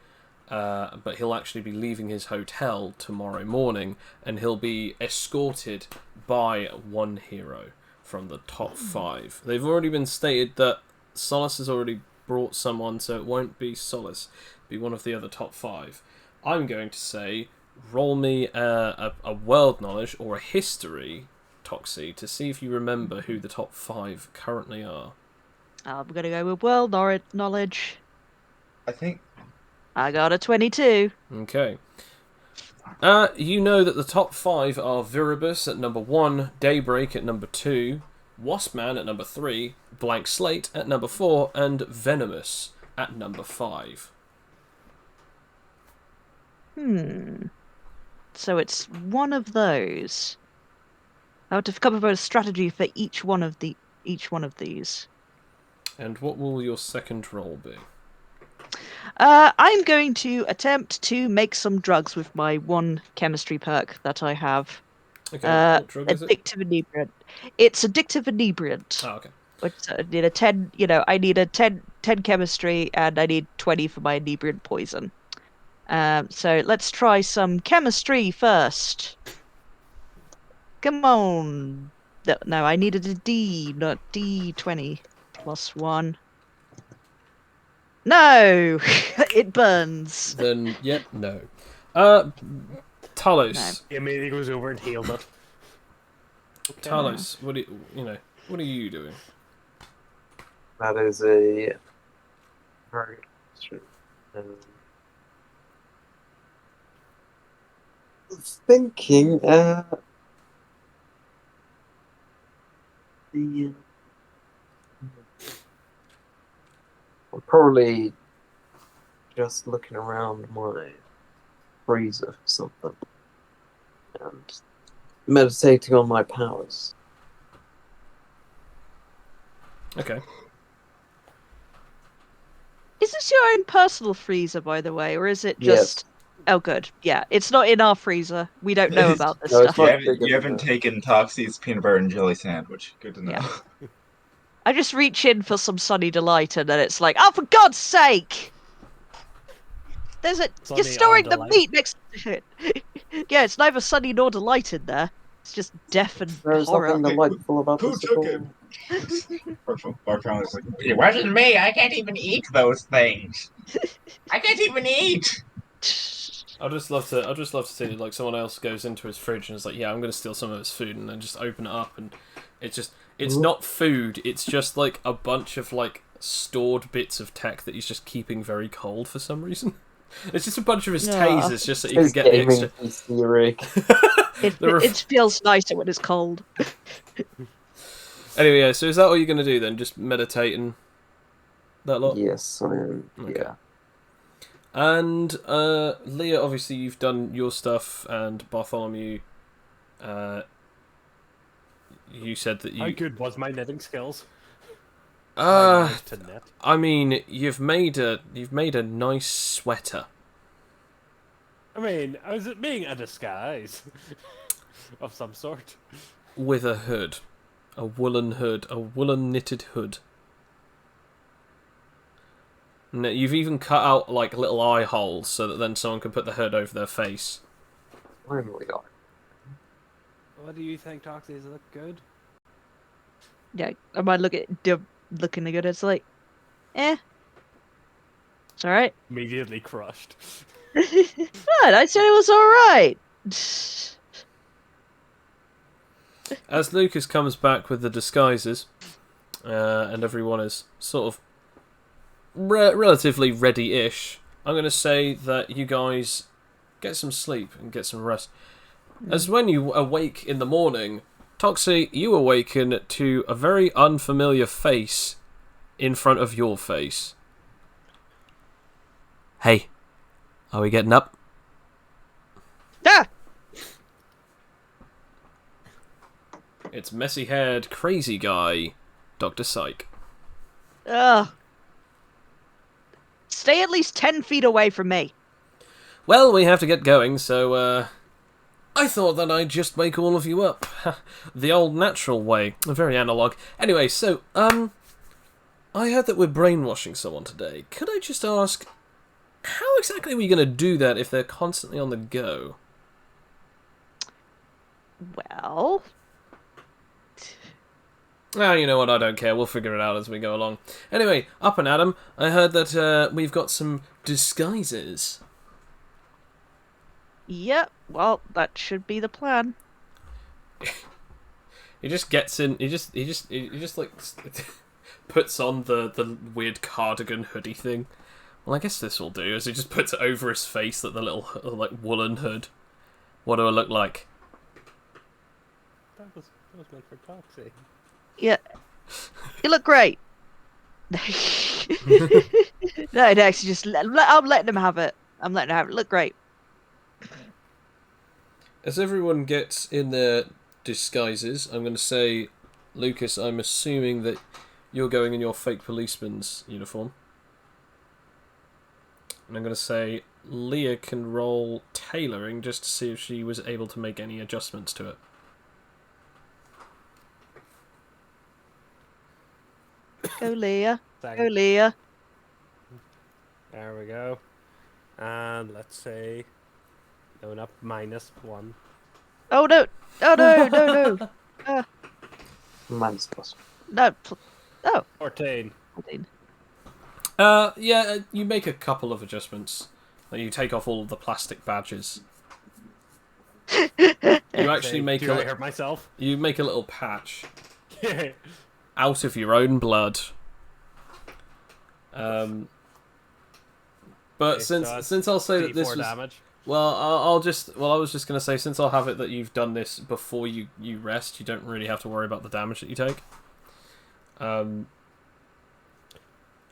but he'll actually be leaving his hotel tomorrow morning, and he'll be escorted by one hero from the top 5. They've already been stated that Solace has already brought someone, so it won't be Solace. It'll be one of the other top 5. I'm going to say, roll me a world knowledge or a history, Toxie, to see if you remember who the top 5 currently are. I'm gonna go with world knowledge. I think I got a 22. Okay. You know that the top 5 are Viribus at number 1, Daybreak at number 2, Waspman at number 3, Blank Slate at number 4, and Venomous at number 5. So it's one of those. I have to come up with a strategy for each one of these. And what will your second roll be? I'm going to attempt to make some drugs with my one chemistry perk that I have. Okay, what drug is it? Addictive inebriant. It's addictive inebriant. Oh, okay. Which I need a 10. I need a 10 chemistry, and I need 20 for my inebriant poison. So let's try some chemistry first. Come on. No, I needed a D, not D20 plus 1. No! It burns. Then, yep, no. Talos. He immediately goes over and heals it. Okay. Talos, what are you doing? That is a very good question. Thinking, I'm probably just looking around my freezer for something and meditating on my powers. Okay. Is this your own personal freezer, by the way, or is it just... Yes. Oh, good. Yeah, it's not in our freezer. We don't know about this No, it's stuff. not. you haven't taken Toxie's peanut butter and jelly sandwich. Good to know. Yeah. I just reach in for some Sunny Delight, and then it's like, oh, for God's sake! You're storing the meat next to it. Yeah, it's neither Sunny nor Delight in there. It's just death and There's horror. nothing delightful about Who this at took all. him? Bartolomew's like, It wasn't me. I can't even eat those things. I can't even eat. I'd just love to see like someone else goes into his fridge and is like, yeah, I'm gonna steal some of his food, and then just open it up, and it's not food. It's just like a bunch of like stored bits of tech that he's just keeping very cold for some reason. It's just a bunch of his tasers, just so you can get the extra. It feels nicer when it's cold. Anyway, yeah, so is that all you're gonna do then? Just meditate and that lot? Yes, I am. Okay. Yeah. And Leah, obviously you've done your stuff, and Bartholomew, you said that How you. good was my knitting skills? Uh, To knit. I mean, you've made a nice sweater. I mean, I was being a disguise of some sort. With a hood. A woolen knitted hood. And you've even cut out, like, little eye holes so that then someone can put the hood over their face. Really are. What do you think, Toxie? Does it look good? Yeah, I might looking good. It's like, it's all right. Immediately crushed. What? I said it was all right. As Lucas comes back with the disguises, and everyone is sort of relatively ready-ish, I'm going to say that you guys get some sleep and get some rest. As when you awake in the morning, Toxie, you awaken to a very unfamiliar face in front of your face. Hey, are we getting up? Ah! It's messy-haired, crazy guy, Dr. Psych. Ugh. Stay at least 10 feet away from me. Well, we have to get going, so, I thought that I'd just wake all of you up. The old natural way. Very analog. Anyway, so, I heard that we're brainwashing someone today. Could I just ask, how exactly are we going to do that if they're constantly on the go? Well, Ah, you know what, I don't care. We'll figure it out as we go along. Anyway, up and Adam, I heard that, we've got some disguises. yep. Well, that should be the plan. He just gets in. He just like puts on the weird cardigan hoodie thing. Well, I guess this will do. As he just puts it over his face, like the little like woolen hood. What do I look like? That was meant for Toxie. Yeah. You look great. No, actually, I'm letting him have it. I'm letting him have it. Look great. As everyone gets in their disguises, I'm going to say, Lucas, I'm assuming that you're going in your fake policeman's uniform. And I'm going to say Leah can roll tailoring just to see if she was able to make any adjustments to it. Go, Leah. Thank- Go, Leah. There we go. And let's say, no, not -1. Oh, no. Oh, no. Minus plus. No. Oh. 14. 14. Yeah, you make a couple of adjustments. Like you take off all of the plastic badges. You actually make Do I hurt myself? You make a little patch out of your own blood. But Okay, since I'll say that this was damage. well, I was just gonna say, since I'll have it that you've done this before you rest, you don't really have to worry about the damage that you take.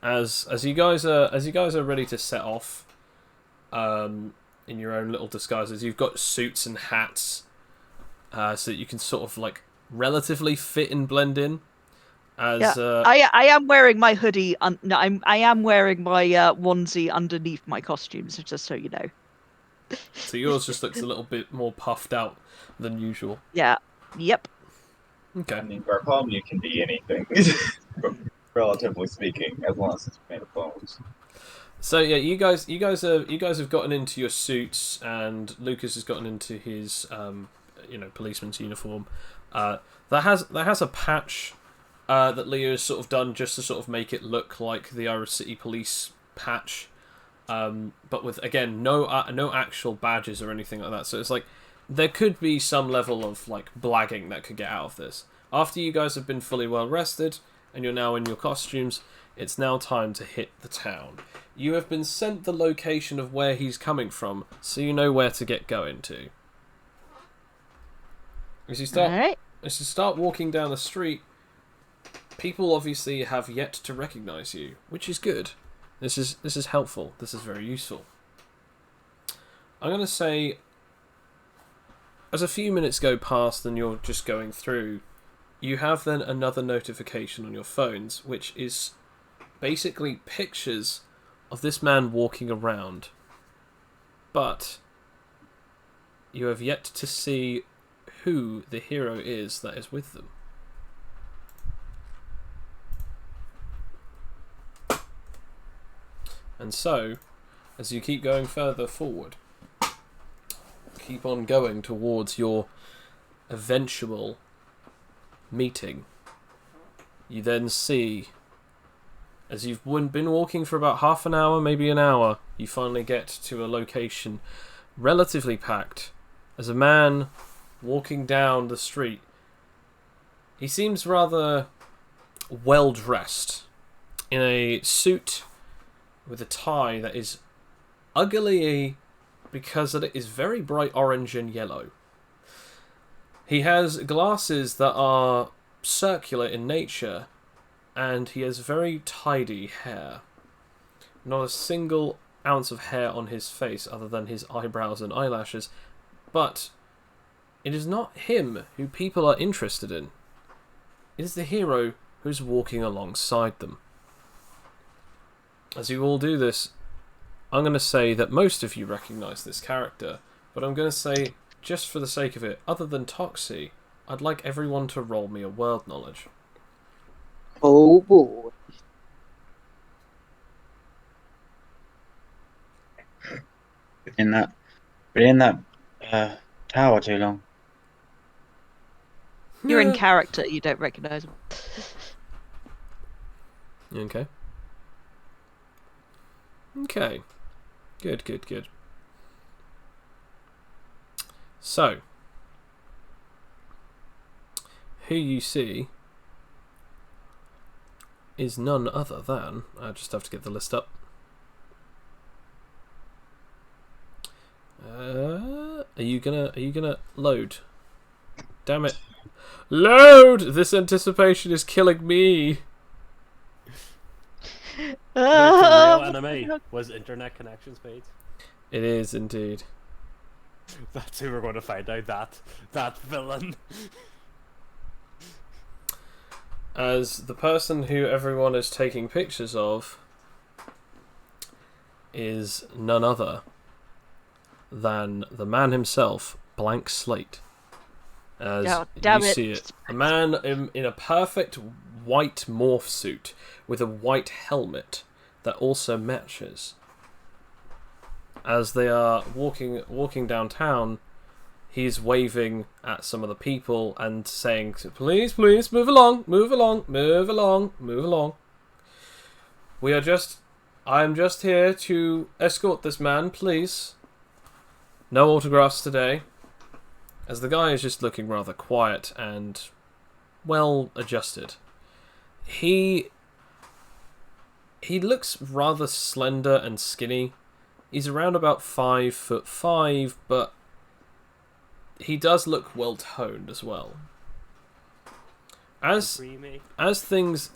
As you guys are ready to set off, in your own little disguises, you've got suits and hats, so that you can sort of like relatively fit and blend in. As I am wearing my hoodie. I am wearing my onesie underneath my costumes, just so you know. So yours just looks a little bit more puffed out than usual. Yeah. Yep. Okay. I mean, Bartholomew can be anything, relatively speaking, as long as it's made of bones. So yeah, you guys have gotten into your suits, and Lucas has gotten into his policeman's uniform. That has a patch that Leo has sort of done just to sort of make it look like the Irish City Police patch, but with again no actual badges or anything like that. So it's like there could be some level of like blagging that could get out of this. After you guys have been fully well rested and you're now in your costumes, it's now time to hit the town. You have been sent the location of where he's coming from, so you know where to get going to. As you start walking down the street, people obviously have yet to recognise you, which is good. This is helpful. This is very useful. I'm going to say, as a few minutes go past and you're just going through, you have then another notification on your phones, which is basically pictures of this man walking around. But you have yet to see who the hero is that is with them. And so, as you keep going further forward, keep on going towards your eventual meeting, you then see, as you've been walking for about half an hour, maybe an hour, you finally get to a location relatively packed. As a man walking down the street, he seems rather well dressed, in a suit with a tie that is ugly because it is very bright orange and yellow. He has glasses that are circular in nature, and he has very tidy hair. Not a single ounce of hair on his face other than his eyebrows and eyelashes, but it is not him who people are interested in. It is the hero who's walking alongside them. As you all do this, I'm going to say that most of you recognise this character, but I'm going to say, just for the sake of it, other than Toxie, I'd like everyone to roll me a world knowledge. Oh boy. In that tower too long. You're in character, you don't recognise him. Okay. Okay. Good. So, who you see is none other than... I just have to get the list up. Are you gonna load? Damn it. Load! This anticipation is killing me. The real enemy was internet connection speed. It is indeed. That's who we're going to find out. That villain. As the person who everyone is taking pictures of is none other than the man himself, Blank Slate. As you see it, a man in a perfect white morph suit with a white helmet that also matches. As they are walking downtown, he's waving at some of the people and saying, "Please, move along. I am just here to escort this man, please. No autographs today." As the guy is just looking rather quiet and well adjusted. He looks rather slender and skinny. He's around about 5'5", but he does look well toned as well. As things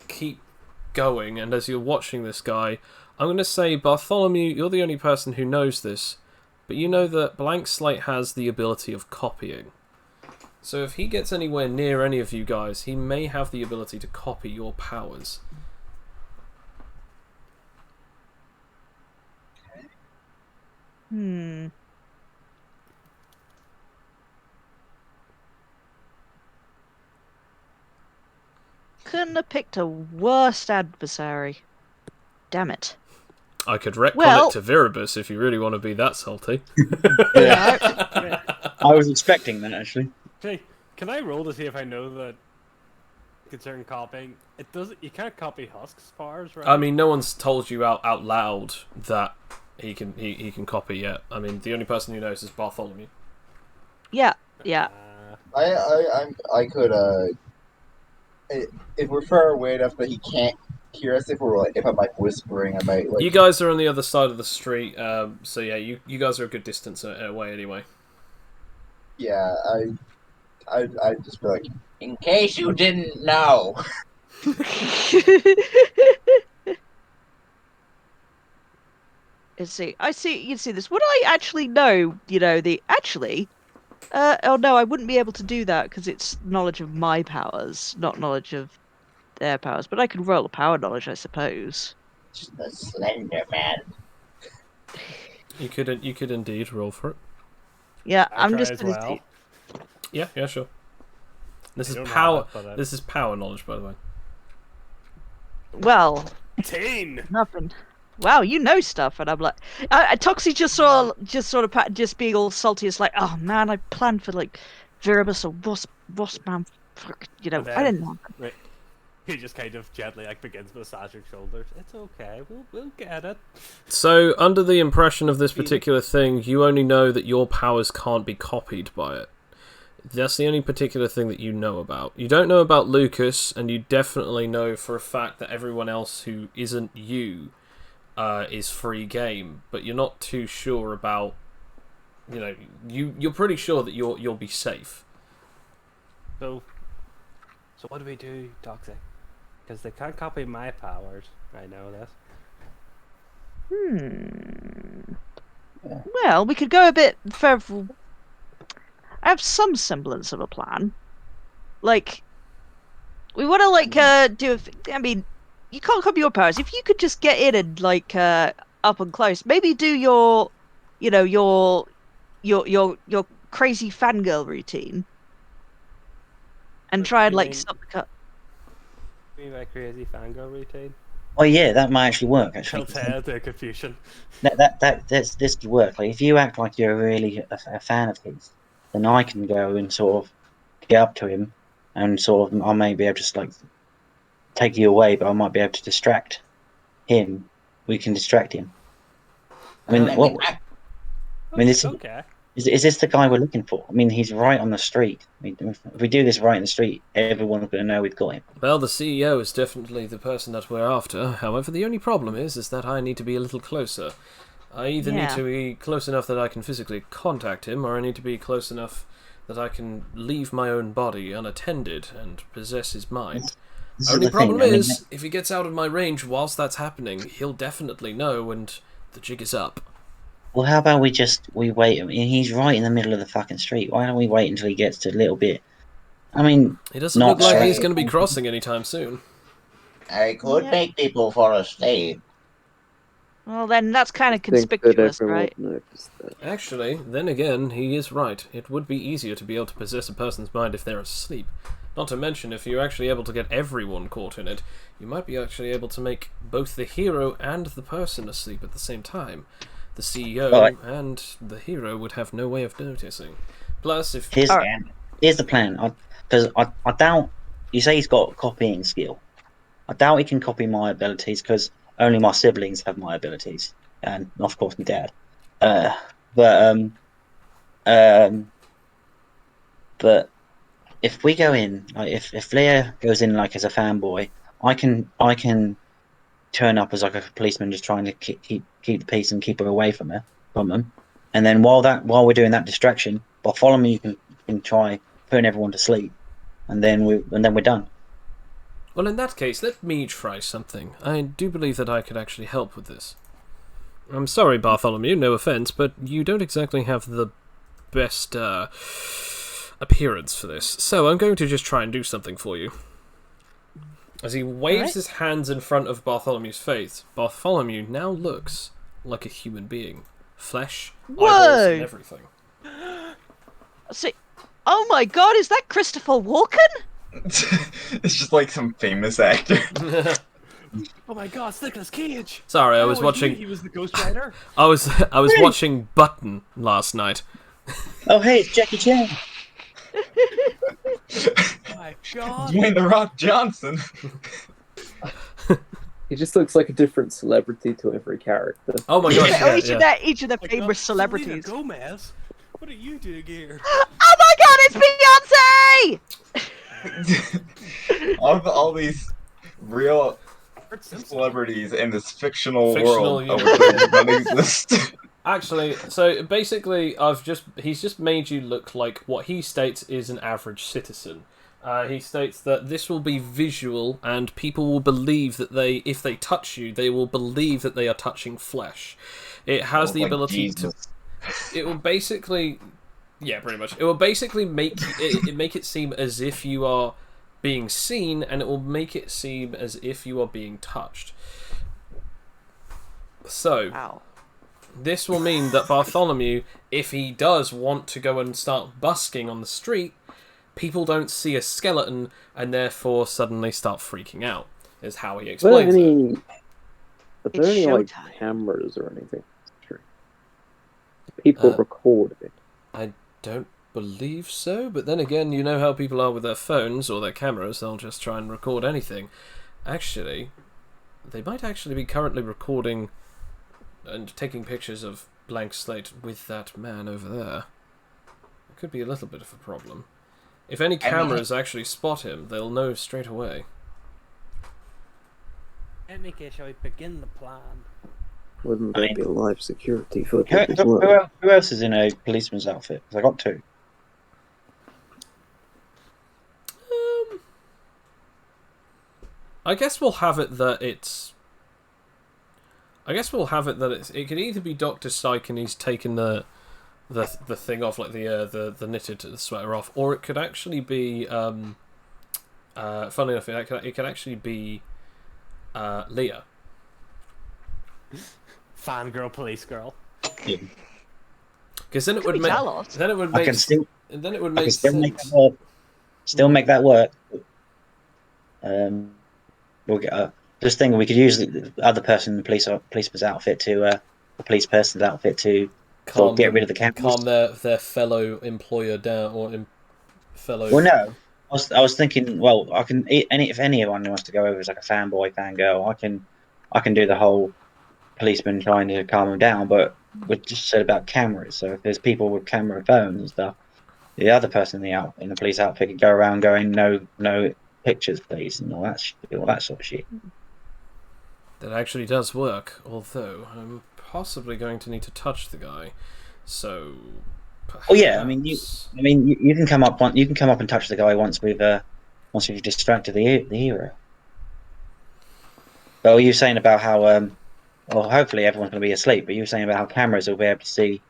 keep going, and as you're watching this guy, I'm going to say, Bartholomew, you're the only person who knows this, but you know that Blank Slate has the ability of copying. So if he gets anywhere near any of you guys, he may have the ability to copy your powers. Couldn't have picked a worse adversary. Damn it. I could retcon it to Viribus if you really want to be that salty. Yeah. I was expecting that, actually. Hey, can I roll to see if I know that concerning copying, you can't copy Husk's powers, right? I mean, no one's told you out loud that he can copy yet. I mean, the only person who knows is Bartholomew. Yeah. I could if we're far away enough that he can't hear us, if I'm like whispering, I might like. You guys are on the other side of the street, so yeah, you guys are a good distance away anyway. Yeah, I'd just be like, In case you didn't know. I see. You see this. Would I actually know? Actually, Oh no, I wouldn't be able to do that because it's knowledge of my powers, not knowledge of their powers. But I could roll a power knowledge, I suppose. Just the Slender Man. You could indeed roll for it. Yeah, I I'm try just as gonna well. do. Yeah, sure. This I is don't know power. that, but, This is power knowledge, by the way. Well, 10. nothing. Wow, you know stuff, and I'm like, Toxie just sort of just being all salty. It's like, oh man, I planned for like Viribus or Wasp Man. Fuck, you know, And I then- didn't know. Wait, he just kind of gently like begins to massage your shoulders. It's okay, we'll get it. So, under the impression of this particular thing, you only know that your powers can't be copied by it. That's the only particular thing that you know about. You don't know about Lucas, and you definitely know for a fact that everyone else who isn't you is free game. But you're not too sure about. You know, you're pretty sure that you'll be safe. So what do we do, Toxic? Because they can't copy my powers. I know this. Well, we could go a bit further. I have some semblance of a plan. Like, we want to do. I mean, you can't copy your powers. If you could just get in and up and close, maybe do your crazy fangirl routine, and try and You mean- stop the cut. Me my crazy fangirl routine. Oh yeah, that might actually work. Actually, Tell Ted the confusion. this could work. Like if you act like you're really a fan of his, then I can go and sort of get up to him, and sort of I may be able to just take you away, but I might be able to distract him. We can distract him. I mean, this Okay. is this the guy we're looking for? I mean, he's right on the street. I mean, if we do this right in the street, everyone's going to know we've got him. Well, the CEO is definitely the person that we're after. However, the only problem is that I need to be a little closer. I either need Yeah. to be close enough that I can physically contact him, or I need to be close enough that I can leave my own body unattended and possess his mind. This Only the thing, problem I mean, is, if he gets out of my range whilst that's happening, he'll definitely know, and the jig is up. well, how about we wait? I mean, he's right in the middle of the fucking street. Why don't we wait until he gets to a little bit? I mean, It doesn't Not look like straight. he's going to be crossing anytime soon. I could Yeah. make people fall asleep. Well, then that's kind of I think that conspicuous, everyone right? noticed that. Actually, then again, he is right. It would be easier to be able to possess a person's mind if they're asleep. Not to mention, if you're actually able to get everyone caught in it, you might be actually able to make both the hero and the person asleep at the same time. The CEO Right. and the hero would have no way of noticing. Plus, if here's Alright. here's the plan. Because I doubt you say he's got copying skill. I doubt he can copy my abilities because only my siblings have my abilities, and of course my dad. But if we go in, like if Leah goes in like as a fanboy, I can turn up as like a policeman, just trying to keep the peace and keep her away from them. And then while we're doing that distraction, Bartholomew can try putting everyone to sleep, and then we're done. well, in that case, let me try something. I do believe that I could actually help with this. I'm sorry, Bartholomew, no offense, but you don't exactly have the best appearance for this. So I'm going to just try and do something for you. As he waves Alright. his hands in front of Bartholomew's face, Bartholomew now looks like a human being. Flesh, eyeballs, Whoa! and everything. See, oh my God, is that Christopher Walken? It's just like some famous actor. Oh my God, it's Nicolas Cage. Sorry, I Oh, was knew watching. He was the Ghost Rider. I was watching Button last night. Oh hey, it's Jackie Chan. Oh my God. Dwayne the Rock Johnson. He just looks like a different celebrity to every character. Oh my gosh! Oh, Yeah, each of the My God, famous Selena celebrities. Gomez. What are you doing here? Oh my God, it's Beyonce! all these real Bart Simpson. celebrities in this fictional Fictional world of universe. which none exist. Actually, so basically, he's just made you look like what he states is an average citizen. He states that this will be visual, and people will believe that if they touch you, they will believe that they are touching flesh. It has the Like ability Jesus. to. It will basically Yeah, pretty much. It will basically make it seem as if you are being seen, and it will make it seem as if you are being touched. So, Wow. this will mean that Bartholomew, if he does want to go and start busking on the street, people don't see a skeleton and therefore suddenly start freaking out, is how he explains it. Are there It's any like showtime. cameras or anything? People record it. I don't believe so, but then again, you know how people are with their phones or their cameras, they'll just try and record anything. Actually, they might actually be currently recording and taking pictures of Blank Slate with that man over there. It could be a little bit of a problem. If any cameras actually spot him, they'll know straight away. Let me get shall we begin the plan? Wouldn't there be live security footage as well? Who else is in a policeman's outfit? 'Cause I got two. I guess we'll have it that it's... It could either be Dr. Syke and he's taken the thing off, like the knitted sweater off, or it could actually be funnily enough, it could actually be Leah. Fangirl, police girl. Because then it Could would be make Talos. then it would I make can still, sense. still make that work. We'll get just thinking we could use the other person in the policeman's outfit to the police person's outfit to sort of get rid of the cameras. Calm their fellow employer down, or fellow. Well, no, I was thinking. Well, I can if anyone wants to go over as like a fanboy, fangirl, I can do the whole policeman trying to calm them down. But we just said about cameras. So if there's people with camera phones and stuff, the other person in the police outfit could go around going no pictures, please, and all that sort of shit. That actually does work, although I'm possibly going to need to touch the guy. So. Oh yeah, I mean you can come up and touch the guy once we've distracted the hero. But were you saying about how well, hopefully everyone's going to be asleep, but you were saying about how cameras will be able to see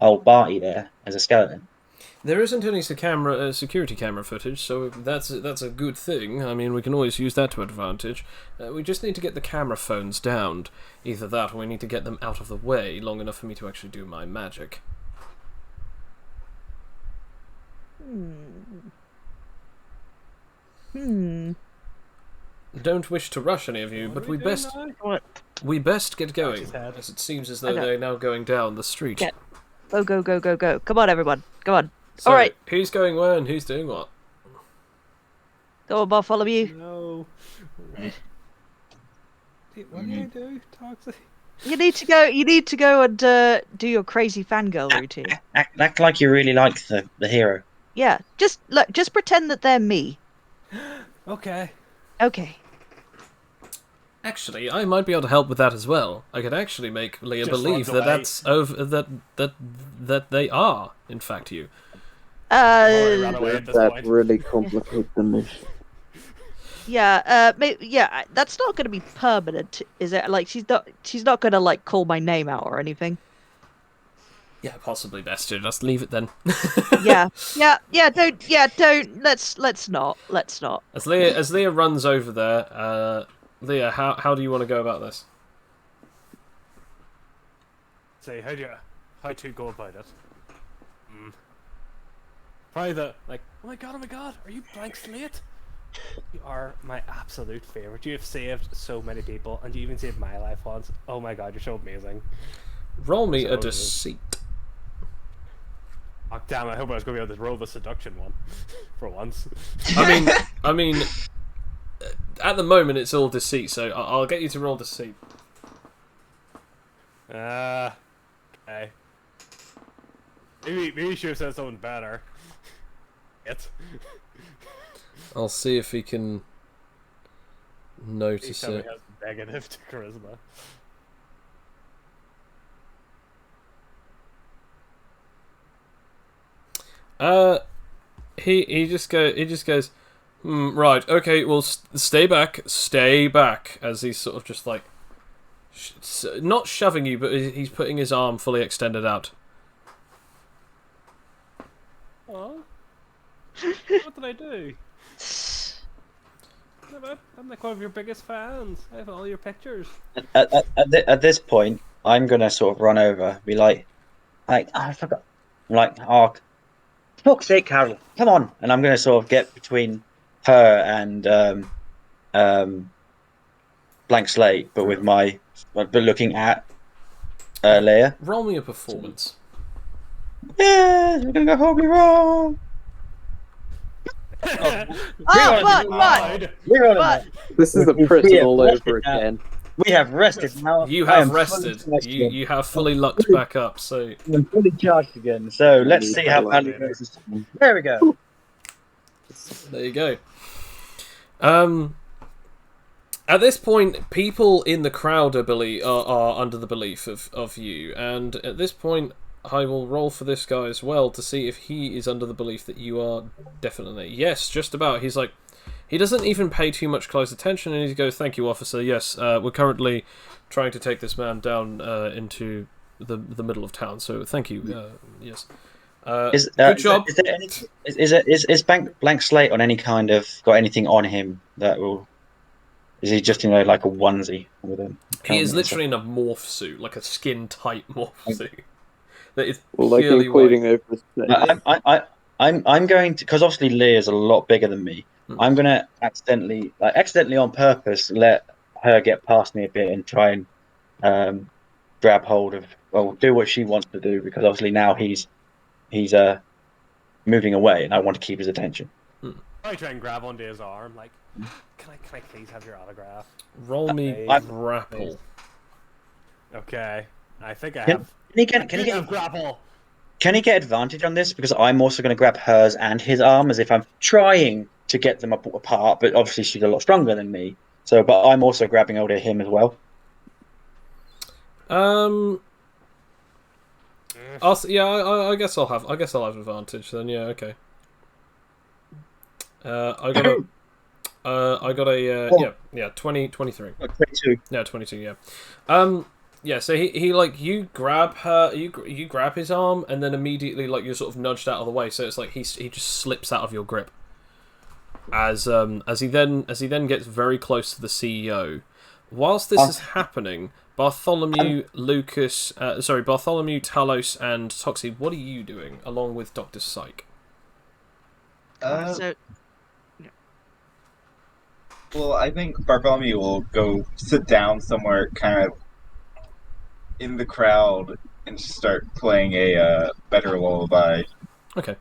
old Barty there as a skeleton. There isn't any security camera footage, so that's a good thing. I mean, we can always use that to advantage. We just need to get the camera phones downed. Either that, or we need to get them out of the way long enough for me to actually do my magic. Don't wish to rush any of you, but we best get going, as it seems as though they're now going down the street. Yeah. Go. Come on, everyone. Come on. So, all right. Who's going where and who's doing what? Go on, Bartholomew. No. What do I do, Toxic? You need to go and do your crazy fangirl routine. Act like you really like the hero. Yeah, just pretend that they're me. Okay. Okay. Actually, I might be able to help with that as well. I could actually make Leah Just believe runs that away. that they are, in fact, you. Ran away at this That point. really complicates the mission. Yeah. That's not going to be permanent, is it? Like she's not going to like call my name out or anything. Yeah, possibly best to just leave it then. Yeah. Don't. Let's not. As Leah runs over there, Leah, how do you want to go about this? Say, how to go about it? Probably oh my god, are you Blank Slate? You are my absolute favourite. You have saved so many people, and you even saved my life once. Oh my god, you're so amazing. Roll me So a deceit. Oh damn, I hope I was going to be able to roll the seduction one. For once. I mean, at the moment it's all deceit, so I'll get you to roll deceit. Okay. Maybe you should have said something better. I'll see if he can notice Each time it. he has negative to charisma. He just goes, right, okay, well, stay back, as he's sort of just like, not shoving you, but he's putting his arm fully extended out. What did I do? I'm like one of your biggest fans. I have all your pictures. At this point, I'm gonna sort of run over, be like, oh, I forgot. I'm like, oh, fuck's sake, Carol, come on! And I'm gonna sort of get between her and Blank Slate, but with but looking at Leia. Roll me a performance. Yeah, you're gonna go horribly wrong. But This is a prison all over again. We have rested now. You I have am rested. fully charged again. You have fully lucked back up. So I'm fully charged again. So let's see how badly goes this time. There we go. there you go. At this point, people in the crowd are under the belief of you, and at this point, I will roll for this guy as well to see if he is under the belief that you are definitely. Yes, just about. He's like, he doesn't even pay too much close attention, and he goes, "Thank you, officer. Yes, we're currently trying to take this man down into the middle of town. So thank you. Yes, good job." Is Blank Slate on any kind of got anything on him that will? Is he just like a onesie with him? He is literally in a morph suit, like a skin tight morph suit. That is Like purely including white. over his face. I'm going to, because obviously Leah is a lot bigger than me. I'm gonna accidentally on purpose let her get past me a bit and try and grab hold of, well, do what she wants to do, because obviously now he's moving away and I want to keep his attention. I try and grab onto his arm, like, can I please have your autograph? Roll me grapple. Okay, I think I Can have. he Can get grapple? Can he get advantage on this? Because I'm also going to grab hers and his arm as if I'm trying to get them apart, but obviously she's a lot stronger than me. So, but I'm also grabbing hold of him as well. I guess I'll have advantage then. Yeah, okay. I got a 20, 23. 22. Yeah, 22. Yeah. Yeah, so he like, you grab her, you grab his arm, and then immediately like you're sort of nudged out of the way. So it's like he just slips out of your grip. As he then gets very close to the CEO. Whilst this is happening, Bartholomew, Talos, and Toxie, what are you doing along with Dr. Psyche? Well, I think Bartholomew will go sit down somewhere, kind of in the crowd, and start playing a better lullaby. Okay.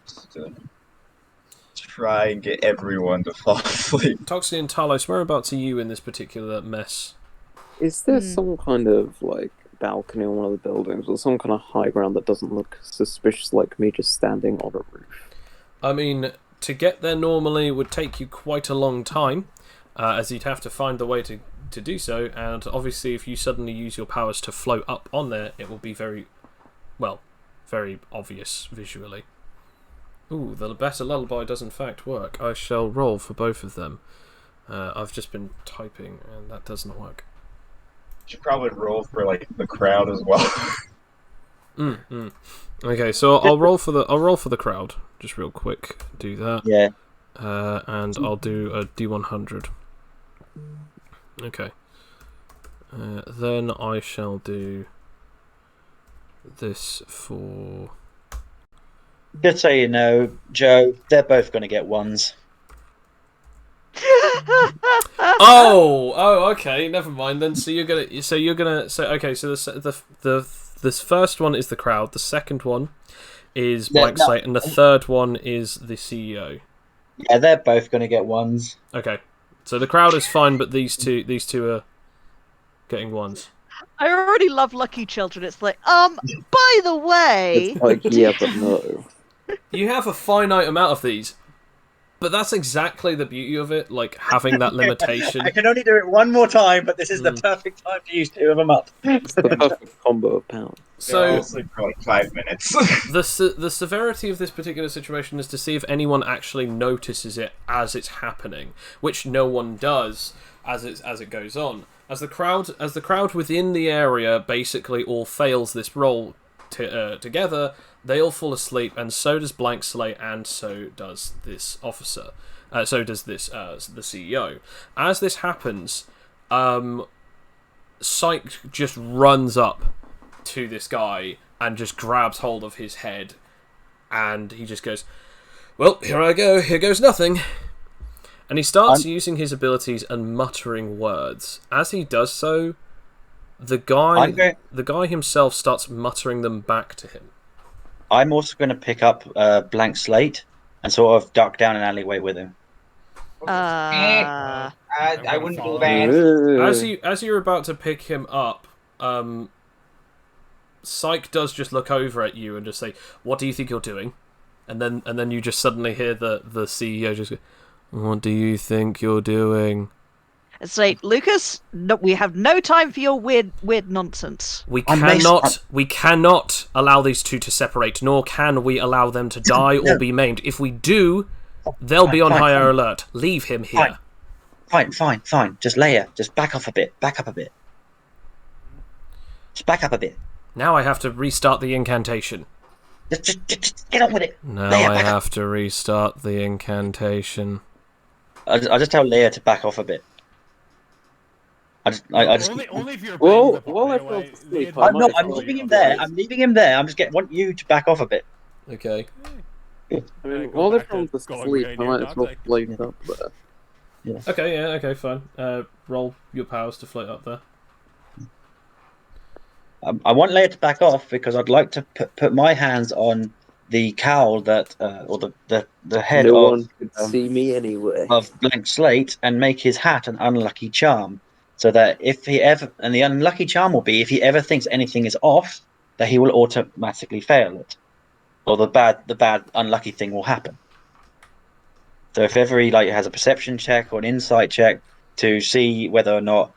Just to try and get everyone to fall asleep. Toxie and Talos, whereabouts are you in this particular mess? Is there some kind of like balcony on one of the buildings, or some kind of high ground that doesn't look suspicious, like me just standing on a roof? I mean, to get there normally would take you quite a long time, as you'd have to find the way to do so, and obviously if you suddenly use your powers to float up on there, it will be very obvious visually. Ooh, the better lullaby does in fact work. I shall roll for both of them. I've just been typing, and that doesn't work. Should probably roll for like the crowd as well. Okay, so I'll roll for the crowd. Just real quick, do that. Yeah. And I'll do a D100. Okay. Then I shall do this for. Just so you know, Joe, they're both going to get ones. Okay, never mind then. So this first one is the crowd, the second one is Blank Slate, and the third one is the CEO. Yeah, they're both going to get ones. Okay, so the crowd is fine, but these two are getting ones. I already love Lucky Children. It's like, by the way, It's like, yeah, but no. You have a finite amount of these, but that's exactly the beauty of it, like having that limitation. I can only do it one more time, but this is the perfect time to use 2 of them up. It's the perfect combo of pounds. So for like 5 minutes. the severity of this particular situation is to see if anyone actually notices it as it's happening, which no one does as it goes on. As the crowd within the area basically all fails this roll, together, they all fall asleep, and so does Blank Slate, and so does this officer. So does this the CEO. As this happens, Psyche just runs up to this guy and just grabs hold of his head, and he just goes, "Well, here I go. Here goes nothing." And he starts using his abilities and muttering words. As he does so, the guy himself starts muttering them back to him. I'm also going to pick up Blank Slate and sort of duck down an alleyway with him. I wouldn't do that. As you're about to pick him up, Psyche does just look over at you and just say, "What do you think you're doing?" And then you just suddenly hear the CEO just go, "What do you think you're doing?" It's like, Lucas, no, we have no time for your weird nonsense. We cannot allow these two to separate, nor can we allow them to die or be maimed. If we do, they'll be on higher alert. Leave him here. Fine. Just Leia, just back up a bit. Just back up a bit. Now I have to restart the incantation. Just get on with it. Now Leia, I have to restart the incantation. I just tell Leia to back off a bit. Only if you're I'm leaving him there. I'm just want you to back off a bit. Okay. I mean, while they're trying to sleep, I might as well float up there. Yeah. Okay, fine. Roll your powers to float up there. I want Leia to back off because I'd like to put my hands on the cowl that, or the head No of one could see me anyway. of Blank Slate and make his hat an unlucky charm, so that if he ever, and the unlucky charm will be if he ever thinks anything is off, that he will automatically fail it, or the bad unlucky thing will happen. So if ever he has a perception check or an insight check to see whether or not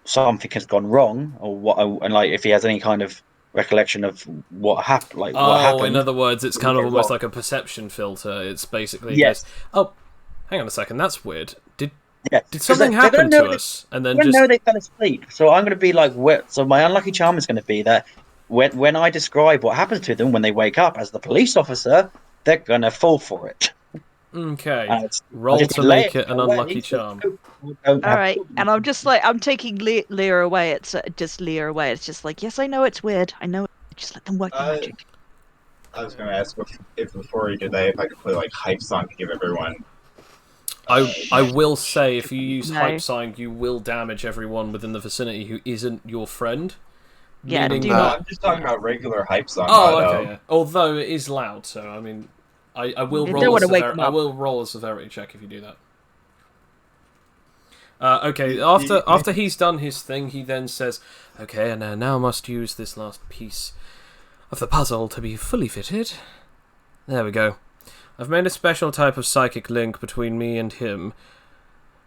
something has gone wrong, or what, and if he has any kind of recollection of what happened, what happened. In other words, it's kind of almost like a perception filter. It's basically yes. Oh, hang on a second, that's weird. Did Yes. something happen to us? And then know they fell asleep. So I'm going to be so my unlucky charm is going to be that when I describe what happens to them when they wake up as the police officer, they're going to fall for it. Okay. Roll to make it an unlucky charm. All right, and I'm just I'm taking Leah away. It's just Leah away. It's just yes, I know it's weird. I know. Just let them work the magic. I was going to ask if before you did that, if I could play hype song to give everyone. I will say, if you use hype sign, you will damage everyone within the vicinity who isn't your friend. Yeah, meaning I'm just talking about regular hype song. Oh, okay. Yeah. Although it is loud, so I mean, I will roll. I will roll a severity check if you do that. Okay. After he's done his thing, he then says, "Okay, and I now must use this last piece of the puzzle to be fully fitted. There we go. I've made a special type of psychic link between me and him.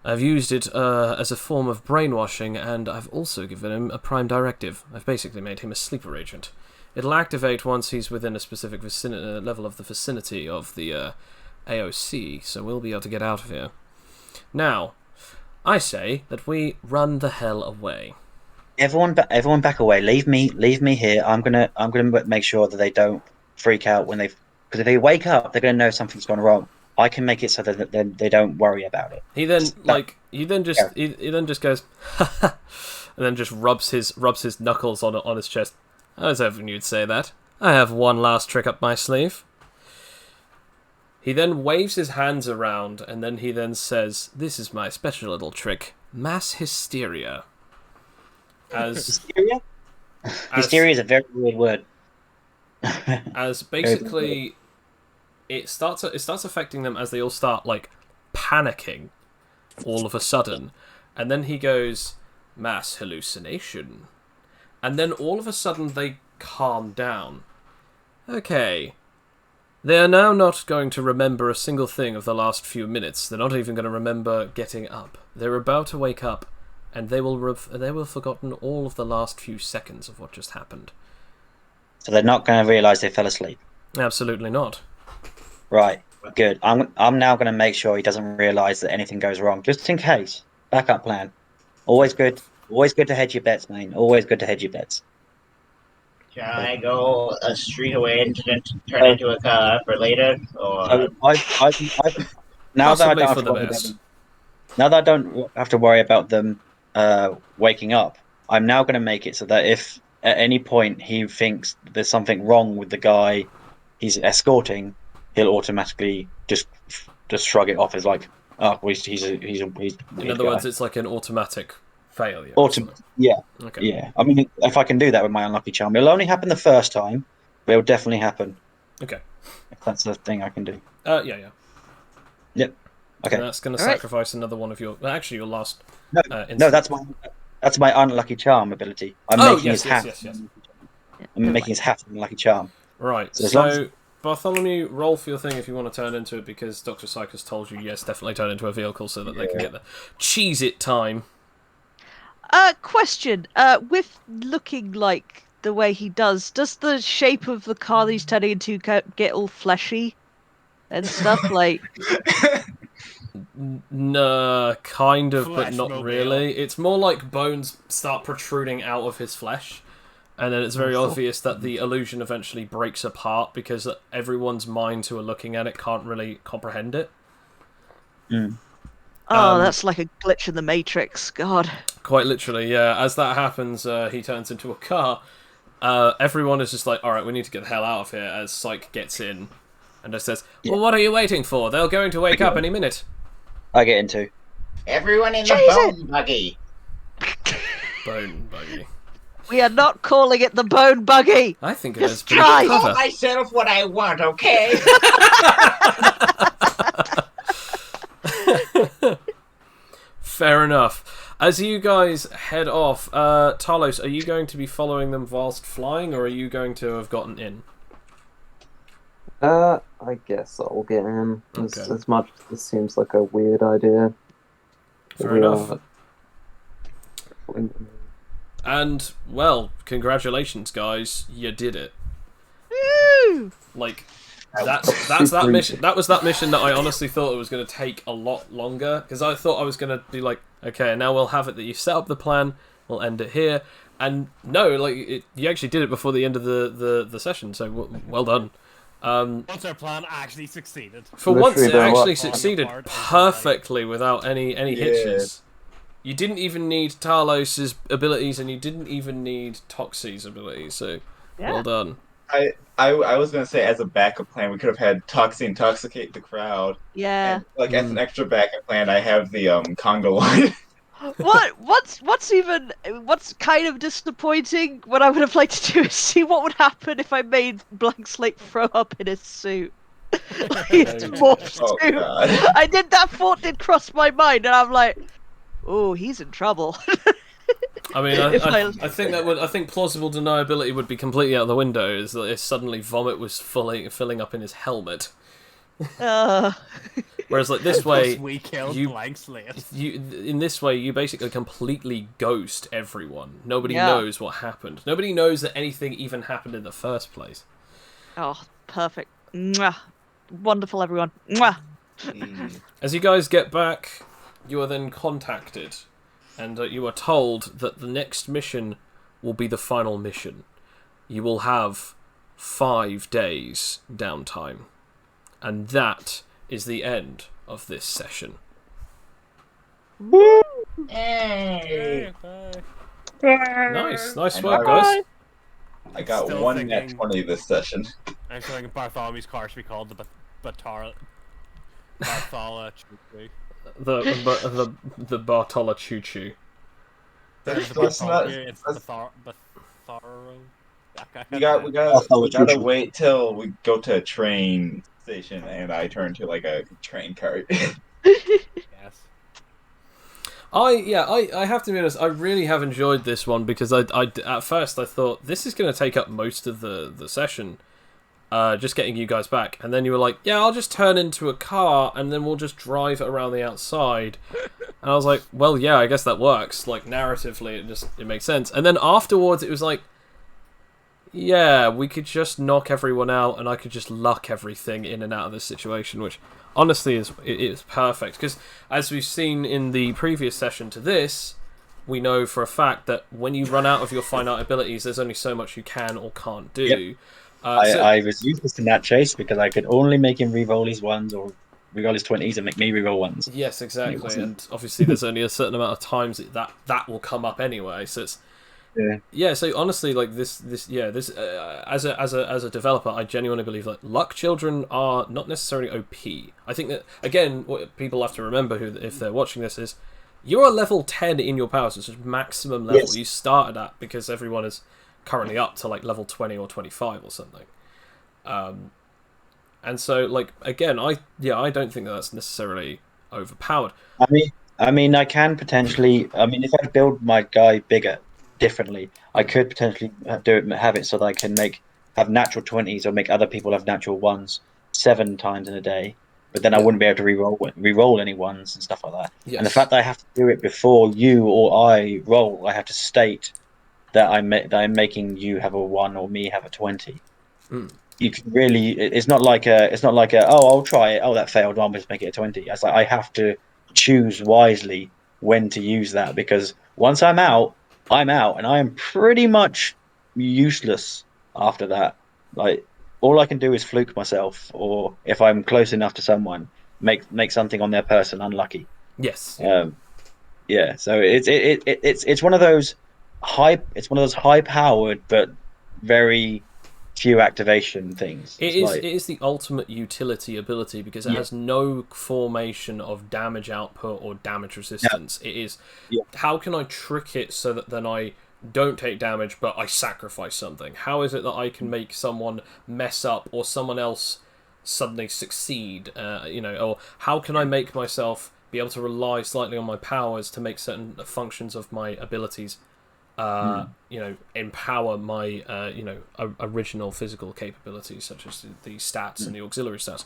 I've used it as a form of brainwashing, and I've also given him a prime directive. I've basically made him a sleeper agent. It'll activate once he's within a specific level of the vicinity of the AOC, so we'll be able to get out of here. Now, I say that we run the hell away." Everyone back away. Leave me here. I'm gonna make sure that they don't freak out when because if they wake up, they're gonna know something's gone wrong. I can make it so that they don't worry about it. He then he then just goes, and then just rubs his knuckles on his chest. I was hoping you'd say that. I have one last trick up my sleeve. He then waves his hands around, and then he then says, "This is my special little trick, mass hysteria." Hysteria? Hysteria is a very weird word. As basically, it starts affecting them as they all start panicking, all of a sudden, and then he goes, "Mass hallucination," and then all of a sudden they calm down. Okay. They are now not going to remember a single thing of the last few minutes. They're not even going to remember getting up. They're about to wake up, and they will have forgotten all of the last few seconds of what just happened. So they're not going to realise they fell asleep? Absolutely not. Right, good. I'm now going to make sure he doesn't realise that anything goes wrong, just in case. Backup plan. Always good to hedge your bets, man. Always good to hedge your bets. Shall I go a street away and turn into a car for later? Or So I've now that I Possibly don't have for to the worry about best. them, now that I don't have to worry about them waking up, I'm now going to make it so that if at any point he thinks there's something wrong with the guy he's escorting, he'll automatically just shrug it off as like, oh, well, he's a In weird other guy. words, it's like an automatic failure. isn't it? Yeah, Okay. yeah. I mean, if I can do that with my unlucky charm, it'll only happen the first time, but it'll definitely happen Okay. if that's the thing I can do. Yeah. Yep. Okay. And that's going to All right. sacrifice another one of your. Actually, your last. No, instant. no, that's my unlucky charm ability. I'm Oh, making yes, his hat. yes. I'm making his hat an unlucky charm. Right. So as long So, Bartholomew, roll for your thing if you want to turn into it, because Dr. Psychos told you, yes, definitely turn into a vehicle so that they can get the Cheez-It time. Question. With looking like the way he does the shape of the car that he's turning into get all fleshy and stuff? Like, Nah, kind of, but not Fleshmobile. really. It's more like bones start protruding out of his flesh, and then it's very obvious that the illusion eventually breaks apart because everyone's minds who are looking at it can't really comprehend it. that's like a glitch in the Matrix. God. Quite literally, yeah. As that happens, he turns into a car. Everyone is just like, alright, we need to get the hell out of here, as Psyche gets in and just says, well, what are you waiting for? They're going to wake up any minute. I get into. everyone in the Jesus! bone buggy. Bone buggy. We are not calling it the bone buggy. I think it Just is pretty try. Call clever. myself what I want, okay? Fair enough. As you guys head off, Talos, are you going to be following them whilst flying, or are you going to have gotten in? I guess I'll get in. Okay. As much as this seems like a weird idea. Fair We enough. are- And, well, congratulations, guys. You did it. Woo! Like, that's that mission. That was that mission that I honestly thought it was going to take a lot longer, because I thought I was going to be like, okay, now we'll have it that you set up the plan, we'll end it here, and no, like you actually did it before the end of the session, so well done. Once our plan actually succeeded. For once, it Literally, actually what- succeeded falling apart perfectly without any hitches. You didn't even need Talos' abilities, and you didn't even need Toxie's abilities, so Yeah. well done. I was gonna say, as a backup plan, we could have had Toxie intoxicate the crowd. Yeah. And, like, as an extra backup plan, I have the conga line. What's kind of disappointing, what I would have liked to do is see what would happen if I made Blank Slate throw up in his suit. His morph Oh, suit. God. That thought did cross my mind, and I'm like, oh, he's in trouble. I mean, If I think I think plausible deniability would be completely out the window. Is that if suddenly vomit was filling up in his helmet, whereas like this way, we killed you- Blank Slate. in this way you basically completely ghost everyone. Nobody Yeah. knows what happened. Nobody knows that anything even happened in the first place. Oh, perfect. Mwah. Wonderful, everyone. Mwah. As you guys get back, you are then contacted, and you are told that the next mission will be the final mission. You will have 5 days downtime. And that is the end of this session. Hey. Nice And work, I guys. I got Still one net thinking- 20 this session. I'm thinking Bartholomew's car should be called the Barthola Choo-Choo. The Bartola Choo Choo. That's The not. Bartholomew, it's that's- Batharo. We gotta wait till we go to a train station and I turn to like a train cart. Yes. I have to be honest, I really have enjoyed this one because I at first I thought this is going to take up most of the session, just getting you guys back, and then you were like, yeah, I'll just turn into a car and then we'll just drive around the outside, and I was like, well, yeah, I guess that works. Like narratively, it makes sense. And then afterwards, it was like, yeah, we could just knock everyone out, and I could just luck everything in and out of this situation, which honestly is perfect. Because as we've seen in the previous session to this, we know for a fact that when you run out of your finite abilities, there's only so much you can or can't do. Yep. So- I was useless in that chase because I could only make him re-roll his ones or re-roll his 20s and make me re-roll ones. Yes, exactly. And obviously, there's only a certain amount of times that will come up anyway. So it's So honestly, like this as a developer, I genuinely believe that luck children are not necessarily OP. I think that again, what people have to remember, who if they're watching this, is you are level 10 in your powers, which is maximum level you started at, because everyone is currently up to like level 20 or 25 or something. And so, like, again, I don't think that's necessarily overpowered. I mean, I can potentially. I mean, if I build my guy bigger, differently, I could potentially have it so that I can have natural 20s or make other people have natural 1s 7 times in a day. But then I wouldn't be able to re-roll any 1s and stuff like that. Yes. And the fact that I have to do it before you or I roll, I have to state that I'm making you have a 1 or me have a 20. You can really. It's not like a. Oh, I'll try it. Oh, that failed. I'll just make it a 20. It's like I have to choose wisely when to use that, because once I'm out, and I am pretty much useless after that. Like, all I can do is fluke myself, or if I'm close enough to someone, make something on their person unlucky. Yes. Yeah. So it's one of those high powered but very few activation things. It is the ultimate utility ability, because it has no formation of damage output or damage resistance. It is how can I trick it so that then I don't take damage but I sacrifice something? How is it that I can make someone mess up or someone else suddenly succeed? Or how can I make myself be able to rely slightly on my powers to make certain functions of my abilities empower my original physical capabilities, such as the stats and the auxiliary stats.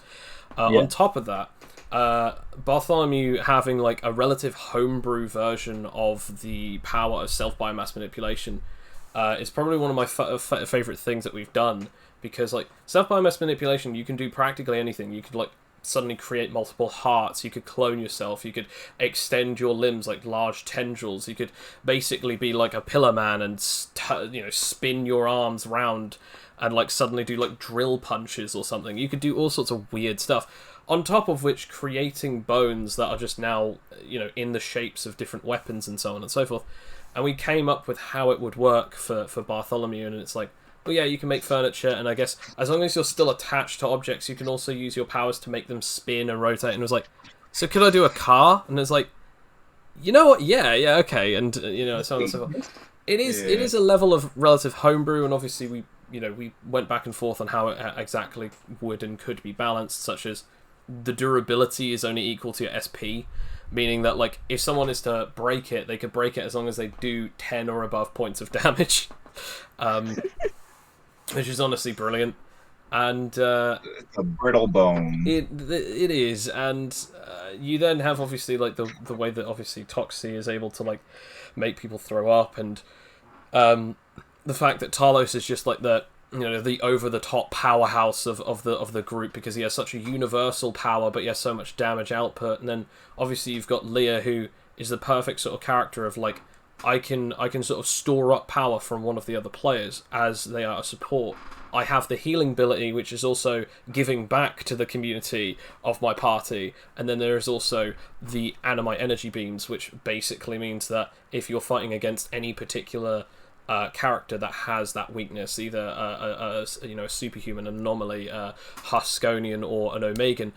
On top of that, Bartholomew having like a relative homebrew version of the power of self-biomass manipulation is probably one of my favorite things that we've done, because like self-biomass manipulation, you can do practically anything. You could like suddenly create multiple hearts, you could clone yourself, you could extend your limbs like large tendrils, you could basically be like a pillar man and spin your arms round and like suddenly do like drill punches or something. You could do all sorts of weird stuff, on top of which creating bones that are just now in the shapes of different weapons and so on and so forth. And we came up with how it would work for Bartholomew, and it's like, well, yeah, you can make furniture, and I guess as long as you're still attached to objects, you can also use your powers to make them spin and rotate. And it was like, so could I do a car? And it's like, you know what? Yeah, okay, and so on and so forth. It is a level of relative homebrew, and obviously we went back and forth on how it exactly would and could be balanced, such as the durability is only equal to your SP, meaning that like if someone is to break it, they could break it as long as they do 10 or above points of damage. Which is honestly brilliant, and it's a brittle bone. It is, and you then have obviously like the way that obviously Toxie is able to like make people throw up, and the fact that Talos is just like the over the top powerhouse of the group, because he has such a universal power, but he has so much damage output. And then obviously you've got Leah, who is the perfect sort of character of like, I can sort of store up power from one of the other players as they are a support. I have the healing ability, which is also giving back to the community of my party. And then there is also the Animite energy beams, which basically means that if you're fighting against any particular character that has that weakness, either a superhuman, anomaly, a Huskonian, or an Omegan,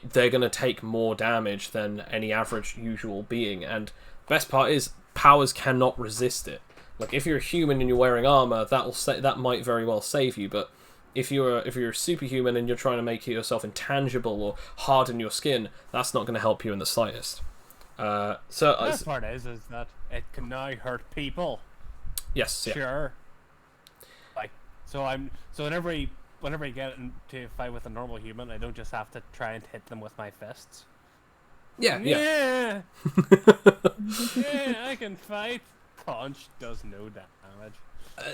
they're going to take more damage than any average usual being. And best part is, powers cannot resist it. Like if you're a human and you're wearing armor, that might very well save you. But if you're a superhuman and you're trying to make yourself intangible or harden your skin, that's not going to help you in the slightest. The best part is that it can now hurt people. Yes. Yeah. Sure. Like so whenever I get into a fight with a normal human, I don't just have to try and hit them with my fists. Yeah. Yeah, I can fight. Punch does no damage.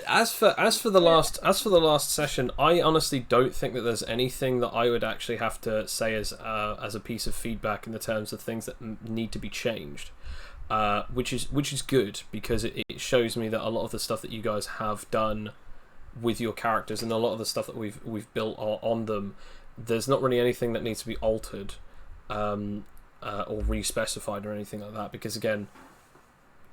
As for the last session, I honestly don't think that there's anything that I would actually have to say as a piece of feedback in the terms of things that need to be changed. which is good because it shows me that a lot of the stuff that you guys have done with your characters and a lot of the stuff that we've built on them, there's not really anything that needs to be altered or re-specified or anything like that, because again,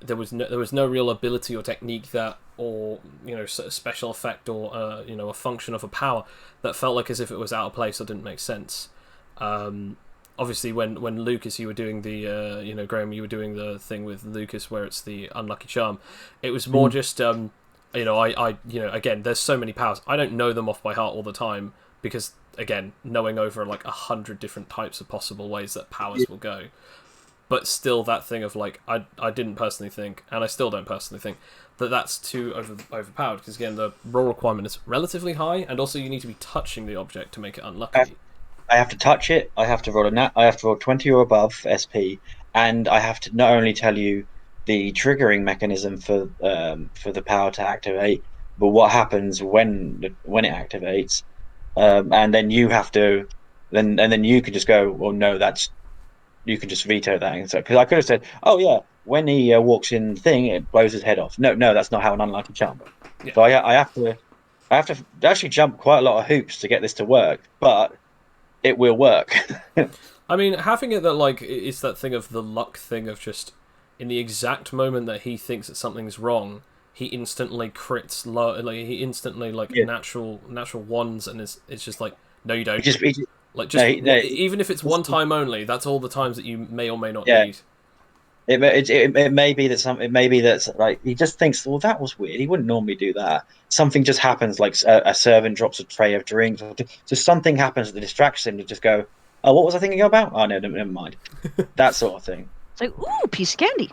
there was no real ability or technique that, or special effect or a function of a power that felt like as if it was out of place or didn't make sense. Obviously, when Lucas, you were doing the Graham, you were doing the thing with Lucas where it's the unlucky charm. It was more just I again, there's so many powers. I don't know them off by heart all the time because again, knowing over like 100 different types of possible ways that powers will go. But still, that thing of like, I didn't personally think, and I still don't personally think, that that's too overpowered. Because again, the roll requirement is relatively high, and also you need to be touching the object to make it unlucky. I have to touch it. I have to roll I have to roll 20 or above SP, and I have to not only tell you the triggering mechanism for the power to activate, but what happens when it activates, and then you have to, then you can just go, well, no, you can just veto that. And so, because I could have said, oh yeah, when he walks in thing, it blows his head off. No, that's not how an unlucky charm. Yeah. So I have to actually jump quite a lot of hoops to get this to work, but it will work. I mean, having it that like it's that thing of the luck thing of just in the exact moment that he thinks that something's wrong, he instantly crits low, like he instantly natural ones, and it's just like, no, you don't. Even if it's one time only, that's all the times that you may or may not need. It may be that like he just thinks, well, that was weird. He wouldn't normally do that. Something just happens, like a servant drops a tray of drinks, or just something happens that distracts him to just go, oh, what was I thinking about? Oh no, never mind. That sort of thing. It's like, ooh, piece of candy.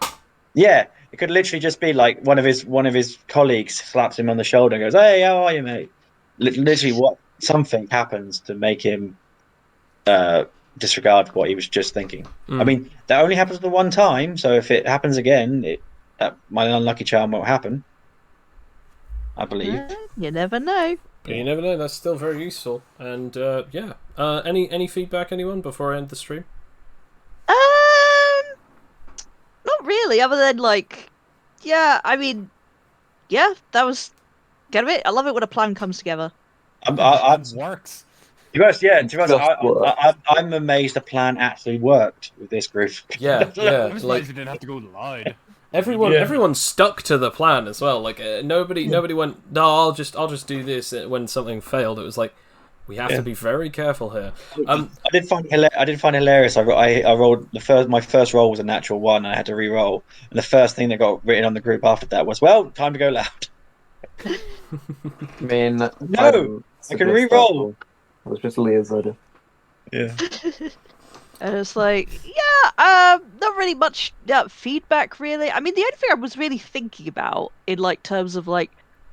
Yeah, it could literally just be like one of his colleagues slaps him on the shoulder and goes, hey, how are you, mate? Literally, something happens to make him disregard what he was just thinking. I mean, that only happens the one time, so if it happens again, my unlucky charm won't happen, I believe. You never know. Yeah, you never know. That's still very useful. And any feedback, anyone, before I end the stream? Not really, other than like, I mean, that was kind of it. I love it when a plan comes together. Works. To be honest, I'm amazed the plan actually worked with this group. Yeah. I'm surprised you didn't have to go live. Everyone stuck to the plan as well. Like nobody went, no, I'll just do this when something failed. It was like, we have to be very careful here. I did find hilarious. I rolled my first roll was a natural 1. And I had to re-roll, and the first thing that got written on the group after that was, well, time to go loud. I mean, no, I can re-roll. It was just Leah's idea. Yeah. And it's like, not really much feedback, really. I mean, the only thing I was really thinking about in like terms of like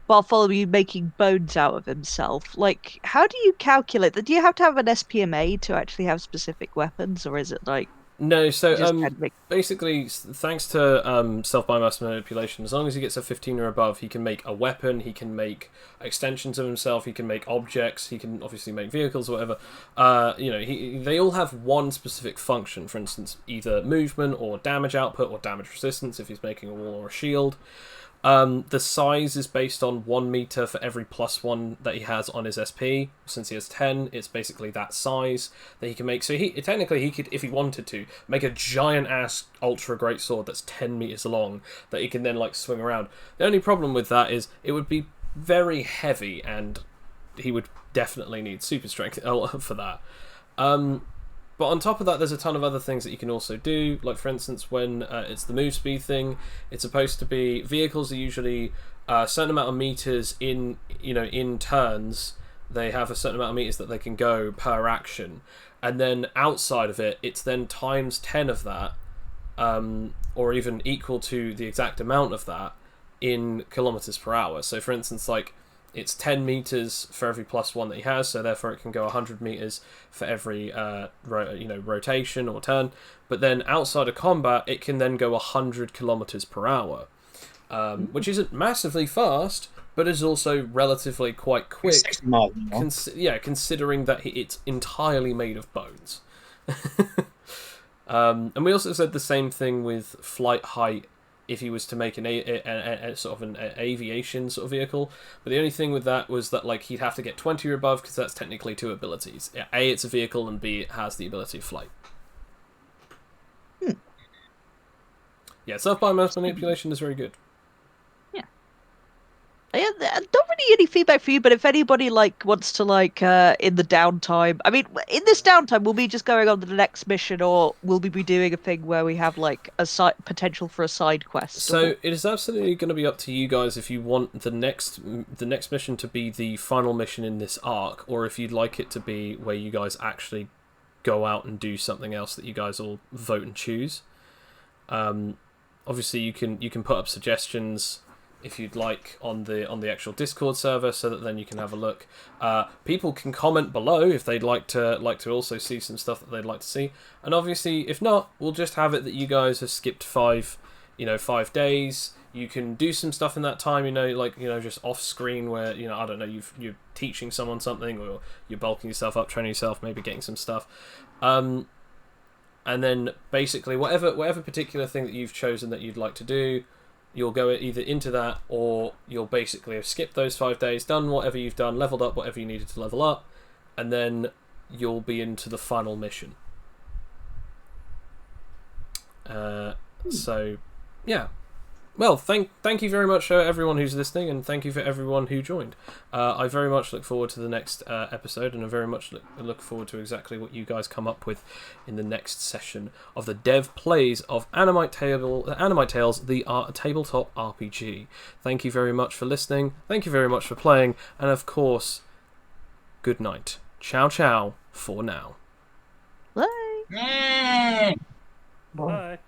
Bartholomew making bones out of himself, like, how do you calculate that? Do you have to have an SPMA to actually have specific weapons, or is it like... No, so basically, thanks to self-biomass manipulation, as long as he gets a 15 or above, he can make a weapon, he can make extensions of himself, he can make objects, he can obviously make vehicles or whatever. They all have one specific function, for instance, either movement or damage output or damage resistance if he's making a wall or a shield. The size is based on 1 meter for every +1 that he has on his SP. Since he has 10, it's basically that size that he can make. So he could, if he wanted to, make a giant ass ultra great sword that's 10 meters long that he can then like swing around. The only problem with that is it would be very heavy, and he would definitely need super strength for that. But on top of that, there's a ton of other things that you can also do. Like, for instance, when it's the move speed thing, it's supposed to be... Vehicles are usually a certain amount of meters in turns. They have a certain amount of meters that they can go per action. And then outside of it, it's then times 10 of that, or even equal to the exact amount of that in kilometers per hour. So, for instance, like... It's 10 meters for every +1 that he has, so therefore it can go 100 meters for every rotation or turn. But then outside of combat, it can then go 100 kilometers per hour, which isn't massively fast, but is also relatively quite quick. 60 miles. Considering that it's entirely made of bones. And we also said the same thing with flight height. If he was to make a sort of an aviation sort of vehicle, but the only thing with that was that like he'd have to get 20 or above because that's technically 2 abilities. Yeah, A, it's a vehicle, and B, it has the ability of flight. Yeah, self-biomass manipulation is very good. Yeah, not really any feedback for you, but if anybody like wants to like in the downtime, I mean, in this downtime, will we just going on to the next mission, or will we be doing a thing where we have like a potential for a side quest? So or... it is absolutely going to be up to you guys if you want the next mission to be the final mission in this arc, or if you'd like it to be where you guys actually go out and do something else that you guys all vote and choose. Obviously, you can put up suggestions if you'd like on the actual Discord server, so that then you can have a look. People can comment below if they'd like to also see some stuff that they'd like to see, and obviously if not, we'll just have it that you guys have skipped 5 days. You can do some stuff in that time, just off screen where I don't know, you're teaching someone something, or you're bulking yourself up, training yourself, maybe getting some stuff. And then basically whatever particular thing that you've chosen that you'd like to do, you'll go either into that, or you'll basically have skipped those 5 days, done whatever you've done, leveled up whatever you needed to level up, and then you'll be into the final mission. So, yeah. Well, thank you very much, everyone who's listening, and thank you for everyone who joined. I very much look forward to the next episode, and I very much look forward to exactly what you guys come up with in the next session of the Dev Plays of Animite Tales, the tabletop RPG. Thank you very much for listening, thank you very much for playing, and of course, good night. Ciao ciao for now. Bye. Bye.